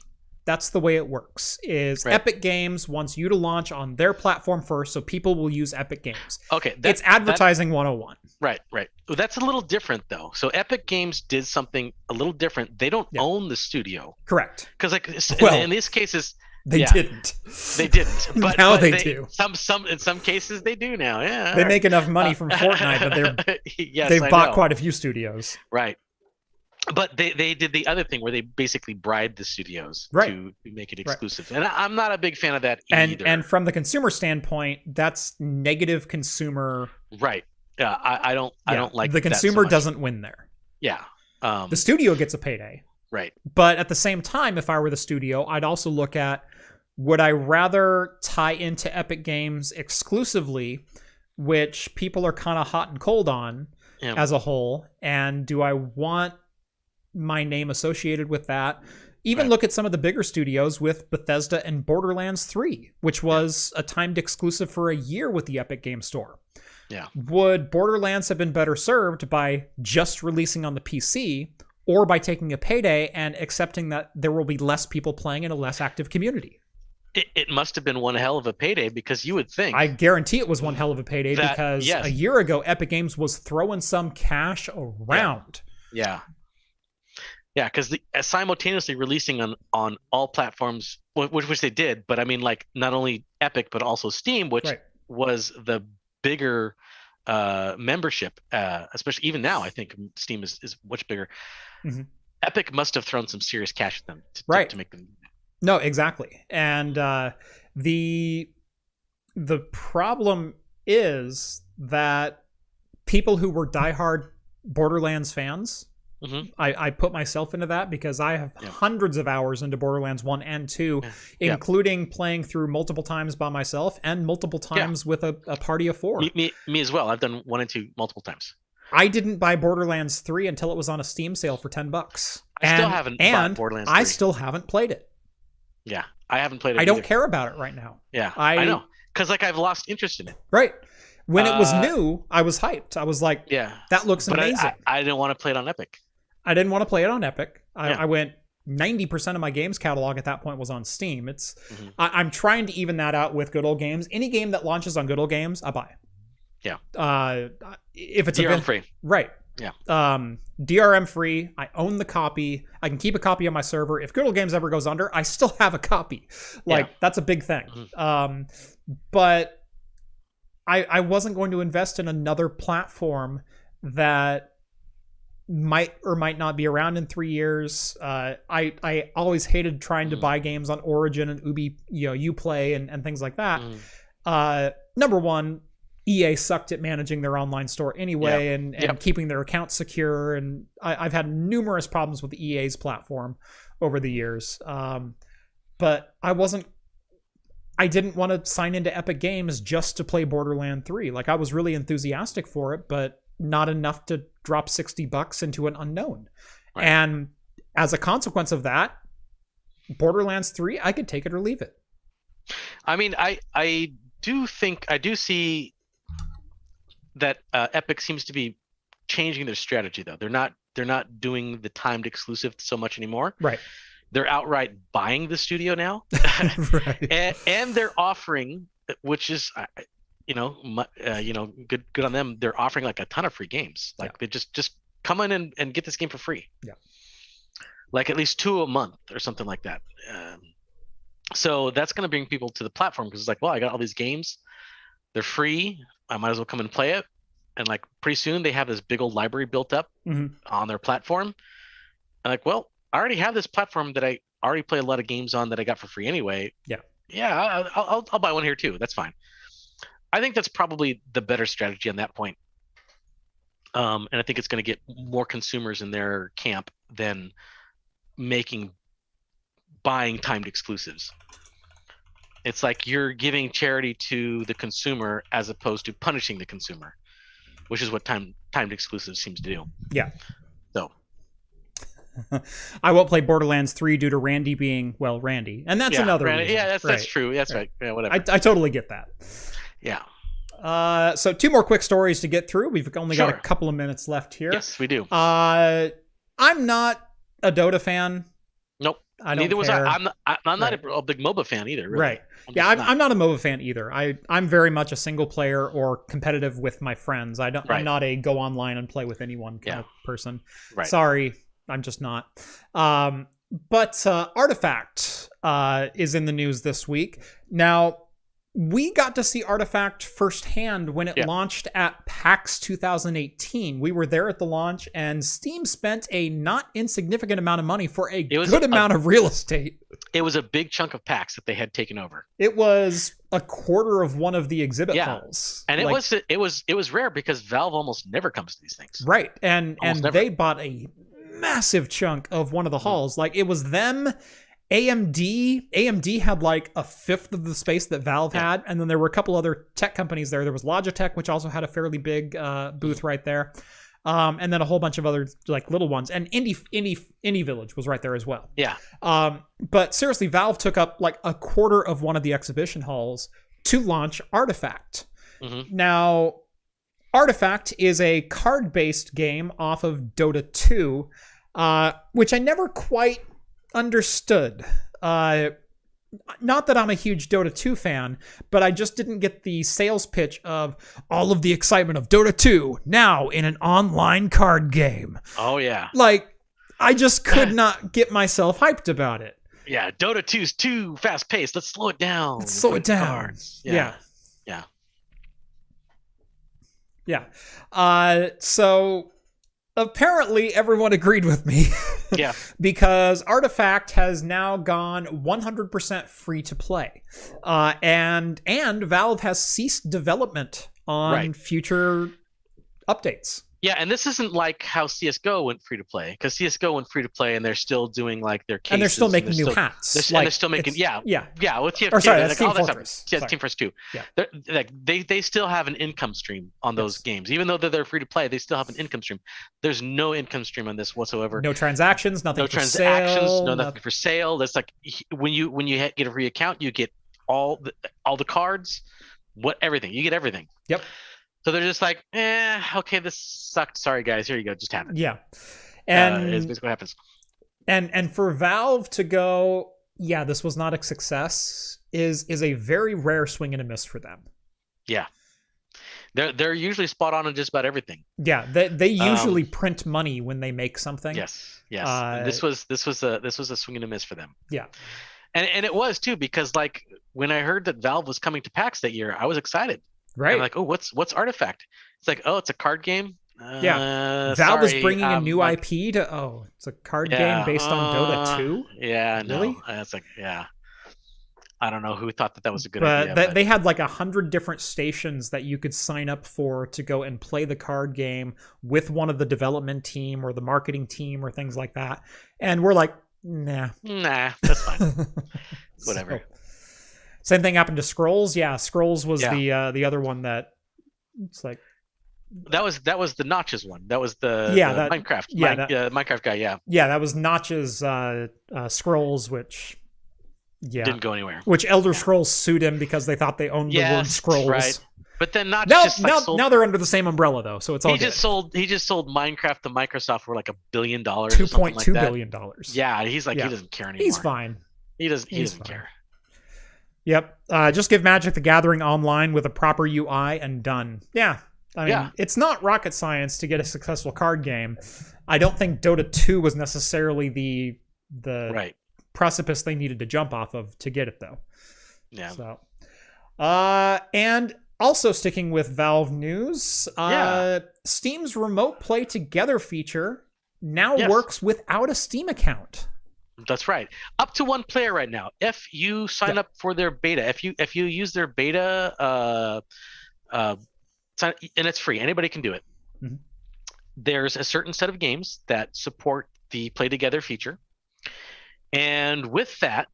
That's the way it works. Epic Games wants you to launch on their platform first, so people will use Epic Games. Okay. It's advertising 101. Right. That's a little different, though. So Epic Games did something a little different. They don't own the studio. Correct. Because in these cases... They didn't. They didn't. But now they do. In some cases they do now. Yeah. They make enough money from Fortnite, but they've bought quite a few studios. Right. But they did the other thing where they basically bribed the studios to make it exclusive. Right. And I'm not a big fan of that either. And from the consumer standpoint, that's negative consumer. Right. Yeah, I don't like the consumer doesn't win there. Yeah. The studio gets a payday. Right. But at the same time, if I were the studio, I'd also look at, would I rather tie into Epic Games exclusively, which people are kind of hot and cold on as a whole, and do I want my name associated with that? Even look at some of the bigger studios with Bethesda and Borderlands 3, which was a timed exclusive for a year with the Epic Game Store. Yeah. Would Borderlands have been better served by just releasing on the PC, or by taking a payday and accepting that there will be less people playing in a less active community? It must have been one hell of a payday, because you would think... I guarantee it was one hell of a payday because a year ago, Epic Games was throwing some cash around. Yeah. Yeah, because simultaneously releasing on all platforms, which they did, but I mean, like, not only Epic but also Steam, which was the bigger membership, especially even now. I think Steam is much bigger. Mm-hmm. Epic must have thrown some serious cash at them to make them. No, exactly. And the problem is that people who were diehard Borderlands fans, I put myself into that because I have hundreds of hours into Borderlands 1 and 2, including playing through multiple times by myself and multiple times with a party of 4. Me as well. I've done 1 and 2 multiple times. I didn't buy Borderlands 3 until it was on a Steam sale for $10. I still haven't bought Borderlands 3. I still haven't played it. Yeah, I haven't played it. I don't care about it right now. Yeah, I know. Because I've lost interest in it. Right. When it was new, I was hyped. I was like, that looks amazing. I didn't want to play it on Epic. I didn't want to play it on Epic. I went 90% of my games catalog at that point was on Steam. It's I'm trying to even that out with Good Old Games. Any game that launches on Good Old Games, I buy. Yeah. If it's DRM free. Right. Yeah. DRM free. I own the copy. I can keep a copy on my server. If Good Old Games ever goes under, I still have a copy. That's a big thing. But I wasn't going to invest in another platform that might or might not be around in 3 years. I always hated trying to buy games on Origin and Ubi, Uplay and things like that. Number one, EA sucked at managing their online store anyway, and keeping their accounts secure. And I've had numerous problems with EA's platform over the years. But I didn't want to sign into Epic Games just to play Borderlands 3. Like, I was really enthusiastic for it, but not enough to drop $60 into an unknown. Right. And as a consequence of that, Borderlands 3, I could take it or leave it. I mean, I do see that Epic seems to be changing their strategy, though. They're not doing the timed exclusive so much anymore. Right. They're outright buying the studio now. Right. and they're offering, which is good on them. They're offering like a ton of free games. Like they just come in and get this game for free. Yeah. Like at least 2 a month or something like that. So that's going to bring people to the platform because it's like, well, I got all these games. They're free. I might as well come and play it. And like pretty soon they have this big old library built up on their platform. I'm like, well, I already have this platform that I already play a lot of games on that I got for free anyway. Yeah, I'll buy one here too. That's fine. I think that's probably the better strategy on that point. And I think it's going to get more consumers in their camp than buying timed exclusives. It's like you're giving charity to the consumer as opposed to punishing the consumer, which is what timed exclusives seems to do. Yeah. So I won't play Borderlands 3 due to Randy being, Randy. And that's another reason. Yeah, that's true. That's right. Yeah, whatever. I totally get that. Yeah. So 2 more quick stories to get through. We've only got a couple of minutes left here. Yes, we do. I'm not a Dota fan. Nope. Neither was I. I'm not a big MOBA fan either. Really. Right. I'm not a MOBA fan either. I'm very much a single player or competitive with my friends. I'm not a go online and play with anyone kind of person. Right. Sorry, I'm just not. But Artifact is in the news this week. Now, we got to see Artifact firsthand when it launched at PAX 2018. We were there at the launch, and Steam spent a not insignificant amount of money for a good amount of real estate. It was a big chunk of PAX that they had taken over. It was a quarter of one of the exhibit halls. And it was rare because Valve almost never comes to these things. Right. And they bought a massive chunk of one of the halls. Like, it was them, AMD had like a fifth of the space that Valve had, and then there were a couple other tech companies there. There was Logitech, which also had a fairly big booth right there, and then a whole bunch of other like little ones. And Indie Village was right there as well. Yeah. But seriously, Valve took up like a quarter of one of the exhibition halls to launch Artifact. Now, Artifact is a card-based game off of Dota 2, which I never quite understood. Not that I'm a huge Dota 2 fan, but I just didn't get the sales pitch of all of the excitement of Dota 2 now in an online card game. Oh yeah. Like, I just could not get myself hyped about it. Yeah, Dota 2's too fast paced. Let's slow it down. Let's slow it down. Yeah. So apparently everyone agreed with me. Yeah. Because Artifact has now gone 100% free to play. And Valve has ceased development on future updates. Yeah, and this isn't like how CSGO went free to play, because CSGO went free to play, and they're still doing like their cases, and they're still making new hats. They're still making with TFT. Or sorry, that's Team Team Fortress. Yeah, Team Fortress 2. Yeah, they still have an income stream on those games, even though they're free to play. They still have an income stream. There's no income stream on this whatsoever. No transactions, nothing. Nothing for sale. That's like when you get a free account, you get all the cards, everything. You get everything. Yep. So they're just like, okay, this sucked. Sorry, guys. Here you go. Just have it. Yeah. And it's basically what happens. And for Valve to go, yeah, this was not a success is a very rare swing and a miss for them. Yeah. They're usually spot on just about everything. Yeah. They usually print money when they make something. Yes. This was a swing and a miss for them. Yeah. And it was too, because like when I heard that Valve was coming to PAX that year, I was excited. Right. I'm like, oh, what's Artifact? It's like, oh, it's a card game. Valve is bringing a new IP to. It's a card game based on Dota 2. Yeah, really? No. It's like, yeah. I don't know who thought that was a good idea. But they had like 100 different stations that you could sign up for to go and play the card game with one of the development team or the marketing team or things like that. And we're like, nah, that's fine. Whatever. Same thing happened to Scrolls. Yeah, Scrolls was the other one that it's like that was the Notches one. That was the Minecraft. Minecraft guy. Yeah, that was Notches Scrolls, which didn't go anywhere. Which Elder Scrolls sued him because they thought they owned the word Scrolls. Right. But then Notches now they're under the same umbrella though, so it's all good. He just sold Minecraft to Microsoft for like $1 billion. $2.2 billion. Yeah, he's like he doesn't care anymore. He's fine. He doesn't care. Yep. Just give Magic the Gathering online with a proper UI and done. Yeah. I mean, it's not rocket science to get a successful card game. I don't think Dota 2 was necessarily the precipice they needed to jump off of to get it, though. Yeah. So, and also sticking with Valve news, Steam's Remote Play Together feature now works without a Steam account. That's right. Up to one player right now. If you sign up for their beta, if you use their beta, and it's free, anybody can do it. Mm-hmm. There's a certain set of games that support the Play Together feature, and with that,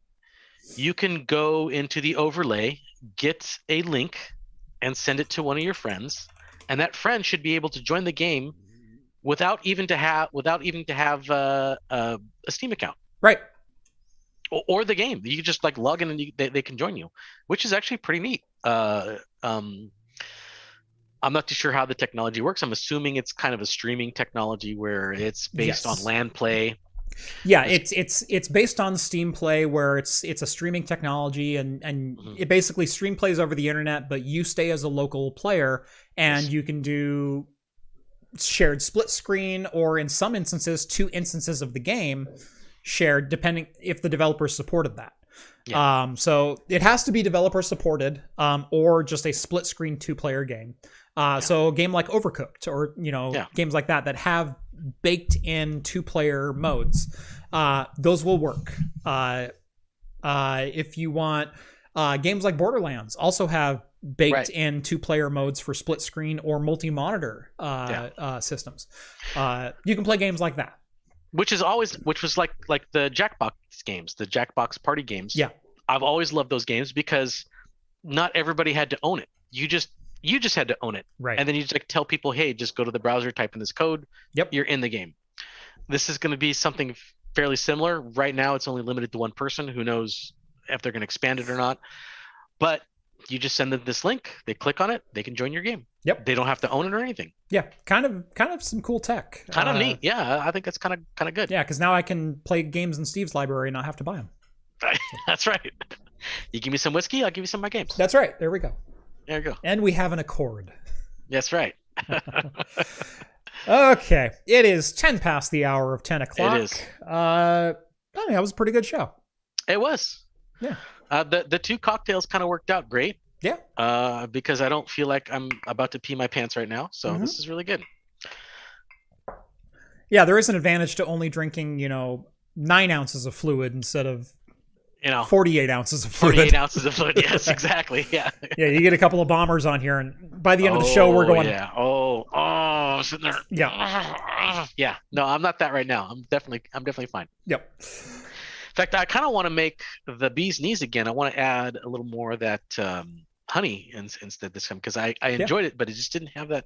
you can go into the overlay, get a link, and send it to one of your friends, and that friend should be able to join the game without even to have a Steam account. Right. Or the game. You just like log in and they can join you, which is actually pretty neat. I'm not too sure how the technology works. I'm assuming it's kind of a streaming technology where it's based on LAN play. Yeah, it's based on Steam Play, where it's a streaming technology, and it basically stream plays over the internet, but you stay as a local player, and you can do shared split screen, or in some instances 2 instances of the game shared, depending if the developer supported that. So it has to be developer supported, or just a split screen 2-player game. So a game like Overcooked, or games like that have baked in 2-player modes, those will work. If you want, games like Borderlands also have baked in 2-player modes for split screen or multi-monitor systems. You can play games like that. Which was like the Jackbox games, the Jackbox party games. Yeah. I've always loved those games because not everybody had to own it. You just had to own it. Right. And then you just like tell people, hey, just go to the browser, type in this code. Yep. You're in the game. This is going to be something fairly similar. Right now, it's only limited to one person. Who knows if they're going to expand it or not. But you just send them this link. They click on it. They can join your game. Yep. They don't have to own it or anything. Yeah. Kind of some cool tech. Kind of neat. Yeah. I think that's kind of good. Yeah. Because now I can play games in Steve's library and not have to buy them. That's right. You give me some whiskey, I'll give you some of my games. That's right. There we go. There you go. And we have an accord. That's right. Okay, it is 10 past the hour of 10 o'clock. It is. I mean, that was a pretty good show. It was. Yeah. The 2 cocktails kind of worked out great. Yeah. Because I don't feel like I'm about to pee my pants right now, so this is really good. Yeah, there is an advantage to only drinking, 9 ounces of fluid instead of 48 ounces of fluid. 48 ounces of fluid. Yes, exactly. Yeah. Yeah, you get a couple of bombers on here, and by the end of the show, we're going. Yeah. Sitting there. Yeah. Yeah. No, I'm not that right now. I'm definitely fine. Yep. In fact, I kind of want to make the bee's knees again. I want to add a little more of that honey instead this time, because I enjoyed it, but it just didn't have that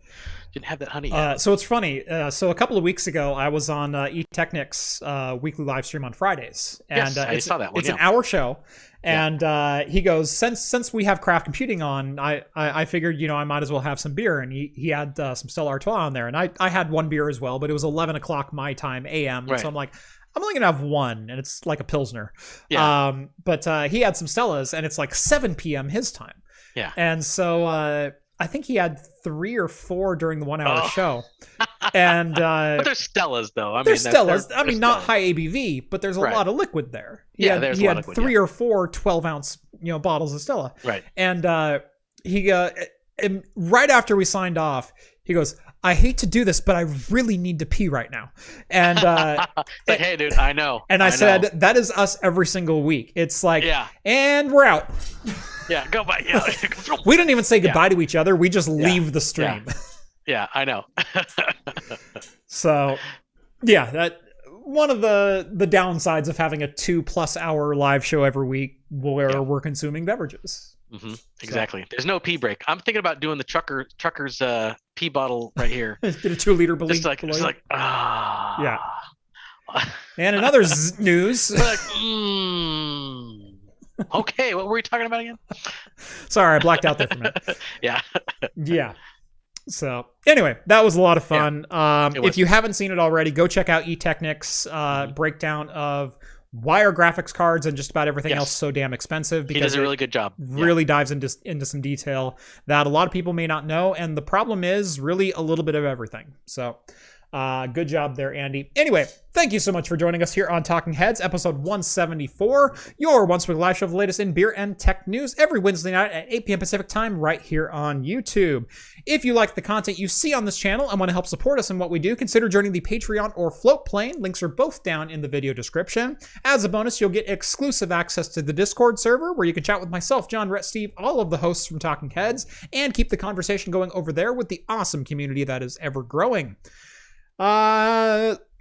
honey. So it's funny. So a couple of weeks ago, I was on Technic's weekly live stream on Fridays, and yes, I saw that one. It's an hour show, and he goes, since we have craft computing on, I figured I might as well have some beer, and he had some Stella Artois on there, and I had one beer as well, but it was 11 o'clock my time AM, right. So I'm like, I'm only gonna have one, and it's like a Pilsner. Yeah. But he had some Stellas, and it's like 7 p.m. his time. Yeah. And so I think he had 3 or 4 during the 1 hour show. And but they're Stellas though. They're Stellas. They're not high ABV, but there's a lot of liquid there. He had a lot of liquid, 3 or 4 12-ounce bottles of Stella. Right. And he right after we signed off, he goes, I hate to do this, but I really need to pee right now. And like, hey, dude, I know. And I said, that is us every single week. It's like, and we're out. Yeah, go by. Yeah. We didn't even say goodbye to each other. We just leave the stream. Yeah, I know. So, yeah, that one of the downsides of having a 2+ hour live show every week where we're consuming beverages. Mm-hmm. Exactly. So. There's no pee break. I'm thinking about doing the trucker's pee bottle right here. Get a 2-liter below. Just like Yeah. And in other news. Okay, what were we talking about again? Sorry, I blacked out there for a minute. Yeah. Yeah. So anyway, that was a lot of fun. If you haven't seen it already, go check out Technic's breakdown of why are graphics cards and just about everything else so damn expensive, because he does a really good job. Really dives into some detail that a lot of people may not know, and the problem is really a little bit of everything. So good job there, Andy. Anyway, thank you so much for joining us here on Talking Heads, episode 174, your once-a-week live show of the latest in beer and tech news every Wednesday night at 8 p.m. Pacific time right here on YouTube. If you like the content you see on this channel and want to help support us in what we do, consider joining the Patreon or Float Plane. Links are both down in the video description. As a bonus, you'll get exclusive access to the Discord server where you can chat with myself, John, Rhett, Steve, all of the hosts from Talking Heads, and keep the conversation going over there with the awesome community that is ever growing.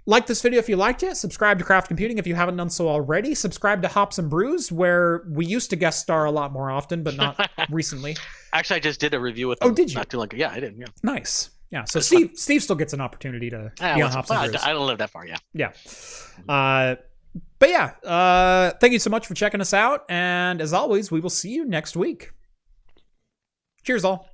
Like this video if you liked it. Subscribe to Craft Computing if you haven't done so already. Subscribe to Hops and Brews, where we used to guest star a lot more often, but not recently. Actually, I just did a review with them. Oh, did you? Not too long ago. Yeah, I did. Yeah. Nice. Yeah. So Steve still gets an opportunity to be on Hops and Brews. I don't live that far. Yeah. Yeah. But yeah. Thank you so much for checking us out, and as always, we will see you next week. Cheers, all.